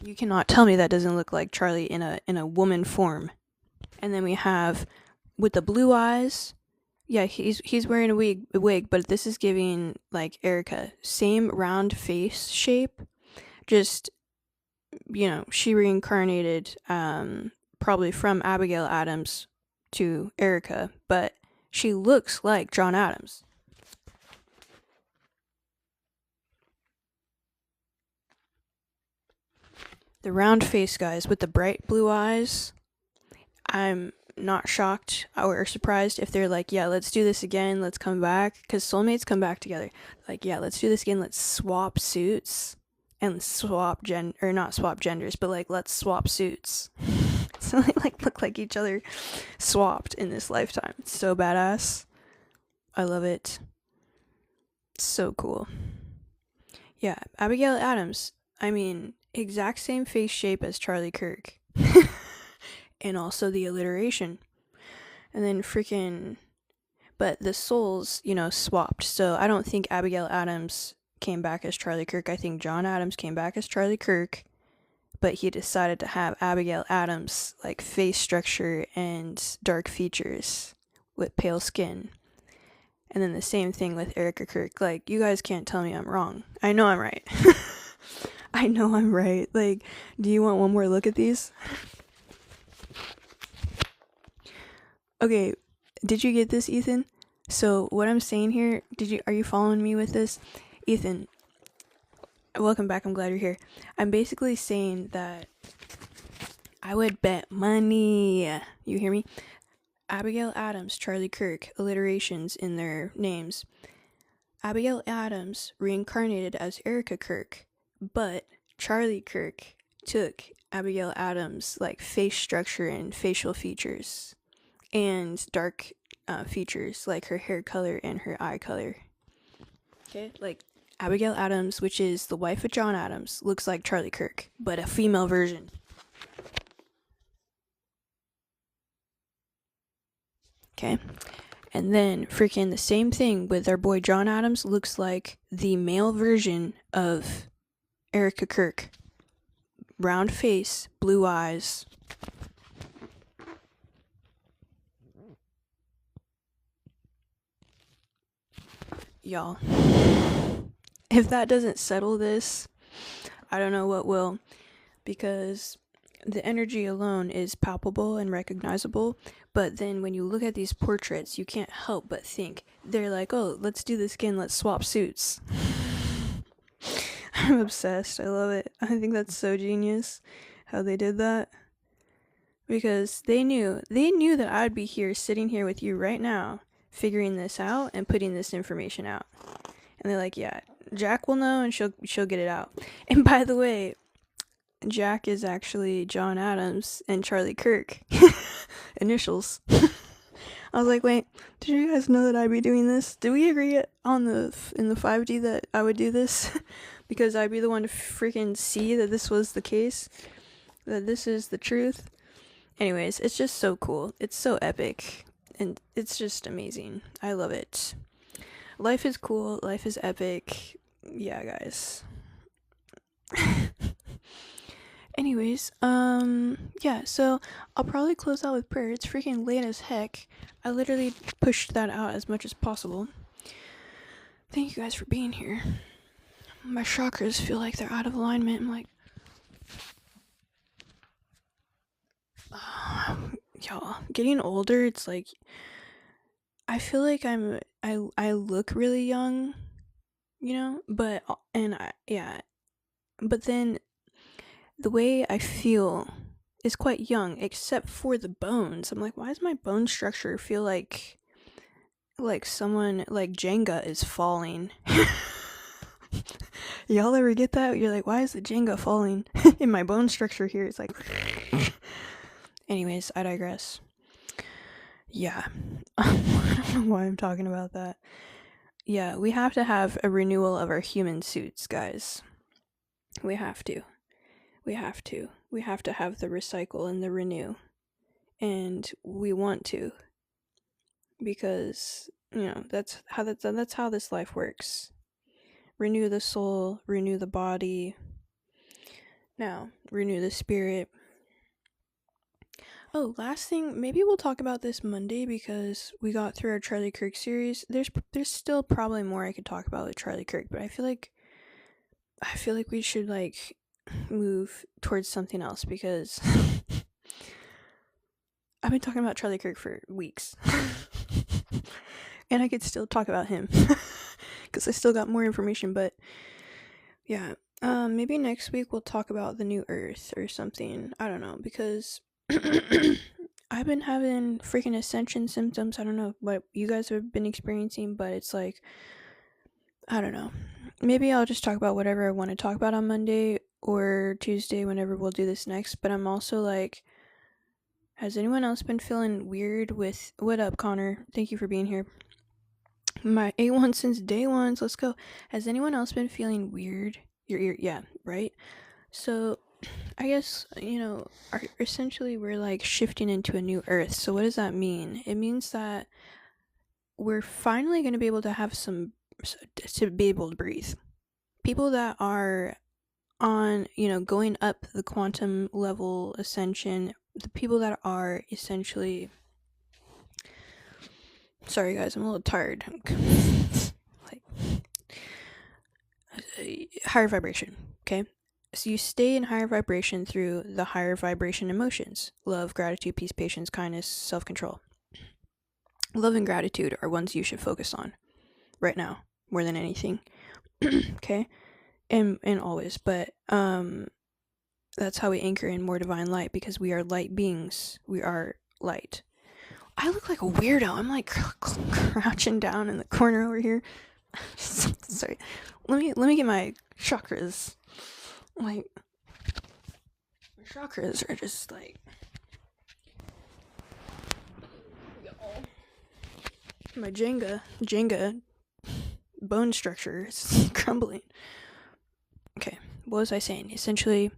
You cannot tell me that doesn't look like Charlie in a woman form. And then we have with the blue eyes. Yeah, he's wearing a wig, but this is giving like Erika. Same round face shape. Just she reincarnated probably from Abigail Adams to Erika, but she looks like John Adams. The round face guys with the bright blue eyes, I'm not shocked or surprised if they're like, yeah, let's do this again, let's come back, because soulmates come back together. Like, yeah, let's do this again, let's swap suits and not swap genders, but like, let's swap suits. So they like look like each other swapped in this lifetime. It's so badass. I love it. It's so cool. Yeah, Abigail Adams. I mean, exact same face shape as Charlie Kirk. And also the alliteration. And then but the souls, swapped. So I don't think Abigail Adams came back as Charlie Kirk. I think John Adams came back as Charlie Kirk, but he decided to have Abigail Adams like face structure and dark features with pale skin. And then the same thing with Erika Kirk. Like, you guys can't tell me I'm wrong. I know I'm right. I know I'm right. Like, do you want one more look at these? Okay, did you get this, Ethan? So what I'm saying here, are you following me with this? Ethan, welcome back. I'm glad you're here. I'm basically saying that I would bet money. You hear me? Abigail Adams, Charlie Kirk, alliterations in their names. Abigail Adams reincarnated as Erika Kirk, but Charlie Kirk took Abigail Adams' like face structure and facial features and dark features like her hair color and her eye color. Okay, like Abigail Adams, which is the wife of John Adams, looks like Charlie Kirk, but a female version. Okay, and then freaking the same thing with our boy John Adams, looks like the male version of Erika Kirk. Round face, blue eyes. Y'all, if that doesn't settle this, I don't know what will, because the energy alone is palpable and recognizable, but then when you look at these portraits, you can't help but think, they're like, oh, let's do this again, let's swap suits. I'm obsessed. I love it. I think that's so genius how they did that, because they knew that I'd be here sitting here with you right now figuring this out and putting this information out. And they're like, yeah, Jack will know and she'll get it out. And by the way, Jack is actually John Adams and Charlie Kirk. Initials. I was like, wait, did you guys know that I'd be doing this? Did we agree in the 5D that I would do this? Because I'd be the one to freaking see that this was the case, that this is the truth. Anyways, it's just so cool. It's so epic. And it's just amazing. I love it. Life is cool. Life is epic. Yeah, guys. Anyways, yeah, so I'll probably close out with prayer. It's freaking late as heck. I literally pushed that out as much as possible. Thank you guys for being here. My chakras feel like they're out of alignment. I'm like, y'all, getting older, it's like, I feel like I look really young, but then the way I feel is quite young, except for the bones. I'm like, why does my bone structure feel like someone, like Jenga is falling? Y'all ever get that? You're like, why is the Jenga falling in my bone structure here? It's like, anyways, I digress. Yeah. I don't know why I'm talking about that. Yeah, we have to have a renewal of our human suits, guys. We have to. We have to have the recycle and the renew. And we want to. Because, that's how this life works. Renew the soul, renew the body. Now, renew the spirit. Oh, last thing, maybe we'll talk about this Monday because we got through our Charlie Kirk series. There's still probably more I could talk about with Charlie Kirk, but I feel like we should move towards something else because I've been talking about Charlie Kirk for weeks. And I could still talk about him because I still got more information, but yeah, maybe next week we'll talk about the new Earth or something. I don't know, because I've been having freaking ascension symptoms. I don't know what you guys have been experiencing, but it's like, I don't know. Maybe I'll just talk about whatever I want to talk about on Monday or Tuesday, whenever we'll do this next. But I'm also like, has anyone else been feeling weird with... What up, Connor? Thank you for being here. My A1 since day one. Let's go. Has anyone else been feeling weird? Your ear, yeah, right? So, I guess, essentially we're like shifting into a new Earth. So what does that mean? It means that we're finally going to be able to have to be able to breathe. People that are on, going up the quantum level ascension, the people that are essentially... Sorry guys, I'm a little tired. Higher vibration, okay? So you stay in higher vibration through the higher vibration emotions. Love, gratitude, peace, patience, kindness, self-control. Love and gratitude are ones you should focus on right now, more than anything. Okay? And always. But that's how we anchor in more divine light, because we are light beings. We are light. I look like a weirdo. I'm like crouching down in the corner over here. Sorry. Let me get my chakras. Like, my chakras are just like... My Jenga bone structure is crumbling. Okay, what was I saying? Essentially,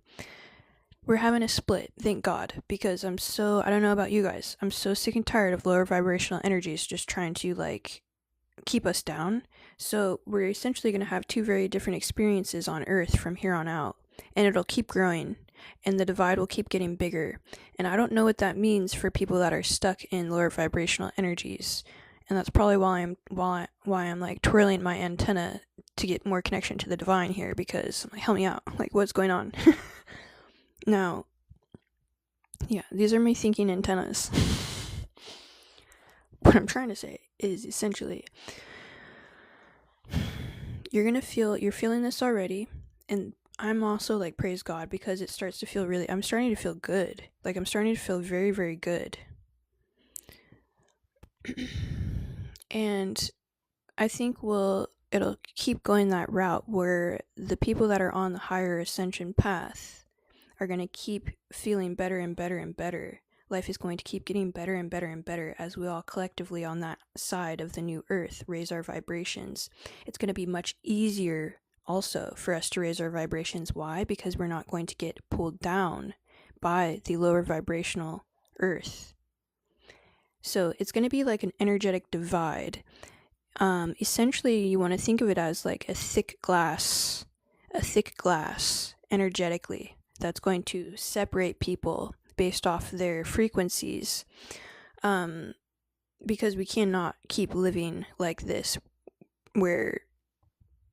we're having a split, thank God, because I don't know about you guys, I'm so sick and tired of lower vibrational energies just trying to, keep us down. So we're essentially going to have two very different experiences on Earth from here on out, and it'll keep growing, and the divide will keep getting bigger. And I don't know what that means for people that are stuck in lower vibrational energies, and that's probably why I'm like twirling my antenna to get more connection to the divine here, because I'm like, help me out, like, what's going on? Now, yeah, these are my thinking antennas. What I'm trying to say is essentially, you're feeling this already, and I'm also like, praise God, because it starts to feel I'm starting to feel good. Like, I'm starting to feel very, very good. And I think it'll keep going that route where the people that are on the higher ascension path are going to keep feeling better and better and better. Life is going to keep getting better and better and better as we all collectively on that side of the new Earth raise our vibrations. It's going to be much easier also for us to raise our vibrations. Why? Because we're not going to get pulled down by the lower vibrational Earth. So it's going to be like an energetic divide. Essentially, you want to think of it as like a thick glass energetically, that's going to separate people based off their frequencies, because we cannot keep living like this, where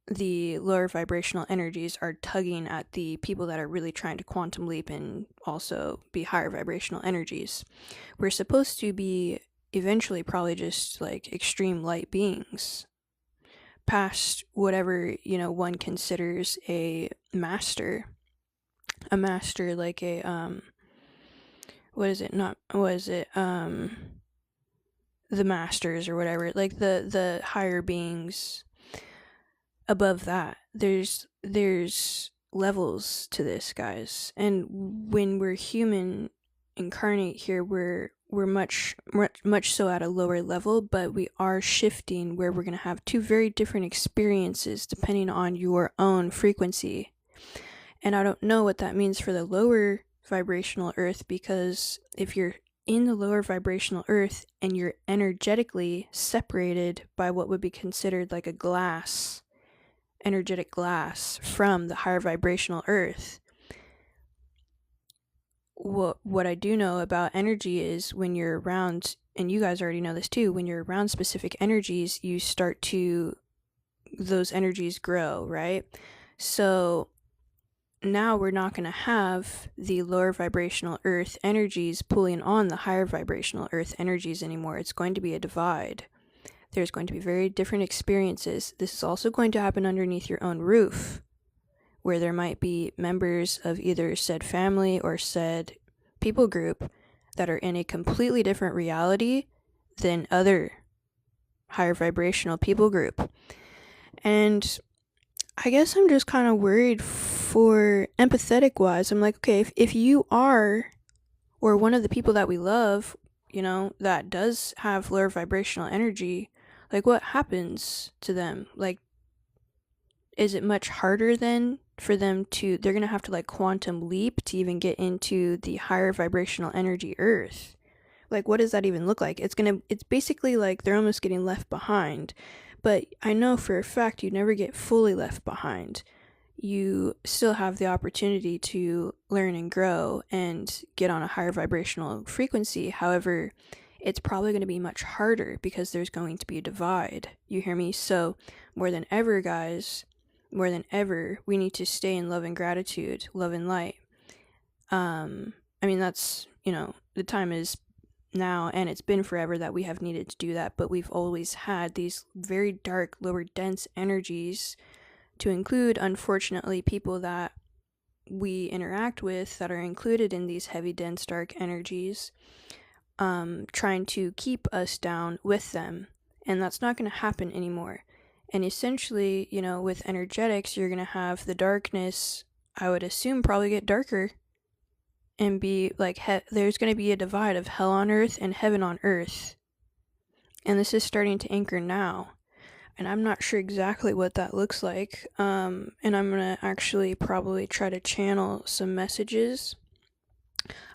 the lower vibrational energies are tugging at the people that are really trying to quantum leap and also be higher vibrational energies. We're supposed to be eventually probably just like extreme light beings, past whatever one considers a master. a master, like a what is it, not what is it, the masters or whatever, like the higher beings above that. There's levels to this, guys. And when we're human incarnate here, we're much so at a lower level, but we are shifting where we're going to have two very different experiences depending on your own frequency. And I don't know what that means for the lower vibrational earth, because if you're in the lower vibrational earth and you're energetically separated by what would be considered like a glass, energetic glass, from the higher vibrational earth, what I do know about energy is when you're around, and you guys already know this too, when you're around specific energies, you start to, those energies grow, right? So now we're not going to have the lower vibrational earth energies pulling on the higher vibrational earth energies anymore. It's going to be a divide. There's going to be very different experiences. This is also going to happen underneath your own roof, where there might be members of either said family or said people group that are in a completely different reality than other higher vibrational people group. And I guess I'm just kind of worried for empathetic wise. I'm like, okay, if you are, or one of the people that we love, you know, that does have lower vibrational energy, like what happens to them? Like, is it much harder then for them to, they're going to have to like quantum leap to even get into the higher vibrational energy earth? Like, what does that even look like? It's basically like they're almost getting left behind. But I know for a fact you never get fully left behind. You still have the opportunity to learn and grow and get on a higher vibrational frequency. However, it's probably going to be much harder because there's going to be a divide. You hear me? So more than ever, guys, more than ever, we need to stay in love and gratitude, love and light. I mean, that's, you know, the time is now, and it's been forever that we have needed to do that, but we've always had these very dark, lower dense energies, to include, unfortunately, people that we interact with that are included in these heavy, dense, dark energies, trying to keep us down with them. And that's not going to happen anymore. And essentially, you know, with energetics, you're going to have the darkness, I would assume, probably get darker and be like, there's going to be a divide of hell on earth and heaven on earth. And this is starting to anchor now. And I'm not sure exactly what that looks like. And I'm going to actually probably try to channel some messages.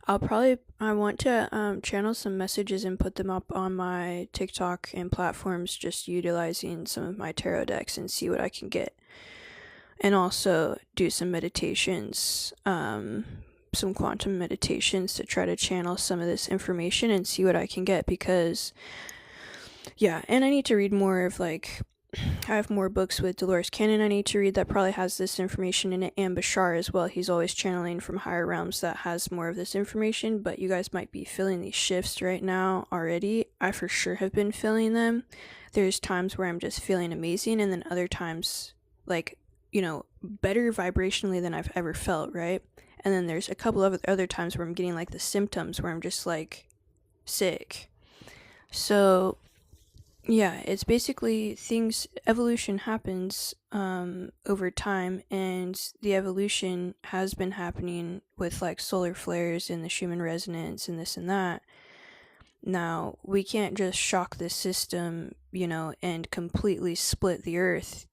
I want to channel some messages and put them up on my TikTok and platforms, just utilizing some of my tarot decks and see what I can get. And also do some meditations, some quantum meditations to try to channel some of this information and see what I can get, because yeah, and I need to read more of, like, I have more books with Dolores Cannon I need to read that probably has this information in it, and Bashar as well. He's always channeling from higher realms that has more of this information, but you guys might be feeling these shifts right now already. I for sure have been feeling them. There's times where I'm just feeling amazing, and then other times, like, you know, better vibrationally than I've ever felt, right? And then there's a couple of other times where I'm getting like the symptoms where I'm just like sick. So yeah, it's basically evolution happens over time, and the evolution has been happening with like solar flares and the Schumann resonance and this and that. Now, we can't just shock the system, you know, and completely split the earth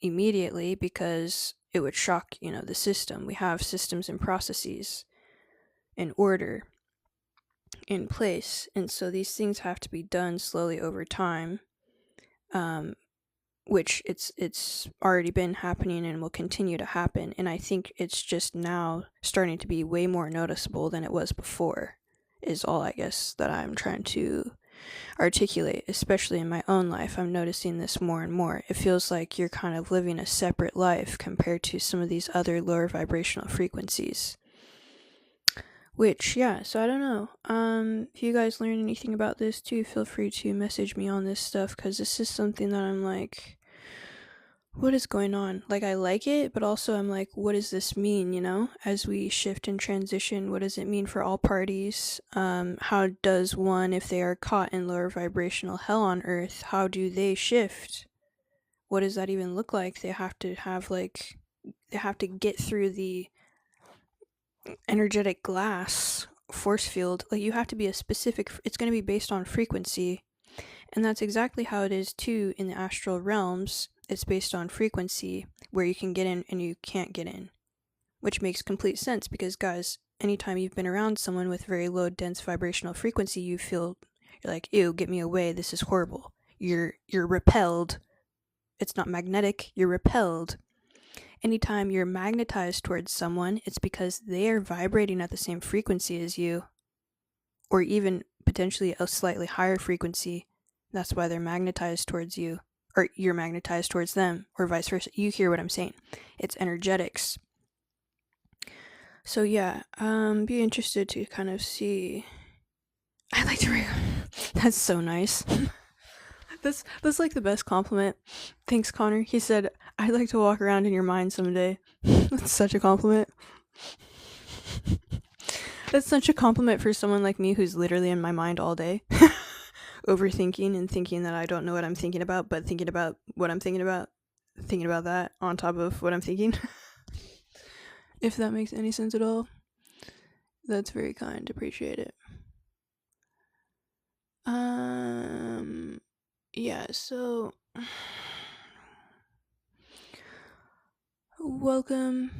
immediately, because it would shock, you know, the system. We have systems and processes in order in place, and so these things have to be done slowly over time, which it's already been happening and will continue to happen. And I think it's just now starting to be way more noticeable than it was before, is all I guess that I'm trying to articulate. Especially in my own life, I'm noticing this more and more. It feels like you're kind of living a separate life compared to some of these other lower vibrational frequencies. Which, yeah, so I don't know. If you guys learn anything about this too, feel free to message me on this stuff, because this is something that I'm like, what is going on? Like, I like it, but also I'm like, what does this mean, you know? As we shift and transition, what does it mean for all parties? How does one, if they are caught in lower vibrational hell on earth, how do they shift? What does that even look like? They have to get through the energetic glass force field. Like, you have to be a specific, it's going to be based on frequency. And that's exactly how it is too in the astral realms. It's based on frequency, where you can get in and you can't get in. Which makes complete sense because, guys, anytime you've been around someone with very low dense vibrational frequency, you're like, ew, get me away, this is horrible. You're repelled. It's not magnetic, you're repelled. Anytime you're magnetized towards someone, it's because they are vibrating at the same frequency as you, or even potentially a slightly higher frequency. That's why they're magnetized towards you, or you're magnetized towards them, or vice versa. You hear what I'm saying. It's energetics. So yeah, be interested to kind of see. I like to that's so nice. That's like the best compliment. Thanks, Connor. He said, I'd like to walk around in your mind someday. That's such a compliment. That's such a compliment for someone like me who's literally in my mind all day. Overthinking and thinking that I don't know what I'm thinking about, but thinking about what I'm thinking about that on top of what I'm thinking. If that makes any sense at all. That's very kind. Appreciate it. Yeah, so welcome.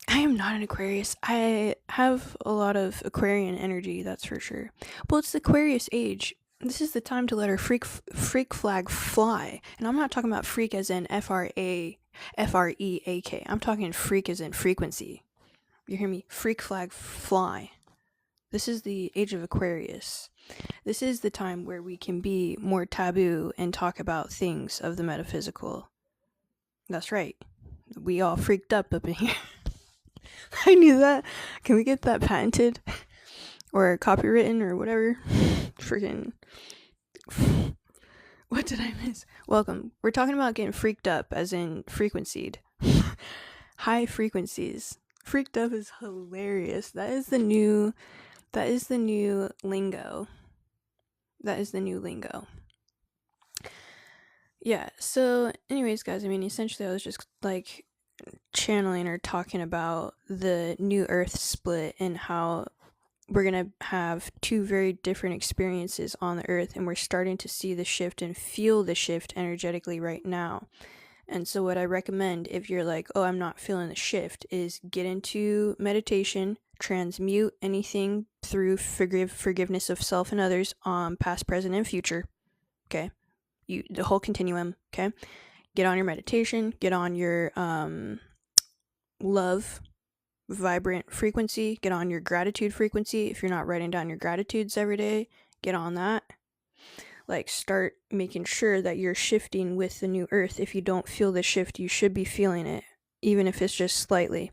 I am not an Aquarius. I have a lot of Aquarian energy, that's for sure. Well, it's the Aquarius age. This is the time to let our freak flag fly. And I'm not talking about freak as in Freak. I'm talking freak as in frequency. You hear me? Freak flag fly. This is the age of Aquarius. This is the time where we can be more taboo and talk about things of the metaphysical. That's right. We all freaked up in here. I knew that. Can we get that patented? Or copywritten or whatever? Freaking. What did I miss? Welcome. We're talking about getting freaked up, as in frequencied. High frequencies. Freaked up is hilarious. That is the new lingo. Yeah, so anyways, guys, I mean, essentially I was just like channeling or talking about the new earth split and how we're going to have two very different experiences on the earth, and we're starting to see the shift and feel the shift energetically right now. And so what I recommend, if you're like, oh, I'm not feeling the shift, is get into meditation, transmute anything through forgiveness of self and others, past, present, and future. Okay, the whole continuum. Okay, get on your meditation, get on your love vibrant frequency, get on your gratitude frequency. If you're not writing down your gratitudes every day, get on that. Like, start making sure that you're shifting with the new earth. If you don't feel the shift, you should be feeling it, even if it's just slightly,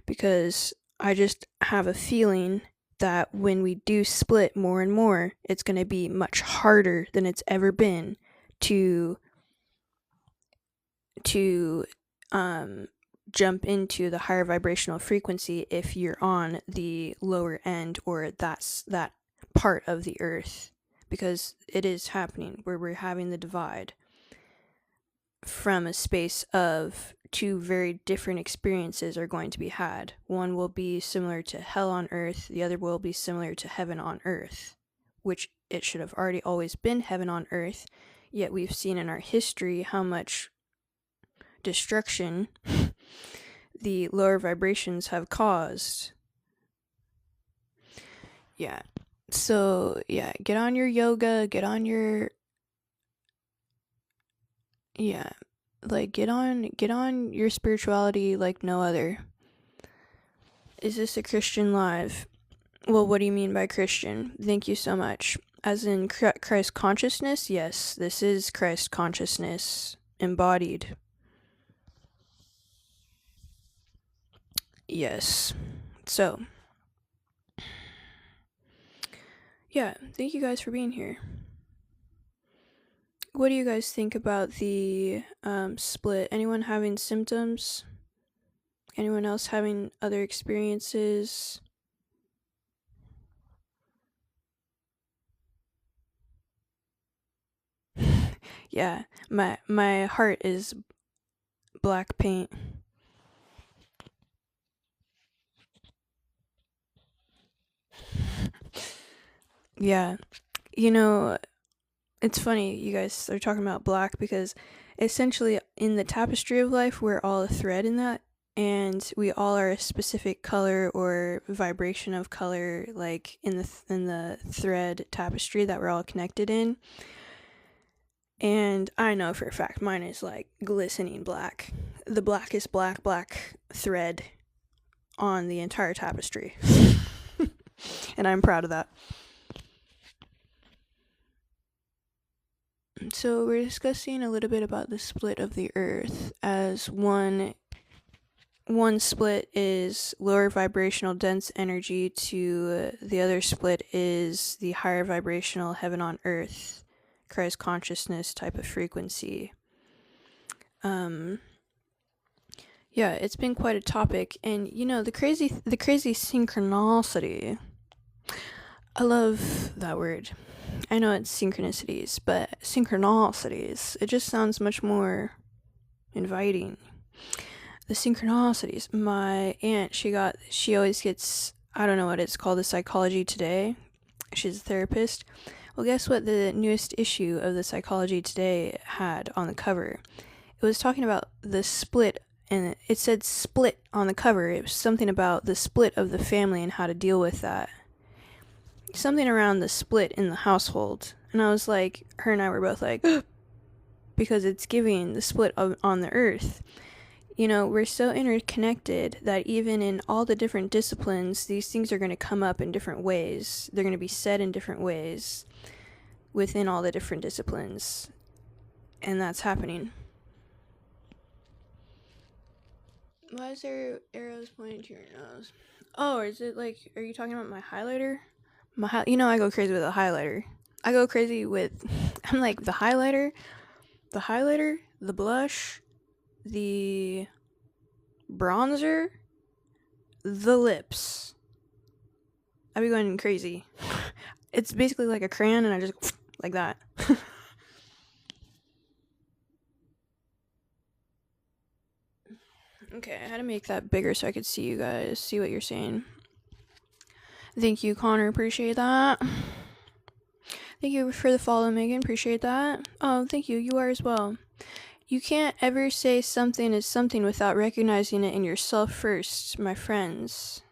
because I just have a feeling that when we do split more and more, it's going to be much harder than it's ever been to jump into the higher vibrational frequency if you're on the lower end, or that's that part of the earth, because it is happening where we're having the divide from a space of two very different experiences are going to be had. One will be similar to hell on earth, the other will be similar to heaven on earth, which it should have already always been heaven on earth, yet we've seen in our history how much destruction the lower vibrations have caused. Yeah. So, yeah, get on your yoga, get on your your spirituality like no other. Is this a Christian live? Well, what do you mean by Christian? Thank you so much. As in Christ consciousness? Yes, this is Christ consciousness embodied. Yes. So, yeah, thank you guys for being here. what do you guys think about the split? Anyone having symptoms? Anyone else having other experiences? Yeah, my heart is black paint. Yeah, you know, it's funny you guys are talking about black because essentially in the tapestry of life we're all a thread in that, and we all are a specific color or vibration of color, like in the thread tapestry that we're all connected in. And I know for a fact mine is like glistening black, the blackest black thread on the entire tapestry. And I'm proud of that. So we're discussing a little bit about the split of the earth, as one split is lower vibrational dense energy to the other split is the higher vibrational heaven on earth, Christ consciousness type of frequency. Yeah, it's been quite a topic, and you know, the crazy synchronicity. I love that word. I know it's synchronicities, but synchronicities, it just sounds much more inviting. The synchronicities. My aunt, she always gets, I don't know what it's called, the Psychology Today. She's a therapist. Well, guess what the newest issue of the Psychology Today had on the cover? It was talking about the split, and it said split on the cover. It was something about the split of the family and how to deal with that. Something around the split in the household. And I was like, her and I were both like, because it's giving the split on the earth. You know, we're so interconnected that even in all the different disciplines, these things are going to come up in different ways. They're going to be said in different ways within all the different disciplines. And that's happening. Why is there arrows pointing to your nose? Oh, is it like, are you talking about my highlighter? You know, I go crazy with a highlighter. I go crazy with, I'm like, the highlighter, the blush, the bronzer, the lips. I be going crazy. It's basically like a crayon, and I just, like that. Okay, I had to make that bigger so I could see you guys, see what you're saying. Thank you, Connor. Appreciate that. Thank you for the follow, Megan. Appreciate that. Oh, thank you. You are as well. You can't ever say something is something without recognizing it in yourself first, my friends.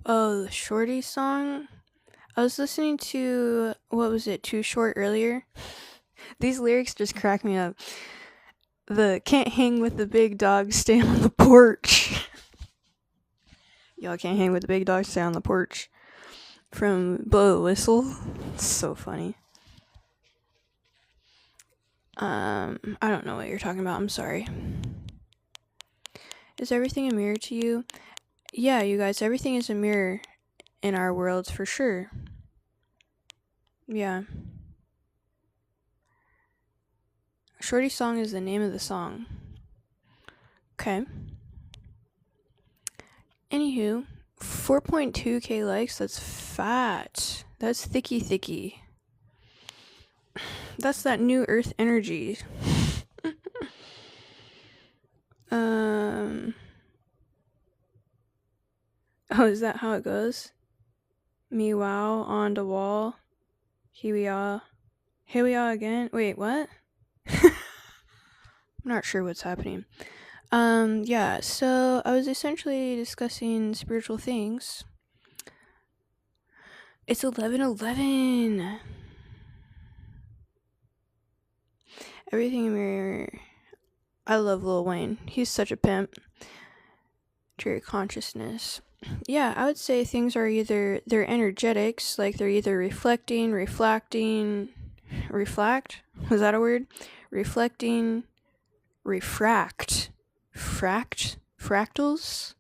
Oh, the Shorty song? I was listening to, what was it, Too Short earlier? These lyrics just crack me up. The can't hang with the big dog, stay on the porch. Y'all can't hang with the big dog, stay on the porch. From Blow the Whistle. It's so funny. I don't know what you're talking about. I'm sorry. Is everything a mirror to you? Yeah, you guys, everything is a mirror in our worlds for sure. Yeah. Shorty Song is the name of the song. Okay. Anywho, 4.2k likes, that's fat. That's thicky. That's that new earth energy. Oh, is that how it goes? Me wow, on the wall. Here we are. Here we are again. Wait, what? I'm not sure what's happening. Yeah, so I was essentially discussing spiritual things. It's 11:11. Everything mirror. I love Lil Wayne. He's such a pimp. To your consciousness. Yeah, I would say things are either, they're energetics, like they're either reflecting, reflect? Was that a word? Reflecting, refract. Fractals.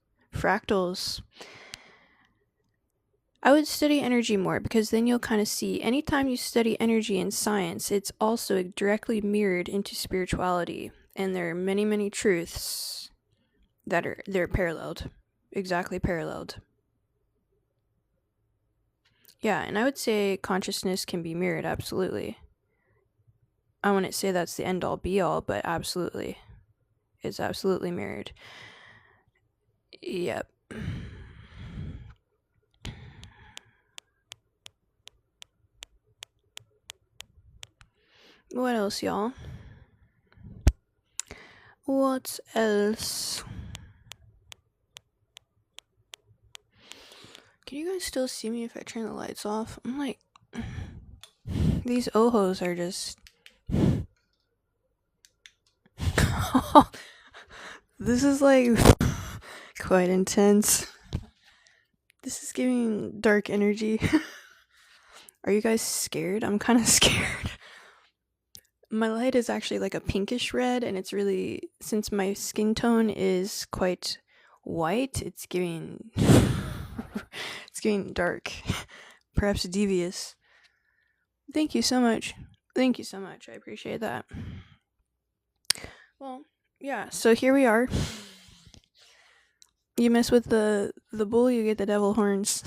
I would study energy more, because then you'll kind of see, anytime you study energy in science, it's also directly mirrored into spirituality. And there are many, many truths they're paralleled. Exactly paralleled. Yeah, and I would say consciousness can be mirrored, absolutely. I wouldn't say that's the end all be all, but absolutely. It's absolutely mirrored. Yep. What else, y'all? What else? Can you guys still see me if I turn the lights off? I'm like, these ojos are just... This is like quite intense. This is giving dark energy. Are you guys scared? I'm kind of scared. My light is actually like a pinkish red, and it's really, since my skin tone is quite white, it's giving it's giving dark, perhaps devious. Thank you so much. Thank you so much. I appreciate that. Well, yeah, so here we are. You mess with the bull, you get the devil horns.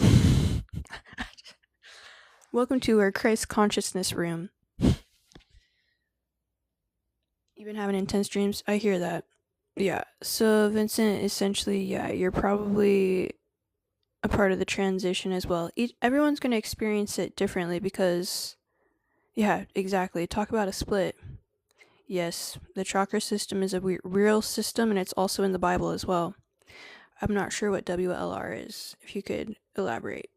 Welcome to our Christ consciousness room. You've been having intense dreams? I hear that. Yeah, so Vincent, essentially, yeah, you're probably a part of the transition as well. Everyone's going to experience it differently because, yeah, exactly. Talk about a split. Yes, the chakra system is a real system, and it's also in the Bible as well. I'm not sure what WLR is, if you could elaborate.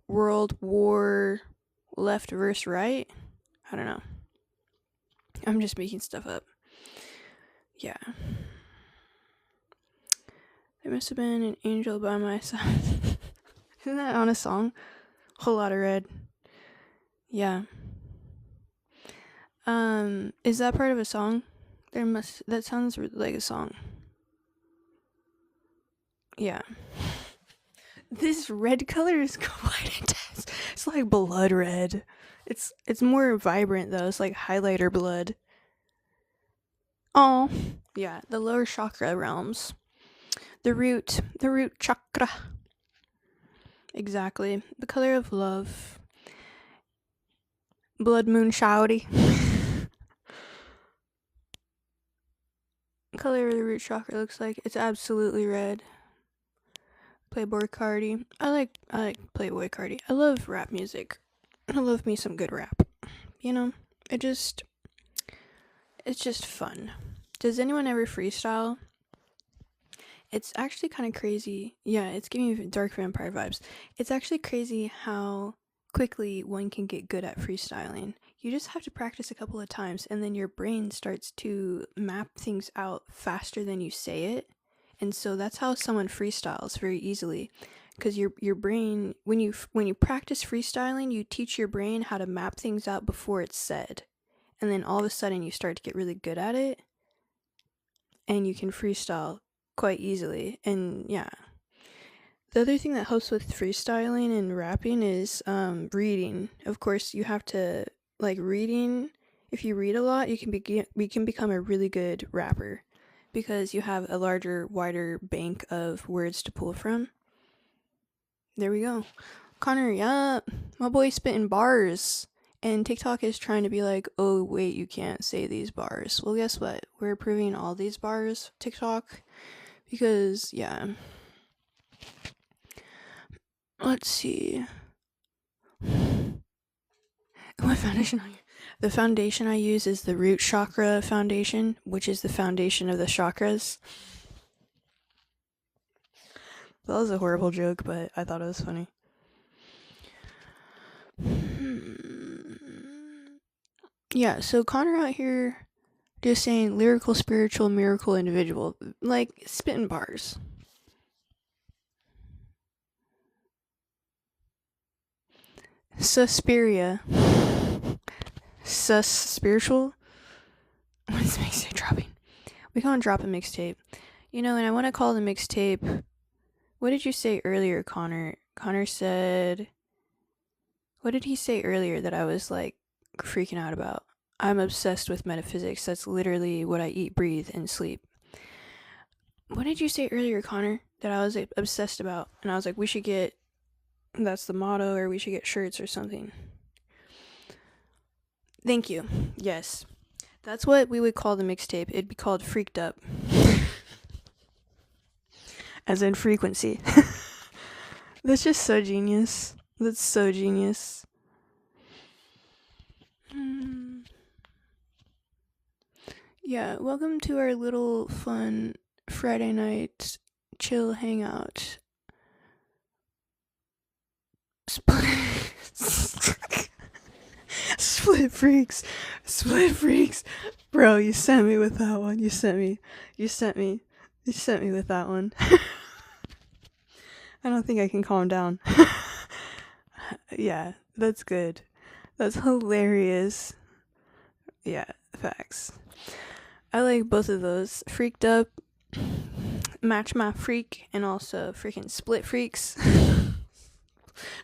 World War left versus right? I don't know. I'm just making stuff up. Yeah. There must have been an angel by my side. Isn't that on a song? Whole lot of red. Yeah. Is that part of a song? That sounds like a song. Yeah. This red color is quite intense. It's like blood red. It's more vibrant though. It's like highlighter blood. Oh, yeah, the lower chakra realms. The root chakra. Exactly. The color of love. Blood moon shouty. Color of the root chakra looks like it's absolutely red. Playboy Cardi. I like Playboy Cardi. I love rap music. I love me some good rap. You know, it's just fun. Does anyone ever freestyle? It's actually kind of crazy. Yeah, it's giving me dark vampire vibes. It's actually crazy how quickly one can get good at freestyling. You just have to practice a couple of times, and then your brain starts to map things out faster than you say it. And so that's how someone freestyles very easily, because your brain, when you practice freestyling, you teach your brain how to map things out before it's said, and then all of a sudden you start to get really good at it, and you can freestyle quite easily. And yeah, the other thing that helps with freestyling and rapping is reading. Of course, you have to like reading. If you read a lot, you can become a really good rapper, because you have a larger, wider bank of words to pull from. There we go. Connor, yeah, my boy spitting bars. And TikTok is trying to be like, oh, wait, you can't say these bars. Well, guess what? We're approving all these bars, TikTok. Because, yeah. Let's see. What foundation I use? The foundation I use is the root chakra foundation, which is the foundation of the chakras. That was a horrible joke, but I thought it was funny. Yeah, so Connor out here just saying lyrical, spiritual, miracle, individual. Like, spitting bars. Suspiria. Spiritual? When is mixtape dropping? We can't drop a mixtape. You know, and I want to call the mixtape What did you say earlier, Connor? Connor said, what did he say earlier that I was like freaking out about? I'm obsessed with metaphysics. That's literally what I eat, breathe, and sleep. What did you say earlier, Connor, that I was obsessed about? And I was like, we should get, that's the motto, or we should get shirts or something. Thank you. Yes. That's what we would call the mixtape. It'd be called Freaked Up. As in frequency. That's just so genius. That's so genius. Yeah, welcome to our little fun Friday night chill hangout. Split freaks. Bro, you sent me with that one. You sent me with that one. I don't think I can calm down. Yeah, that's good. That's hilarious. Yeah, facts. I like both of those. Freaked Up, Match My Freak, and also freaking Split Freaks.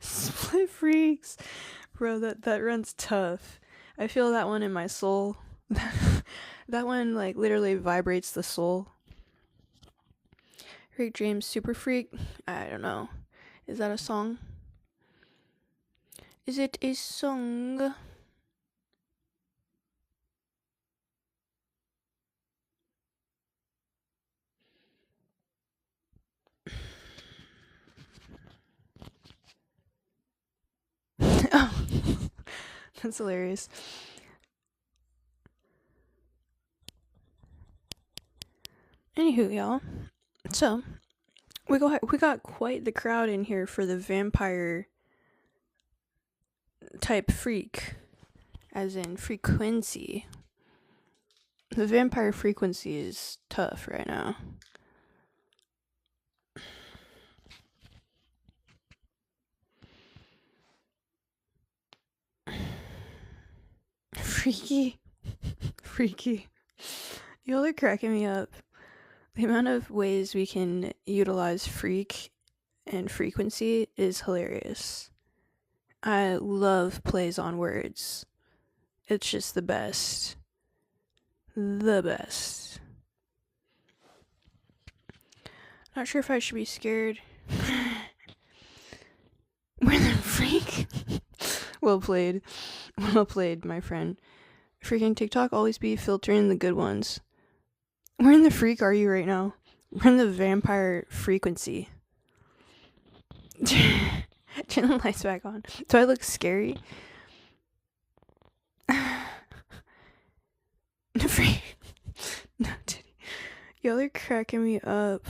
Split Freaks. Bro, that runs tough. I feel that one in my soul. That one, like, literally vibrates the soul. Rick James Super Freak? I don't know. Is that a song? Is it a song? Oh, that's hilarious. Anywho, y'all. So, we got quite the crowd in here for the vampire type freak, as in frequency. The vampire frequency is tough right now. Freaky. Y'all are cracking me up. The amount of ways we can utilize freak and frequency is hilarious. I love plays on words. It's just the best. The best. Not sure if I should be scared. We're the freak. Well played, my friend. Freaking TikTok always be filtering the good ones. Where in the freak are you right now? We're in the vampire frequency. Turn the lights back on. Do I look scary? No, freak. No, titty. Y'all are cracking me up.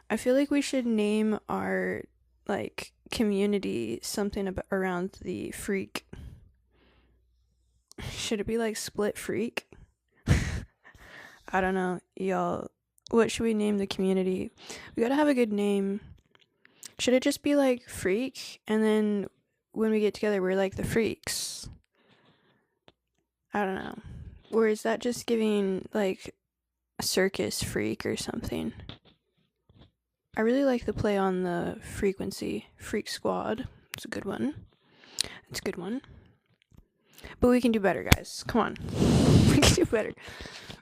I feel like we should name our, like, community something around the freak. Should it be like Split Freak? I don't know, y'all. What should we name the community? We gotta have a good name. Should it just be like Freak, and then when we get together we're like the freaks? I don't know. Or is that just giving like a circus freak or something? I really like the play on the frequency. Freak Squad. It's a good one. But we can do better, guys. Come on. We can do better.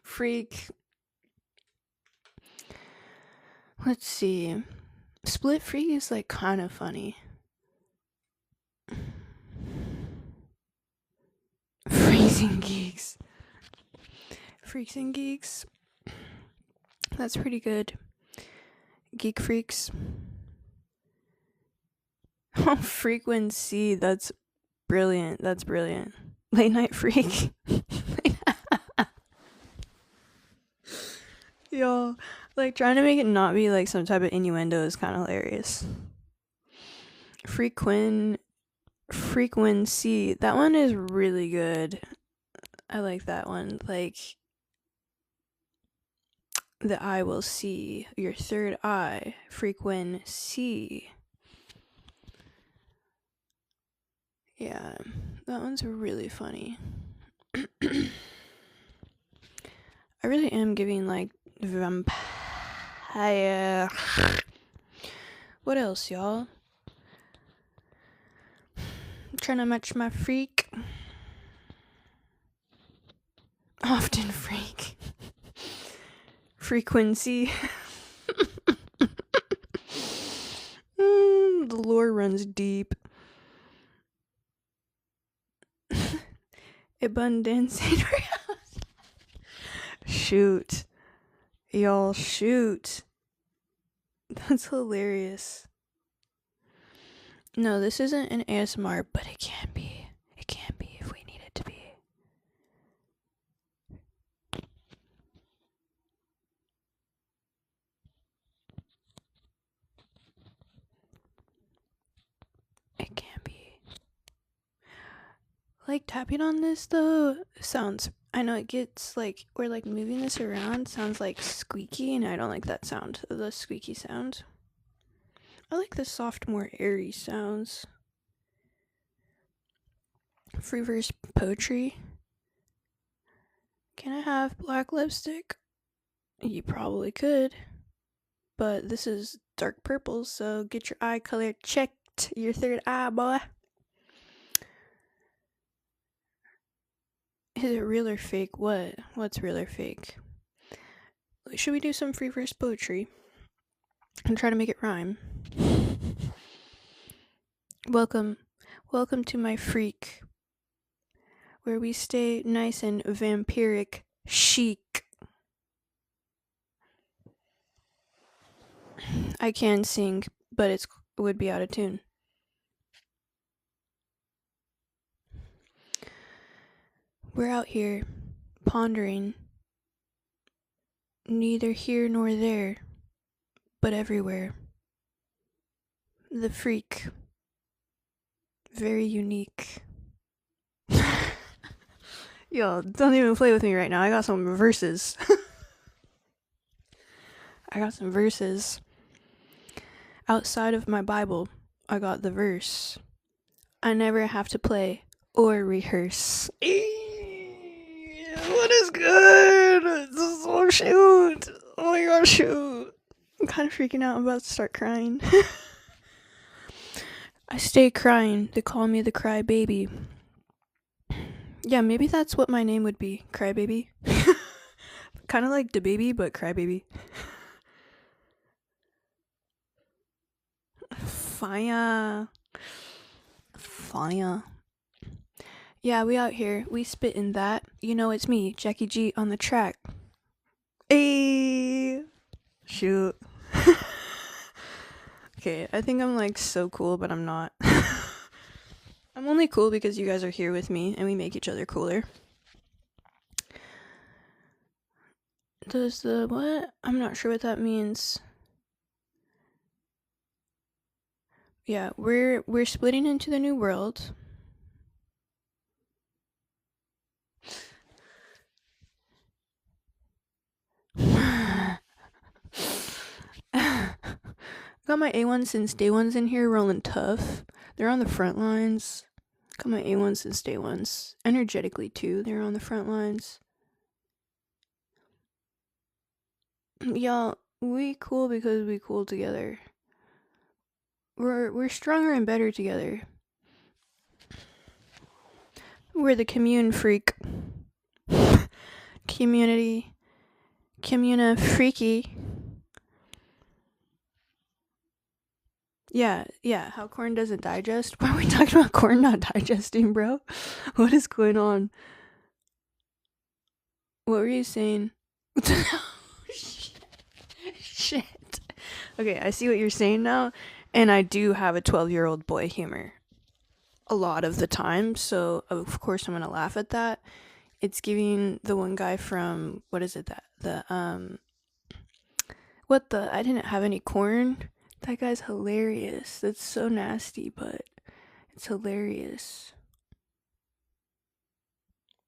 Freak. Let's see. Split Freak is like kind of funny. Freaks and Geeks. That's pretty good. Geek Freaks. Oh, frequency. That's brilliant. Late Night Freak. Yo, like, trying to make it not be like some type of innuendo is kind of hilarious. Frequency. That one is really good. I like that one. Like, the eye will see. Your third eye. Frequency. Yeah, that one's really funny. I really am giving, like, vampire What else, y'all? I'm trying to match my freak. Often freak. Frequency. The lore runs deep. Abundance. Shoot. Y'all, shoot. That's hilarious. No, this isn't an ASMR, but it can be. It can be if we need it to be. It can be. Like, tapping on this, though, sounds... I know it gets, like... Or, like, moving this around sounds, like, squeaky, and I don't like that sound. The squeaky sound. I like the soft, more airy sounds. Free verse poetry. Can I have black lipstick? You probably could. But this is dark purple, so get your eye color checked. Your third eye, boy. Is it real or fake? What? What's real or fake? Should we do some free verse poetry? And try to make it rhyme. Welcome to my freak, where we stay nice and vampiric chic. I can sing, but it would be out of tune. We're out here pondering, neither here nor there, but everywhere. The freak, very unique. Yo, don't even play with me right now. I got some verses. Outside of my Bible, I got the verse. I never have to play or rehearse. What is good? Oh, shoot. Oh my gosh, shoot. I'm kind of freaking out. I'm about to start crying. I stay crying. They call me the cry baby. Yeah, maybe that's what my name would be. Cry baby. Kind of like the baby, but cry baby. Fire. Yeah, we out here. We spittin' that. You know it's me, Jackie G, on the track. Ayy. Shoot. Okay, I think I'm like so cool, but I'm not. I'm only cool because you guys are here with me and we make each other cooler. Does the what? I'm not sure what that means. Yeah, we're splitting into the new world. Got my A1 since day ones in here rolling tough. They're on the front lines. Got my A1 since day ones. Energetically too, they're on the front lines. Y'all, we cool because we cool together. We're stronger and better together. We're the commune freak. Community. Communa freaky. Yeah, how corn doesn't digest. Why are we talking about corn not digesting, bro? What is going on? What were you saying? Shit. Okay, I see what you're saying now, and I do have a 12-year-old boy humor a lot of the time, so of course I'm gonna laugh at that. It's giving the one guy from, what is it, I didn't have any corn. That guy's hilarious. That's so nasty, but it's hilarious.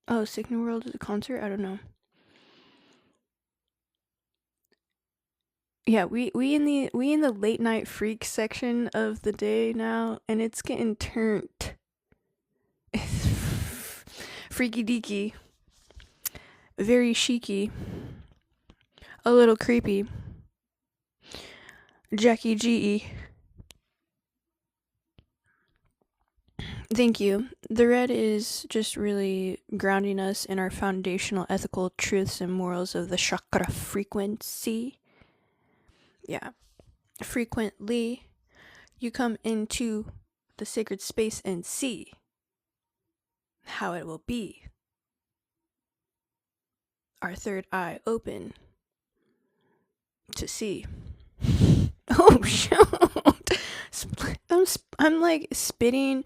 Oh, Sick New World is a concert? I don't know. Yeah, we in the late night freak section of the day now, and it's getting turned. Freaky deaky. Very chicy. A little creepy. Jackie G. Thank you. The red is just really grounding us in our foundational ethical truths and morals of the chakra frequency. Yeah. Frequently, you come into the sacred space and see how it will be. Our third eye open to see. Oh, shoot. I'm like spitting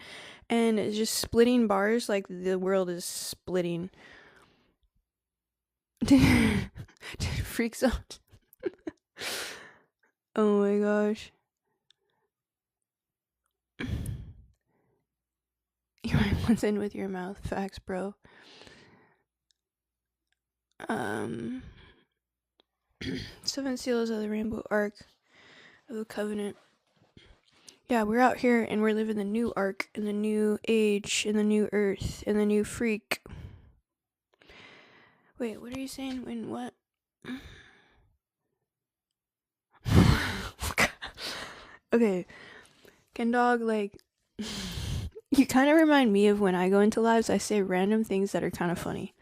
and just splitting bars like the world is splitting. Freaks out. Oh my gosh. You might what's in with your mouth. Facts, bro. Seven seals of the rainbow arc of the covenant. Yeah, we're out here and we're living the new arc in the new age, in the new earth, in the new freak. Wait, what are you saying? When what? Okay, Ken Dog, like, you kind of remind me of when I go into lives, I say random things that are kind of funny.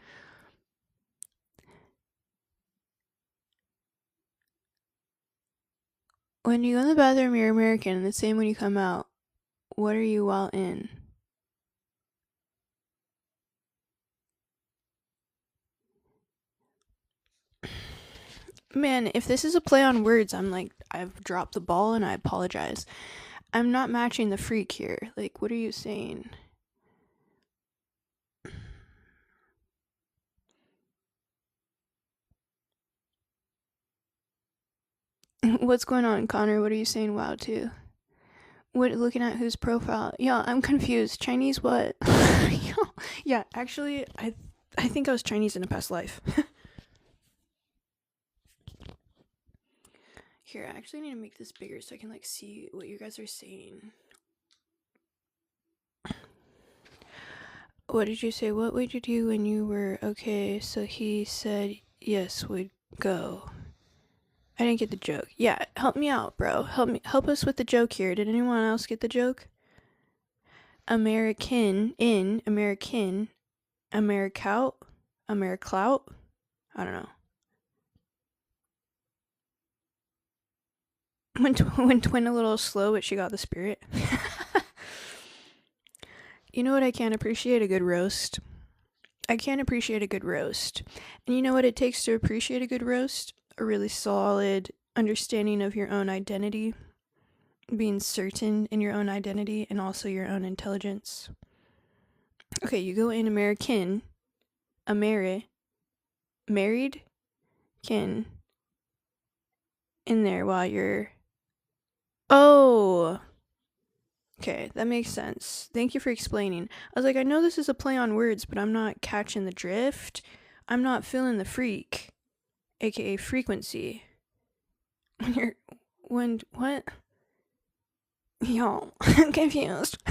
When you go in the bathroom, you're American, and the same when you come out. What are you while in? Man, if this is a play on words, I'm like, I've dropped the ball and I apologize. I'm not matching the freak here. Like, what are you saying? What's going on, Connor? What are you saying wow to? What, looking at whose profile? Yeah, I'm confused. Chinese what? Yeah, actually, I think I was Chinese in a past life. Here, I actually need to make this bigger so I can like see what you guys are saying. What did you say? What would you do when you were okay? So he said yes, would go. I didn't get the joke. Yeah, help me out, bro. Help us with the joke here. Did anyone else get the joke? American, Americout, Americlout? I don't know. When Twin a little slow, but she got the spirit. You know what I can't appreciate? A good roast. I can't appreciate a good roast. And you know what it takes to appreciate a good roast? A really solid understanding of your own identity, being certain in your own identity, and also your own intelligence. Okay, you go in American, married, can, in there while you're... Oh! Okay, that makes sense. Thank you for explaining. I was like, I know this is a play on words, but I'm not catching the drift. I'm not feeling the freak, aka frequency. What? Y'all, I'm confused.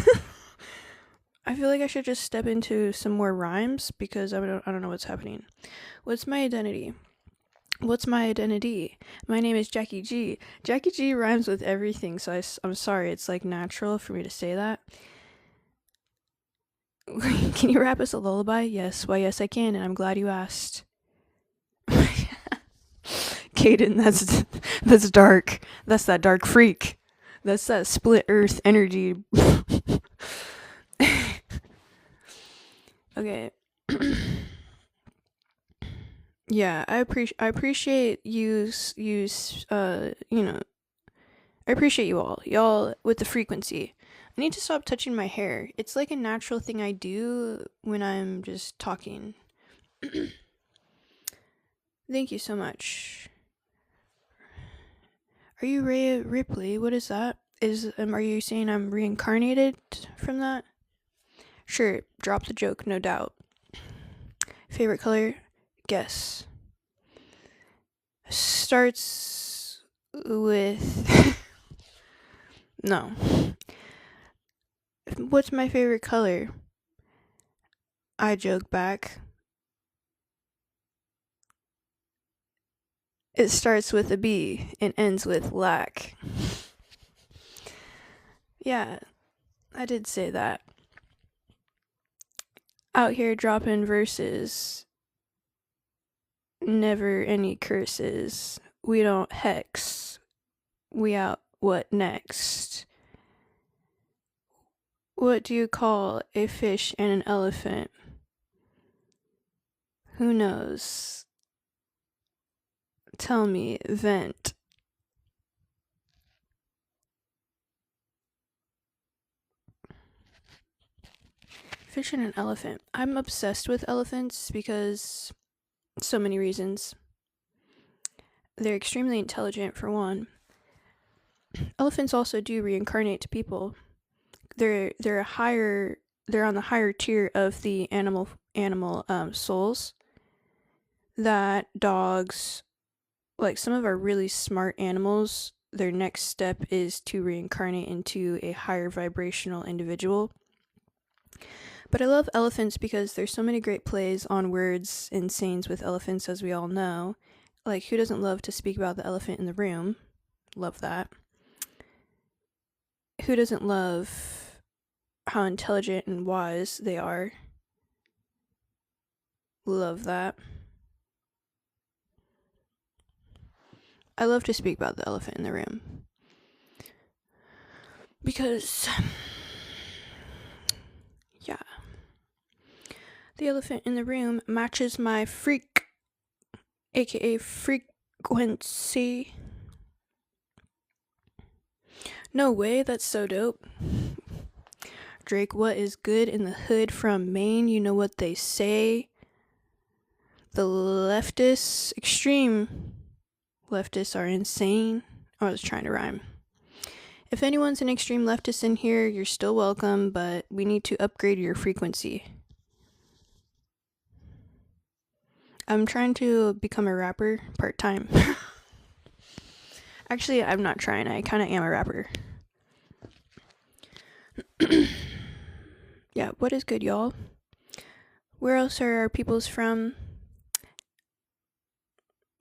I feel like I should just step into some more rhymes because I don't know what's happening. What's my identity? My name is Jackie G. Jackie G rhymes with everything, so I'm sorry. It's like natural for me to say that. Can you rap us a lullaby? Yes. Why, yes, I can, and I'm glad you asked. Caden, that's dark. That's that dark freak. That's that split earth energy. Okay. Yeah, I appreciate you know, I appreciate you all. Y'all with the frequency. I need to stop touching my hair. It's like a natural thing I do when I'm just talking. Thank you so much. Are you Ray Ripley? What is that? Are you saying I'm reincarnated from that? Sure, drop the joke, no doubt. Favorite color? Guess. Starts with... No. What's my favorite color? I joke back. It starts with a B and ends with lack. Yeah, I did say that. Out here dropping verses. Never any curses. We don't hex. We out what next? What do you call a fish and an elephant? Who knows? Tell me, vent. Fish and an elephant. I'm obsessed with elephants because so many reasons. They're extremely intelligent, for one. Elephants also do reincarnate to people. They're on the higher tier of the animal souls that dogs, like some of our really smart animals, their next step is to reincarnate into a higher vibrational individual. But I love elephants because there's so many great plays on words and sayings with elephants, as we all know. Like, who doesn't love to speak about the elephant in the room? Love that. Who doesn't love how intelligent and wise they are? Love that. I love to speak about the elephant in the room. Because, yeah. The elephant in the room matches my freak, aka frequency. No way, that's so dope. Drake, what is good in the hood from Maine? You know what they say. The leftists, extreme leftists are insane. I was trying to rhyme. If anyone's an extreme leftist in here, you're still welcome, but we need to upgrade your frequency. I'm trying to become a rapper part-time. Actually, I'm not trying. I kind of am a rapper. Yeah, what is good, y'all? Where else are our peoples from?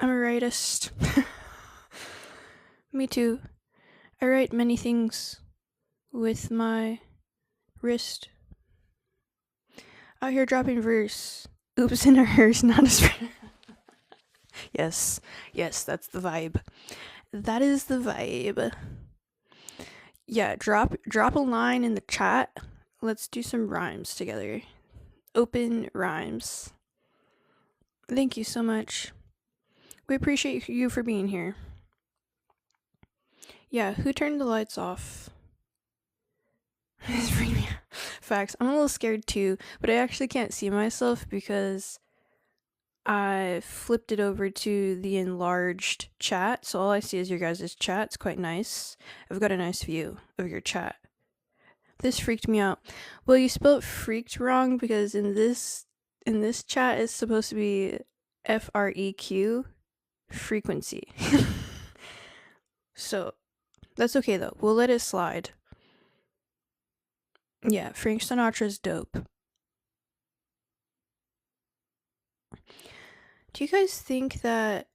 I'm a writist. Me too. I write many things with my wrist. Out here dropping verse. Oops in a hearse, not as. Yes, that's the vibe. That is the vibe. Yeah, drop a line in the chat. Let's do some rhymes together. Open rhymes. Thank you so much. We appreciate you for being here. Yeah, who turned the lights off? Facts. I'm a little scared too, but I actually can't see myself because I flipped it over to the enlarged chat, so all I see is your guys' chat. It's quite nice. I've got a nice view of your chat. This freaked me out. Well, you spelled freaked wrong because in this chat it's supposed to be FREQ, frequency. So that's okay though. We'll let it slide. Yeah, Frank Sinatra's dope. Do you guys think that...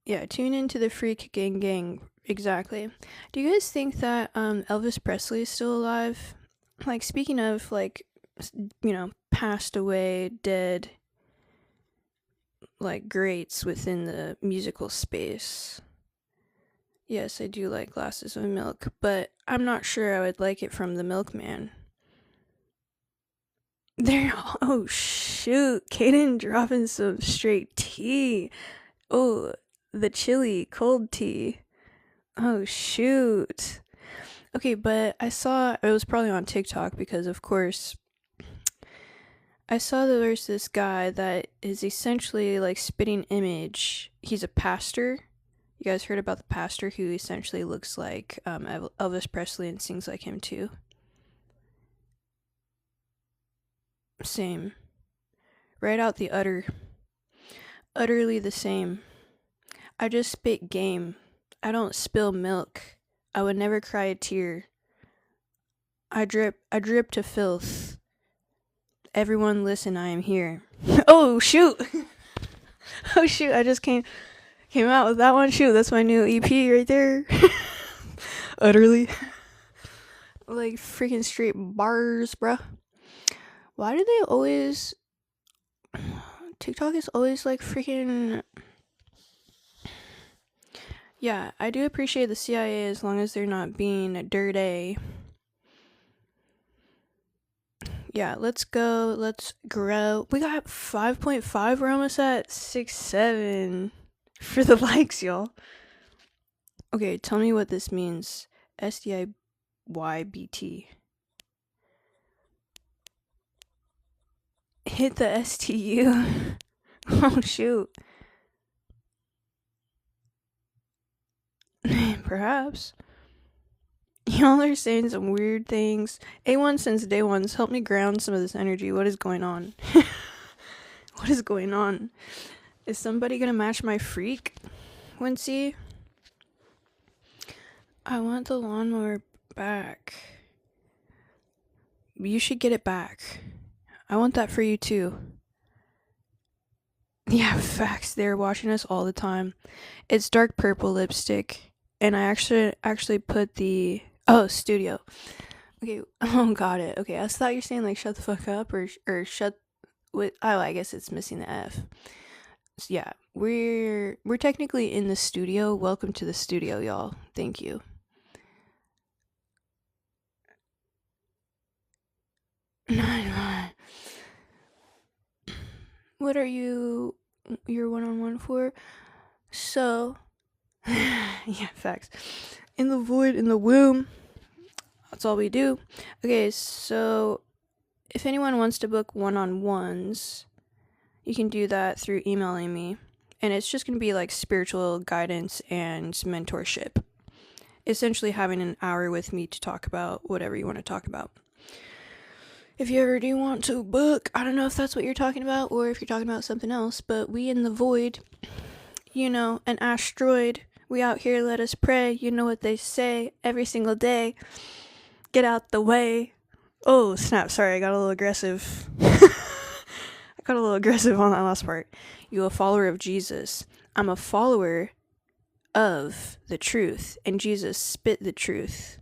Yeah, tune into the Freak Gang. Exactly. Do you guys think that Elvis Presley is still alive? Like, speaking of, like, you know, passed away, dead, like, greats within the musical space. Yes, I do like glasses of milk, but I'm not sure I would like it from the milkman. There, oh shoot, Kaden dropping some straight tea. Oh, the chili cold tea. Oh shoot. Okay, but I saw, it was probably on TikTok because of course, I saw that there's this guy that is essentially like spitting image. He's a pastor. You guys heard about the pastor who essentially looks like Elvis Presley and sings like him too? Same. Right out the utterly the same. I just spit game. I don't spill milk. I would never cry a tear. I drip to filth. Everyone listen, I am here. Oh shoot. Oh shoot, I just came Came out with that one. Shoot, that's my new EP right there. Utterly. Like freaking straight bars, bruh. Why do they always... TikTok is always like freaking... Yeah, I do appreciate the CIA as long as they're not being dirty. Yeah, let's go. Let's grow. We got 5.5. We're almost at 6.7 for the likes, y'all. Okay, tell me what this means. SDIYBT. Hit the STU. Oh, shoot. Perhaps. Y'all are saying some weird things. A1 since day one's helped me ground some of this energy. What is going on? What is going on? Is somebody gonna match my Freq? Wincy? I want the lawnmower back. You should get it back. I want that for you too. Yeah, facts. They're watching us all the time. It's dark purple lipstick. And I actually put the... Oh, studio. Okay. Oh, got it. Okay, I thought you were saying like shut the fuck up or shut with... Oh, I guess it's missing the F. So, yeah, we're technically in the studio. Welcome to the studio, y'all. Thank you. What are you your one-on-one for? So... yeah, facts. In the void, in the womb. That's all we do. Okay, so if anyone wants to book one-on-ones, you can do that through emailing me. And it's just going to be like spiritual guidance and mentorship. Essentially having an hour with me to talk about whatever you want to talk about. If you ever do want to book, I don't know if that's what you're talking about or if you're talking about something else, but we in the void, you know, an asteroid. We out here, let us pray. You know what they say every single day. Get out the way. Oh, snap. Sorry, I got a little aggressive. I got a little aggressive on that last part. You a follower of Jesus. I'm a follower of the truth. And Jesus spit the truth.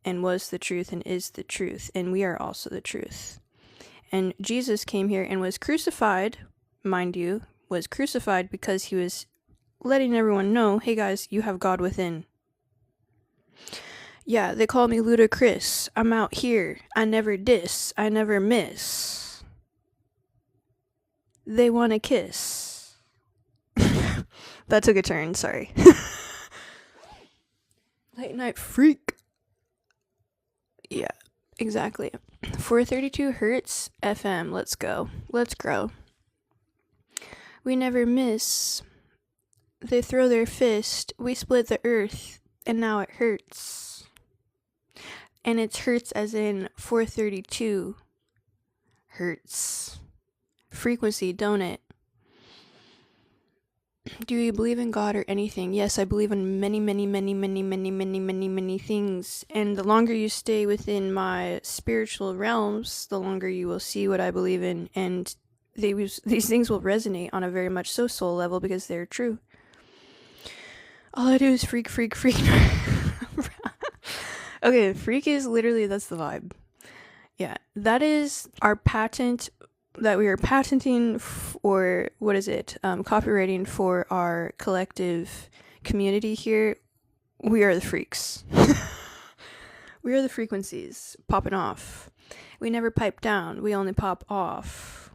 And was the truth and is the truth. And we are also the truth. And Jesus came here and was crucified, mind you, was crucified because he was letting everyone know, hey guys, you have God within. Yeah, they call me Ludacris. I'm out here. I never diss. I never miss. They want to kiss. That took a turn, sorry. Late night freak. Yeah, exactly. 432 hertz FM. Let's go. Let's grow. We never miss. They throw their fist, we split the earth, and now it hurts. And it hurts as in 432 hertz. Frequency, don't it? Do you believe in God or anything? Yes, I believe in many, many, many, many, many, many, many, many things. And the longer you stay within my spiritual realms, the longer you will see what I believe in. And these things will resonate on a very much so soul level because they're true. All I do is freak. Okay, freak is literally, that's the vibe. Yeah, that is our patent that we are patenting for, what is it? Copywriting for our collective community here. We are the freaks. We are the frequencies popping off. We never pipe down, we only pop off.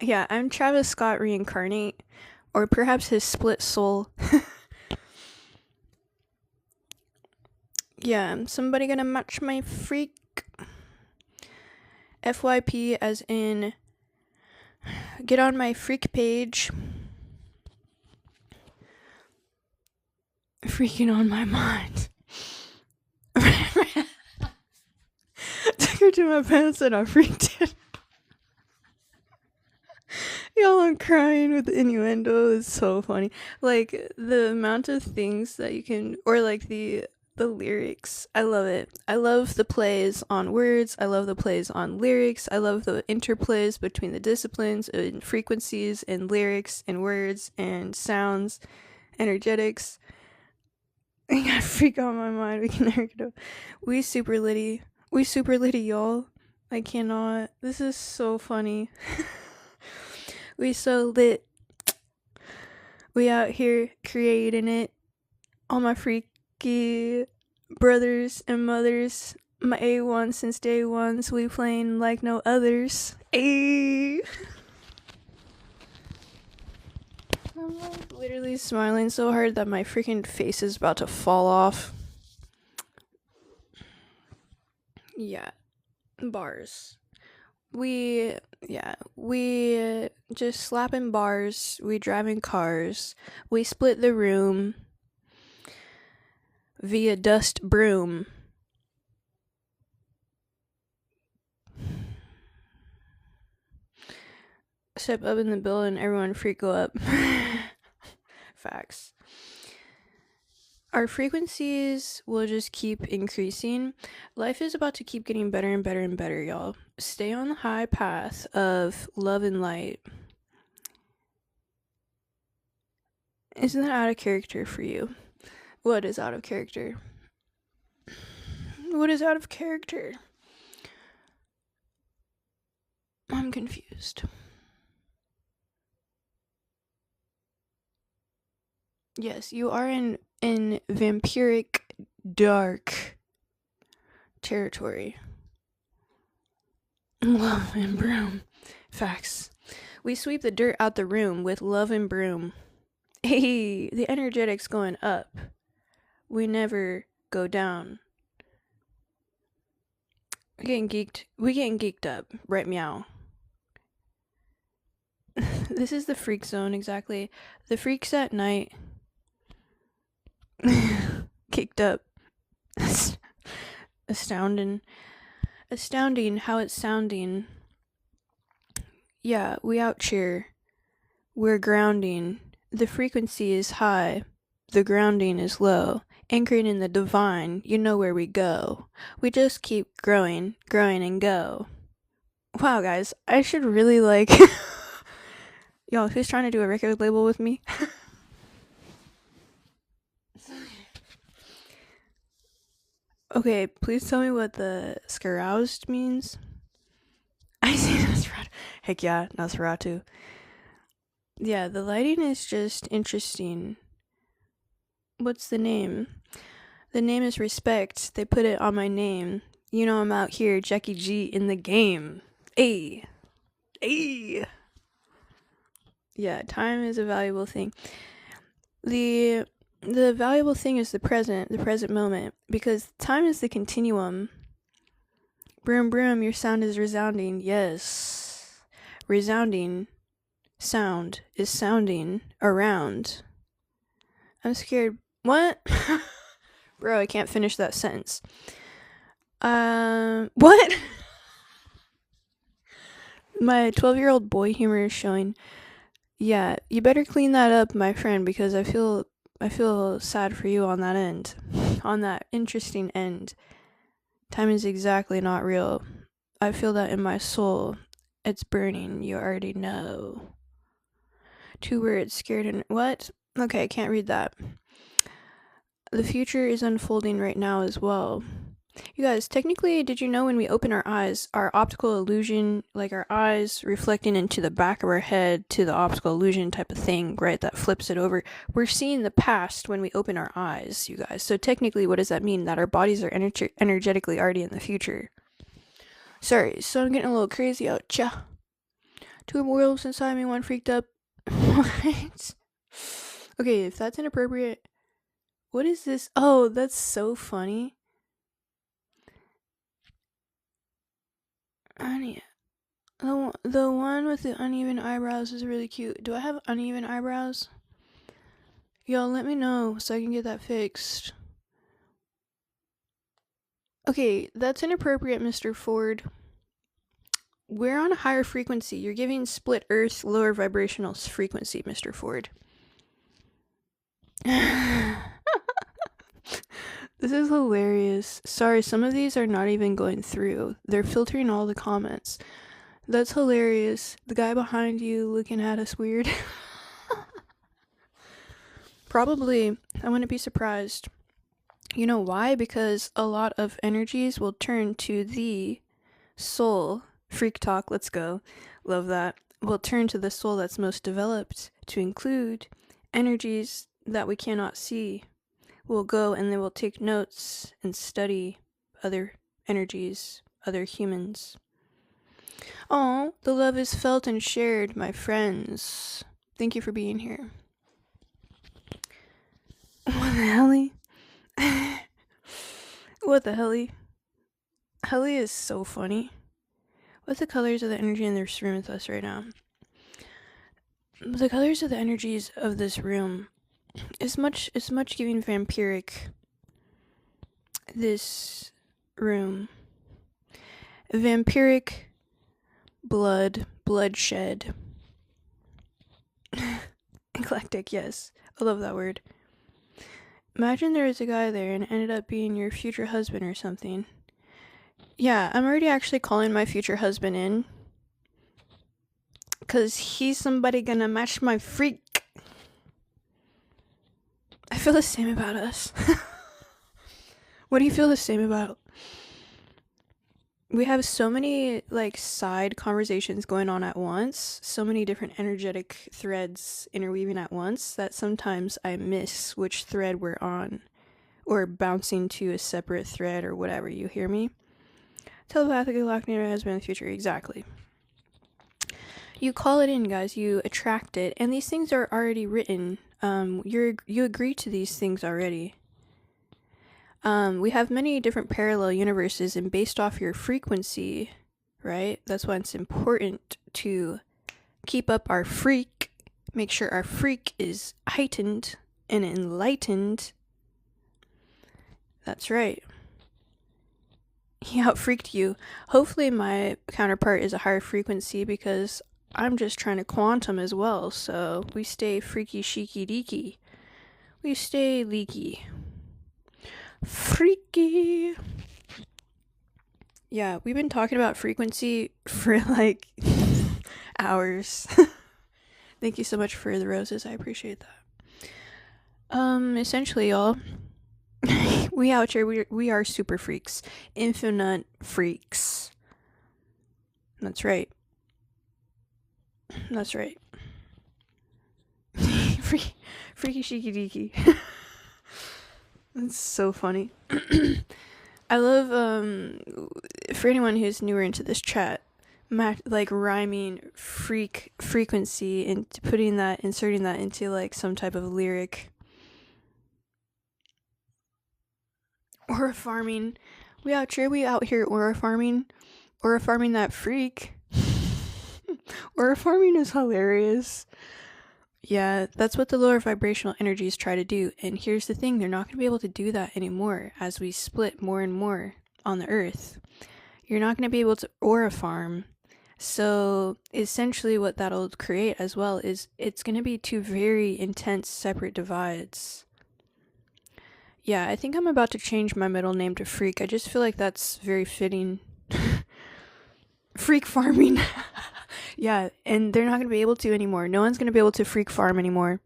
Yeah, I'm Travis Scott reincarnate. Or perhaps his split soul. Yeah, somebody gonna match my Freq? FYP as in, get on my Freq page. Freaking on my mind. Took her to my pants and I freaked it. Y'all, I'm crying with the innuendo. It's so funny. Like, the amount of things that you can, or like the The lyrics. I love it. I love the plays on words. I love the plays on lyrics. I love the interplays between the disciplines and frequencies and lyrics and words and sounds, energetics. I got freak on my mind. We can never get up. We super litty. We super litty, y'all. I cannot. This is so funny. We so lit. We out here creating it. All my freaky brothers and mothers, my A1 since day one, so we playing like no others. Ayy. I'm like literally smiling so hard that my freaking face is about to fall off. Yeah. Bars. We just slapping bars, we driving cars, we split the room via dust broom. Step up in the building, everyone freak go up. Facts. Our frequencies will just keep increasing. Life is about to keep getting better and better and better, y'all. Stay on the high path of love and light. Isn't that out of character for you? What is out of character? What is out of character? I'm confused. Yes, you are in vampiric dark territory. Love and broom. Facts. We sweep the dirt out the room with love and broom. Hey, the energetic's going up. We never go down. We getting geeked up. Right, meow. This is the freak zone, exactly. The freaks at night. Kicked up. Astounding how it's sounding. Yeah, we out cheer. We're grounding. The frequency is high. The grounding is low. Anchored in the divine, you know where we go. We just keep growing and go. Wow, guys, I should really like... Y'all, who's trying to do a record label with me? Okay, please tell me what the scaroused means. I see Nosferatu. Heck yeah, Nosferatu. Yeah, the lighting is just interesting. What's the name? The name is Respect. They put it on my name. You know I'm out here, Jackie G in the game. Ayy. Yeah, time is a valuable thing. The valuable thing is the present moment, because time is the continuum. Broom, broom, your sound is resounding. Yes. Resounding sound is sounding around. I'm scared. What? Bro, I can't finish that sentence. What? My 12-year-old boy humor is showing. Yeah, you better clean that up, my friend, because I feel sad for you on that end. On that interesting end. Time is exactly not real. I feel that in my soul. It's burning, you already know. 2 words, scared and... What? Okay, I can't read that. The future is unfolding right now as well. You guys, technically, did you know when we open our eyes, our optical illusion, like our eyes reflecting into the back of our head to the optical illusion type of thing, right, that flips it over, we're seeing the past when we open our eyes, you guys. So technically, what does that mean? That our bodies are energetically already in the future. Sorry, so I'm getting a little crazy out. Cha. 2 werewolves inside me, 1 freaked up. What? Okay, if that's inappropriate, what is this? Oh, that's so funny. The one with the uneven eyebrows is really cute. Do I have uneven eyebrows? Y'all, let me know so I can get that fixed. Okay, that's inappropriate, Mr. Ford. We're on a higher frequency. You're giving split earth lower vibrational frequency, Mr. Ford. This is hilarious. Sorry, some of these are not even going through. They're filtering all the comments. That's hilarious. The guy behind you looking at us weird. Probably, I wouldn't be surprised. You know why? Because a lot of energies will turn to the soul. Freak talk, let's go. Love that. Will turn to the soul that's most developed to include energies that we cannot see. We'll go and then we'll take notes and study other energies, other humans. Oh, the love is felt and shared, my friends. Thank you for being here. What the helly? What the helly? Helly is so funny. What's the colors of the energy in this room with us right now? The colors of the energies of this room is much giving vampiric. This room. Vampiric bloodshed. Eclectic, yes. I love that word. Imagine there was a guy there and it ended up being your future husband or something. Yeah, I'm already actually calling my future husband in. Because he's somebody gonna match my freak. I feel the same about us. What do you feel the same about? We have so many, side conversations going on at once. So many different energetic threads interweaving at once that sometimes I miss which thread we're on. Or bouncing to a separate thread or whatever, you hear me? Telepathically locked in your husband in the future, exactly. You call it in, guys. You attract it. And these things are already written. You agree to these things already. We have many different parallel universes, and based off your frequency, right? That's why it's important to keep up our freak. Make sure our freak is heightened and enlightened. That's right. He out-freaked you. Hopefully my counterpart is a higher frequency because I'm just trying to quantum as well, so we stay freaky sheiky deaky. We stay leaky. Freaky. Yeah, we've been talking about frequency for hours. Thank you so much for the roses. I appreciate that. Essentially, y'all, we out here, we are super freaks. Infinite freaks. That's right. That's right. Freaky sheiky deaky. That's so funny. I love, for anyone who's newer into this chat, rhyming frequency and inserting that into some type of lyric. Aura farming. We out here aura farming that freak. Aura farming is hilarious. Yeah, that's what the lower vibrational energies try to do. And here's the thing, they're not going to be able to do that anymore as we split more and more on the earth. You're not going to be able to aura farm. So essentially what that'll create as well is it's going to be two very intense separate divides. Yeah, I think I'm about to change my middle name to Freak. I just feel like that's very fitting. Freak farming. Yeah, and they're not going to be able to anymore. No one's going to be able to freak farm anymore.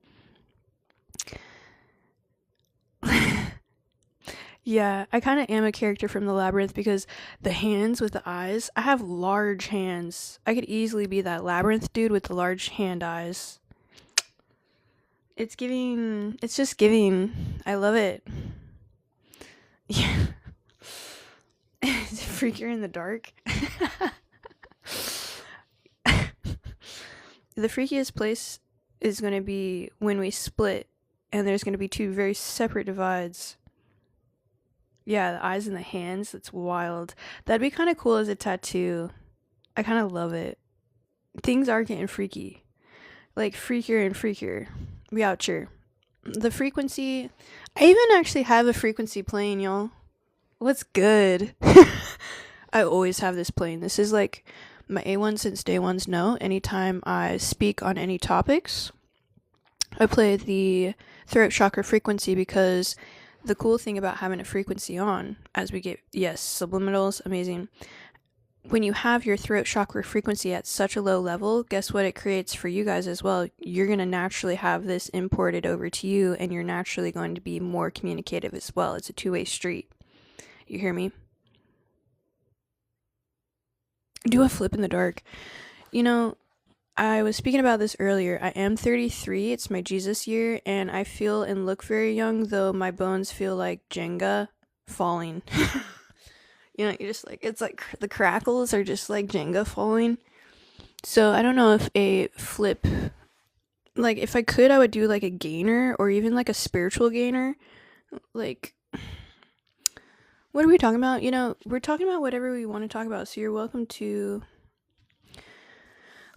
Yeah, I kind of am a character from the Labyrinth because the hands with the eyes, I have large hands. I could easily be that Labyrinth dude with the large hand eyes. It's just giving. I love it. Yeah. Freakier in the dark. The freakiest place is going to be when we split and there's going to be two very separate divides. Yeah, the eyes and the hands, that's wild. That'd be kind of cool as a tattoo. I kind of love it. Things are getting freaky. Freakier and freakier. We out here. The frequency, I even actually have a frequency playing, y'all. What's good? I always have this playing. This is my A1 since day ones know. Anytime I speak on any topics, I play the throat chakra frequency because the cool thing about having a frequency on, as we get, yes, subliminals, amazing. When you have your throat chakra frequency at such a low level, guess what it creates for you guys as well? You're going to naturally have this imported over to you, and you're naturally going to be more communicative as well. It's a two-way street. You hear me? Do a flip in the dark. You know, I was speaking about this earlier. I am 33. It's my Jesus year, and I feel and look very young, though my bones feel like Jenga falling. You know, you're just like, it's like the crackles are just like Jenga falling. So I don't know if a flip, like if I could, I would do like a gainer or even like a spiritual gainer. Like, what are we talking about? You know, we're talking about whatever we want to talk about. So you're welcome to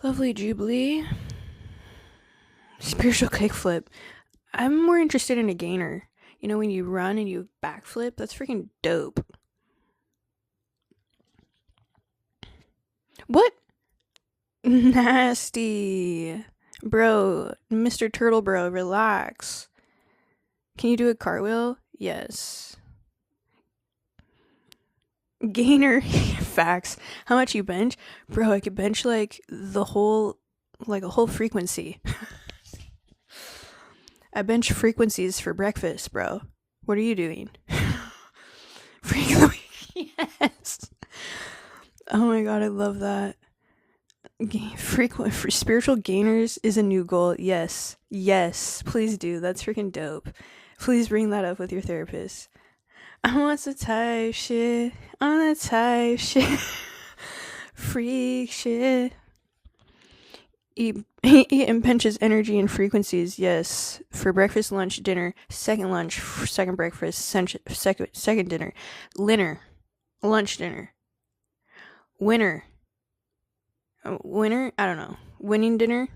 Lovely Jubilee. Spiritual kickflip. I'm more interested in a gainer. You know, when you run and you backflip, that's freaking dope. What? Nasty. Bro, Mr. Turtle Bro, relax. Can you do a cartwheel? Yes. Gainer. Facts. How much you bench? Bro, I could bench like a whole frequency. I bench frequencies for breakfast, bro. What are you doing? Freak of the week. Yes. Oh my god, I love that. For spiritual gainers is a new goal. Yes. Yes. Please do. That's freaking dope. Please bring that up with your therapist. I want some type shit. On that type shit. Freak shit. Eat and benches energy and frequencies. Yes. For breakfast, lunch, dinner, second lunch, second breakfast, second dinner, lunch, dinner. Winner. I don't know. Winning dinner.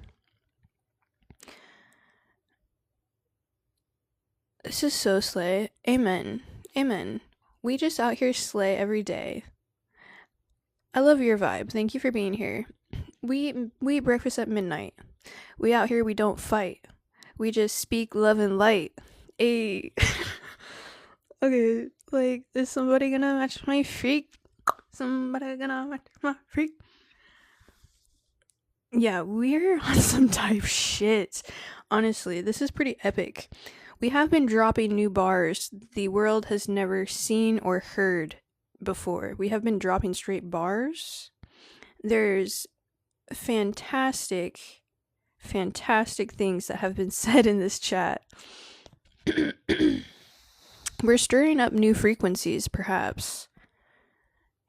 This is so slay. Amen. Amen. We just out here slay every day. I love your vibe. Thank you for being here. We eat breakfast at midnight. We out here, we don't fight. We just speak love and light. Hey. Okay, like, is somebody gonna match my freak? Somebody gonna match my freak? Yeah, we're on some type shit. Honestly, this is pretty epic. We have been dropping new bars the world has never seen or heard before. We have been dropping straight bars. There's fantastic things that have been said in this chat. We're stirring up new frequencies, perhaps.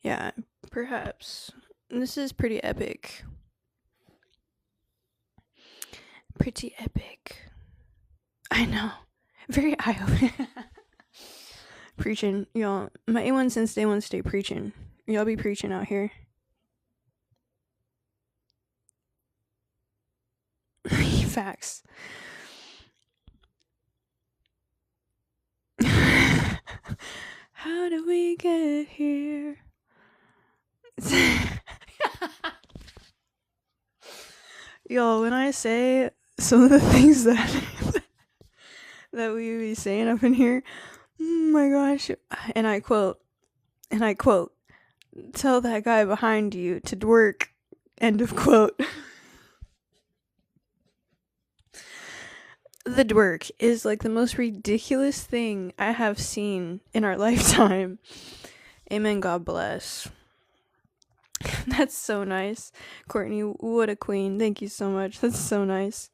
Yeah, perhaps. This is pretty epic. Pretty epic. I know. Very eye-opening. Preaching. Y'all, my A1 since day one stay preaching. Y'all be preaching out here. Facts. How do we get here? Yo, when I say some of the things that that we be saying up in here, oh my gosh, and I quote, tell that guy behind you to work, end of quote. The dwerk is like the most ridiculous thing I have seen in our lifetime. Amen, God bless. That's so nice. Courtney, what a queen. Thank you so much. That's so nice.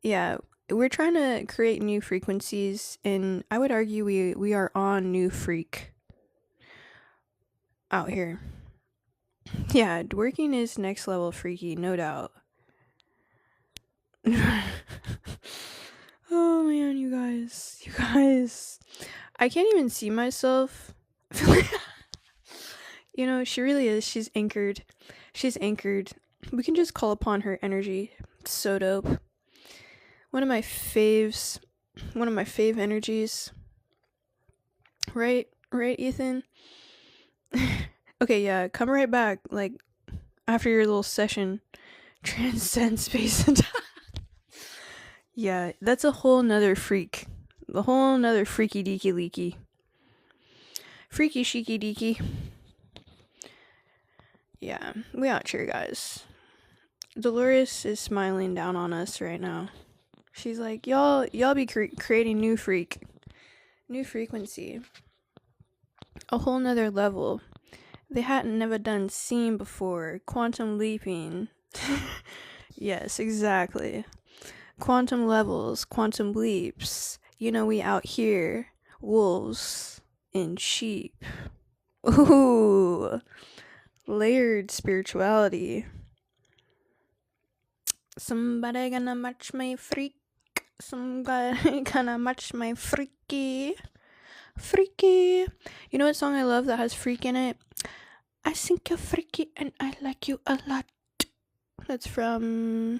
Yeah, we're trying to create new frequencies, and I would argue we are on new freak out here. Yeah, dwerking is next level freaky, no doubt. Oh man, you guys. I can't even see myself. You know, she really is. She's anchored. We can just call upon her energy. It's so dope. One of my fave energies. Right, Ethan? Okay, yeah, come right back, like, after your little session. Transcend space and time. Yeah, that's a whole nother freak. A whole nother freaky deaky leaky. Freaky sheeky deaky. Yeah, we out here, guys. Dolores is smiling down on us right now. She's like, y'all be creating new frequency. A whole nother level. They hadn't never done seen before. Quantum leaping. Yes, exactly. Quantum levels, quantum leaps. You know, we out here. Wolves and sheep. Ooh. Layered spirituality. Somebody gonna match my freak. Somebody gonna match my freaky. Freaky. You know what song I love that has freak in it? I think you're freaky and I like you a lot. That's from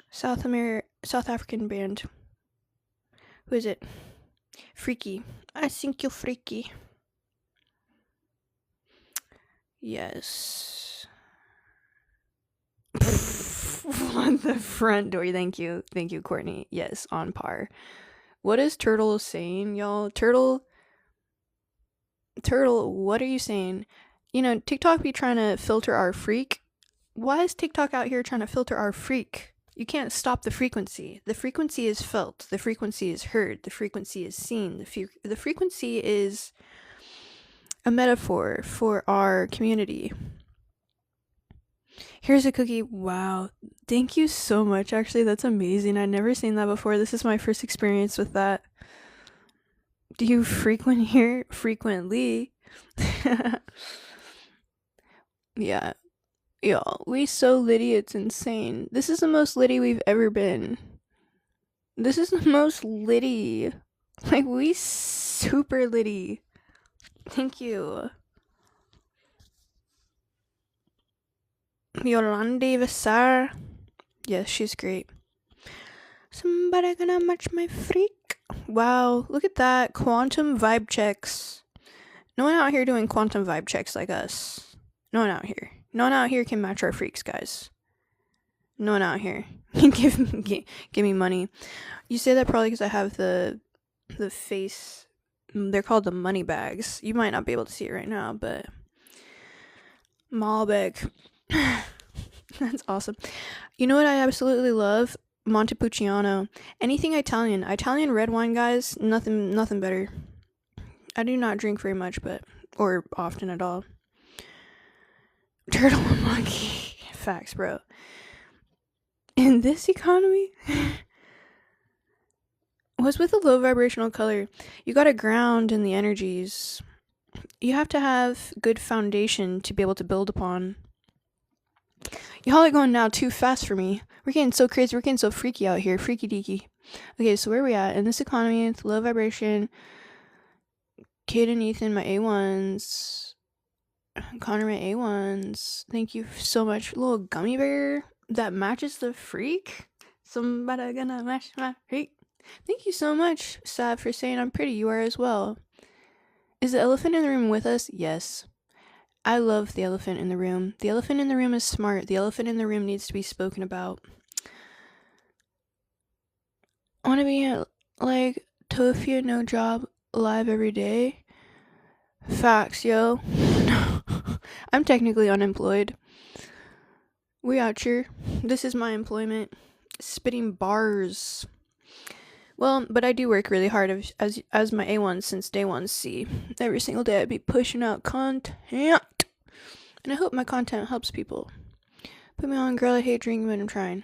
South African band. Who is it? Freaky. I think you're freaky. Yes. On the front door. Thank you, Courtney. Yes, on par. What is Turtle saying, y'all? Turtle, what are you saying? You know, TikTok be trying to filter our freak. Why is TikTok out here trying to filter our freak? You can't stop the frequency. The frequency is felt. The frequency is heard. The frequency is seen. The frequency is a metaphor for our community. Here's a cookie. Wow. Thank you so much. Actually, that's amazing. I'd never seen that before. This is my first experience with that. Do you frequent here? Frequently. Yeah. Y'all, we so litty, it's insane. This is the most litty we've ever been. This is the most litty. Like, we super litty. Thank you. Yolande Vassar. Yes, she's great. Somebody gonna match my freak. Wow, look at that. Quantum vibe checks. No one out here doing quantum vibe checks like us. No one out here. No one out here can match our freaks, guys. No one out here. give me money. You say that probably because I have the face. They're called the money bags. You might not be able to see it right now, but Malbec. That's awesome. You know what I absolutely love? Montepulciano. Anything Italian. Italian red wine, guys. Nothing better. I do not drink very much, or often at all. Turtle and monkey. Facts, bro. In this economy, what's with the low vibrational color? You gotta ground in the energies. You have to have good foundation to be able to build upon. Y'all are going now too fast for me. We're getting so crazy. We're getting so freaky out here. Freaky deaky. Okay, so where are we at? In this economy, with low vibration. Kate and Ethan, my A1s. Connor, my A1s. Thank you so much. Little gummy bear that matches the freak. Somebody gonna match my freak. Thank you so much, Sav, for saying I'm pretty. You are as well. Is the elephant in the room with us? Yes. I love the elephant in the room. The elephant in the room is smart. The elephant in the room needs to be spoken about. I want to be like Tofia, no job, alive every day. Facts, yo. I'm technically unemployed. We out here. This is my employment. Spitting bars. Well, but I do work really hard as my A1 since day one. See, every single day I'd be pushing out content. And I hope my content helps people. Put me on, girl, I hate drinking, but I'm trying.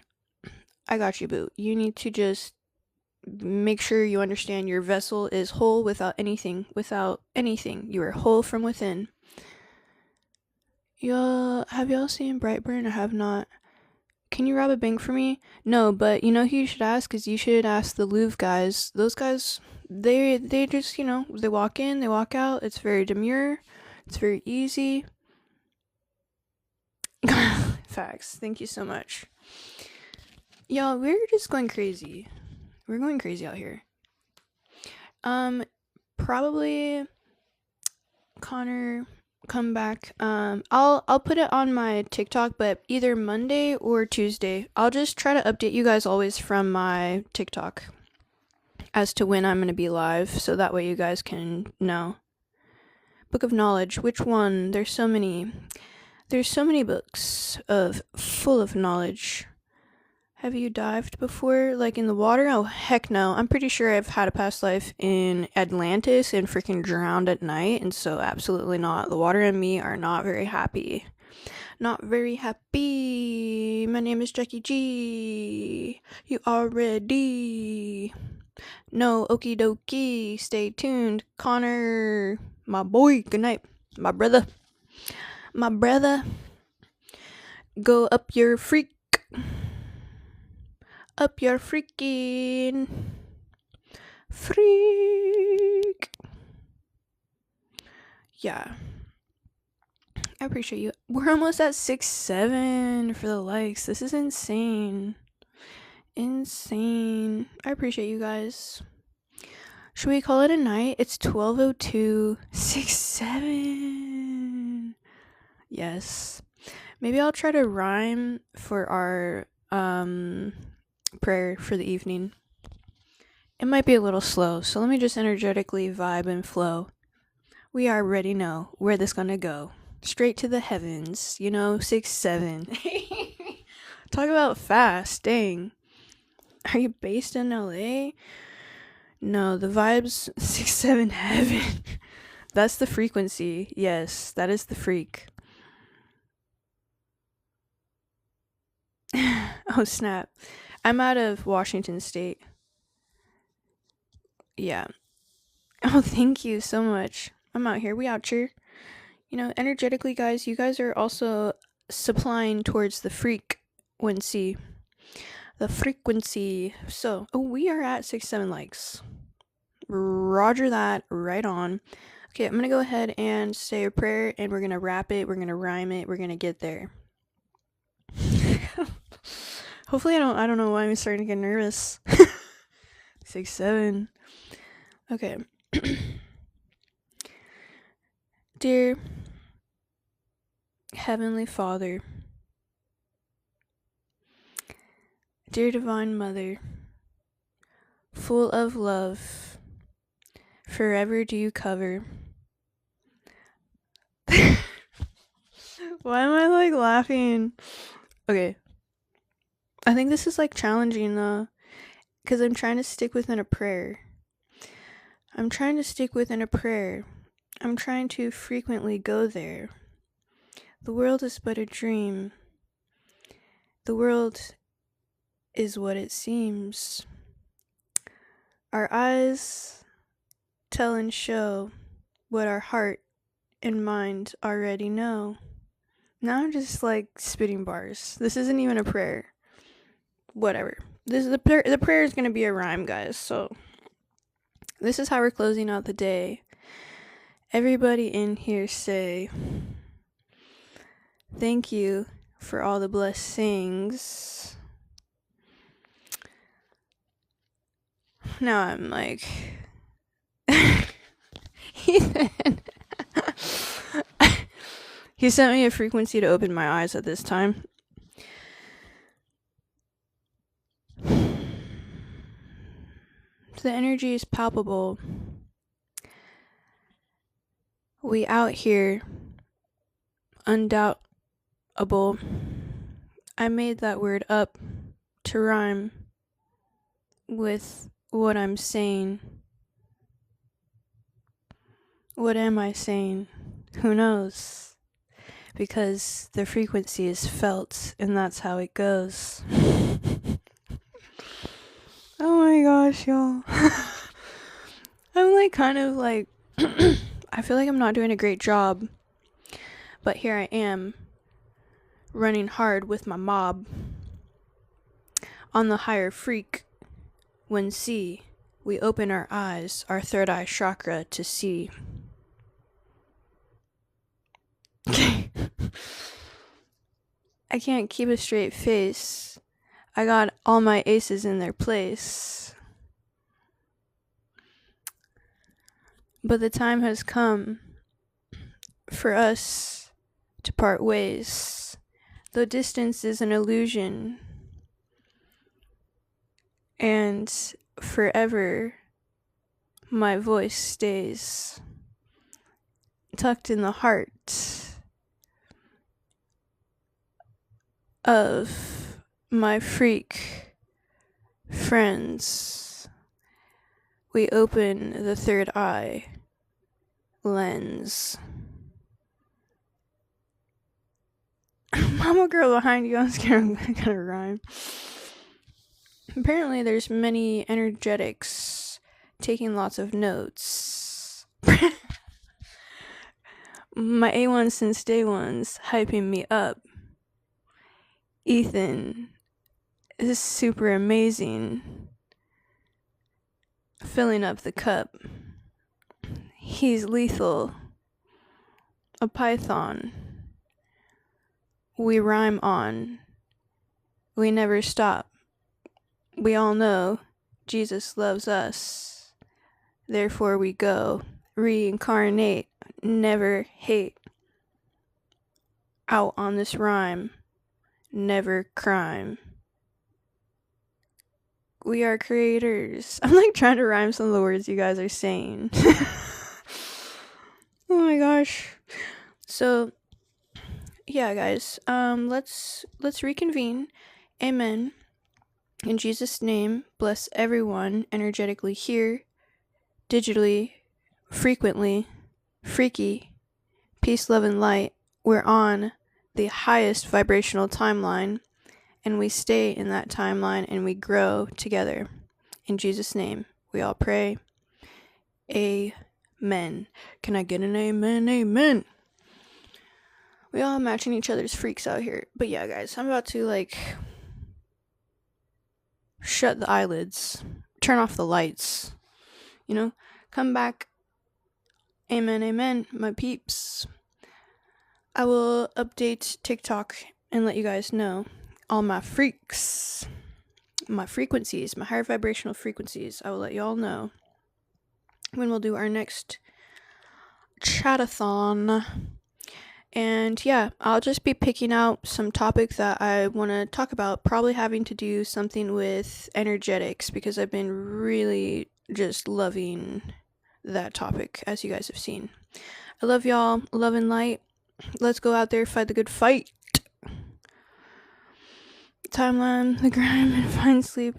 I got you, boo. You need to just make sure you understand your vessel is whole without anything. You are whole from within. Have y'all seen Brightburn? I have not. Can you rob a bank for me? No, but you know who you should ask? Is you should ask the Louvre guys. Those guys, they just, they walk in, they walk out. It's very demure. It's very easy. Facts. Thank you so much. Y'all, we're just going crazy. We're going crazy out here. Probably Connor come back. I'll put it on my TikTok, but either Monday or Tuesday. I'll just try to update you guys always from my TikTok. as to when I'm going to be live, so that way you guys can know. Book of knowledge, which one? There's so many books full of knowledge. Have you dived before, like in the water? Oh, heck no. I'm pretty sure I've had a past life in Atlantis and freaking drowned at night, and so absolutely not. The water and me are not very happy. Not very happy. My name is Jackie G. You already know. Okie dokie. Stay tuned. Connor, my boy. Good night. My brother. Go up your freak. Up your freaking freak. Yeah. I appreciate you. We're almost at 6-7 for the likes. This is insane. I appreciate you guys. Should we call it a night? It's 12:02. 6-7. Yes. Maybe I'll try to rhyme for our prayer for the evening. It might be a little slow, so let me just energetically vibe and flow. We already know where this gonna go. Straight to the heavens, 6-7. Talk about fast, dang. Are you based in LA? No, the vibe's 6-7 heaven. That's the frequency. Yes, that is the freak. Oh, snap. I'm out of Washington State. Yeah. Oh, thank you so much. I'm out here. We out here. Energetically, guys, you guys are also supplying towards the frequency. The frequency. So, we are at 6-7 likes. Roger that. Right on. Okay, I'm going to go ahead and say a prayer, and we're going to rap it. We're going to rhyme it. We're going to get there. Hopefully I don't know why I'm starting to get nervous. 6-7. Okay. Dear Heavenly Father, dear Divine Mother, full of love, forever do you cover. Why am I laughing? Okay. I think this is challenging though, because I'm trying to stick within a prayer. I'm trying to frequently go there. The world is but a dream. The world is what it seems. Our eyes tell and show what our heart and mind already know. Now I'm just spitting bars. This isn't even a prayer. Whatever. The prayer is going to be a rhyme, guys. So this is how we're closing out the day. Everybody in here say, thank you for all the blessings. Now I'm Ethan. He sent me a frequency to open my eyes at this time. The energy is palpable. We out here, undoubtable. I made that word up to rhyme with what I'm saying. What am I saying? Who knows? Because the frequency is felt, and that's how it goes. Oh my gosh, y'all. I'm I feel like I'm not doing a great job. But here I am, running hard with my mob. On the higher freak, when we open our eyes, our third eye chakra to see. Okay. I can't keep a straight face. I got all my aces in their place. But the time has come for us to part ways. Though distance is an illusion, and forever my voice stays tucked in the heart of my freak friends. We open the third eye lens. Mama girl behind you, I'm scared I'm gonna rhyme. Apparently there's many energetics taking lots of notes. My A1 since day one's hyping me up. Ethan is super amazing. Filling up the cup. He's lethal. A python. We rhyme on. We never stop. We all know Jesus loves us. Therefore we go. Reincarnate. Never hate. Out on this rhyme. Never crime. We are creators. I'm like trying to rhyme some of the words you guys are saying. Oh my gosh. So yeah, guys, let's reconvene. Amen. In Jesus' name, bless everyone energetically here, digitally, frequently, freaky, peace, love, and light. We're on the highest vibrational timeline, and we stay in that timeline, and we grow together. In Jesus' name, we all pray. Amen. Can I get an amen? Amen. We all matching each other's freaks out here. But yeah, guys, I'm about to, shut the eyelids. Turn off the lights. Come back. Amen, amen, my peeps. I will update TikTok and let you guys know all my freaks. My frequencies, my higher vibrational frequencies. I will let you all know when we'll do our next chatathon. And yeah, I'll just be picking out some topic that I want to talk about, probably having to do something with energetics, because I've been really just loving that topic, as you guys have seen. I love y'all. Love and light. Let's go out there, fight the good fight. Timeline, the grime, and find sleep.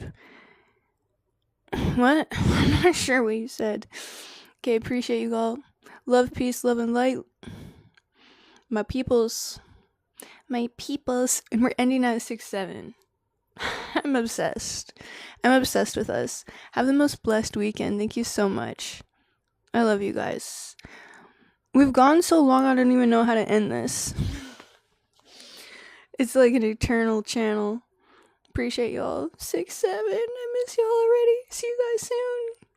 What? I'm not sure what you said. Okay, appreciate you all. Love, peace, love, and light. My peoples, and we're ending at 6-7. I'm obsessed with us. Have the most blessed weekend. Thank you so much. I love you guys. We've gone so long, I don't even know how to end this. It's like an eternal channel. Appreciate y'all. 6-7. I miss y'all already. See you guys soon.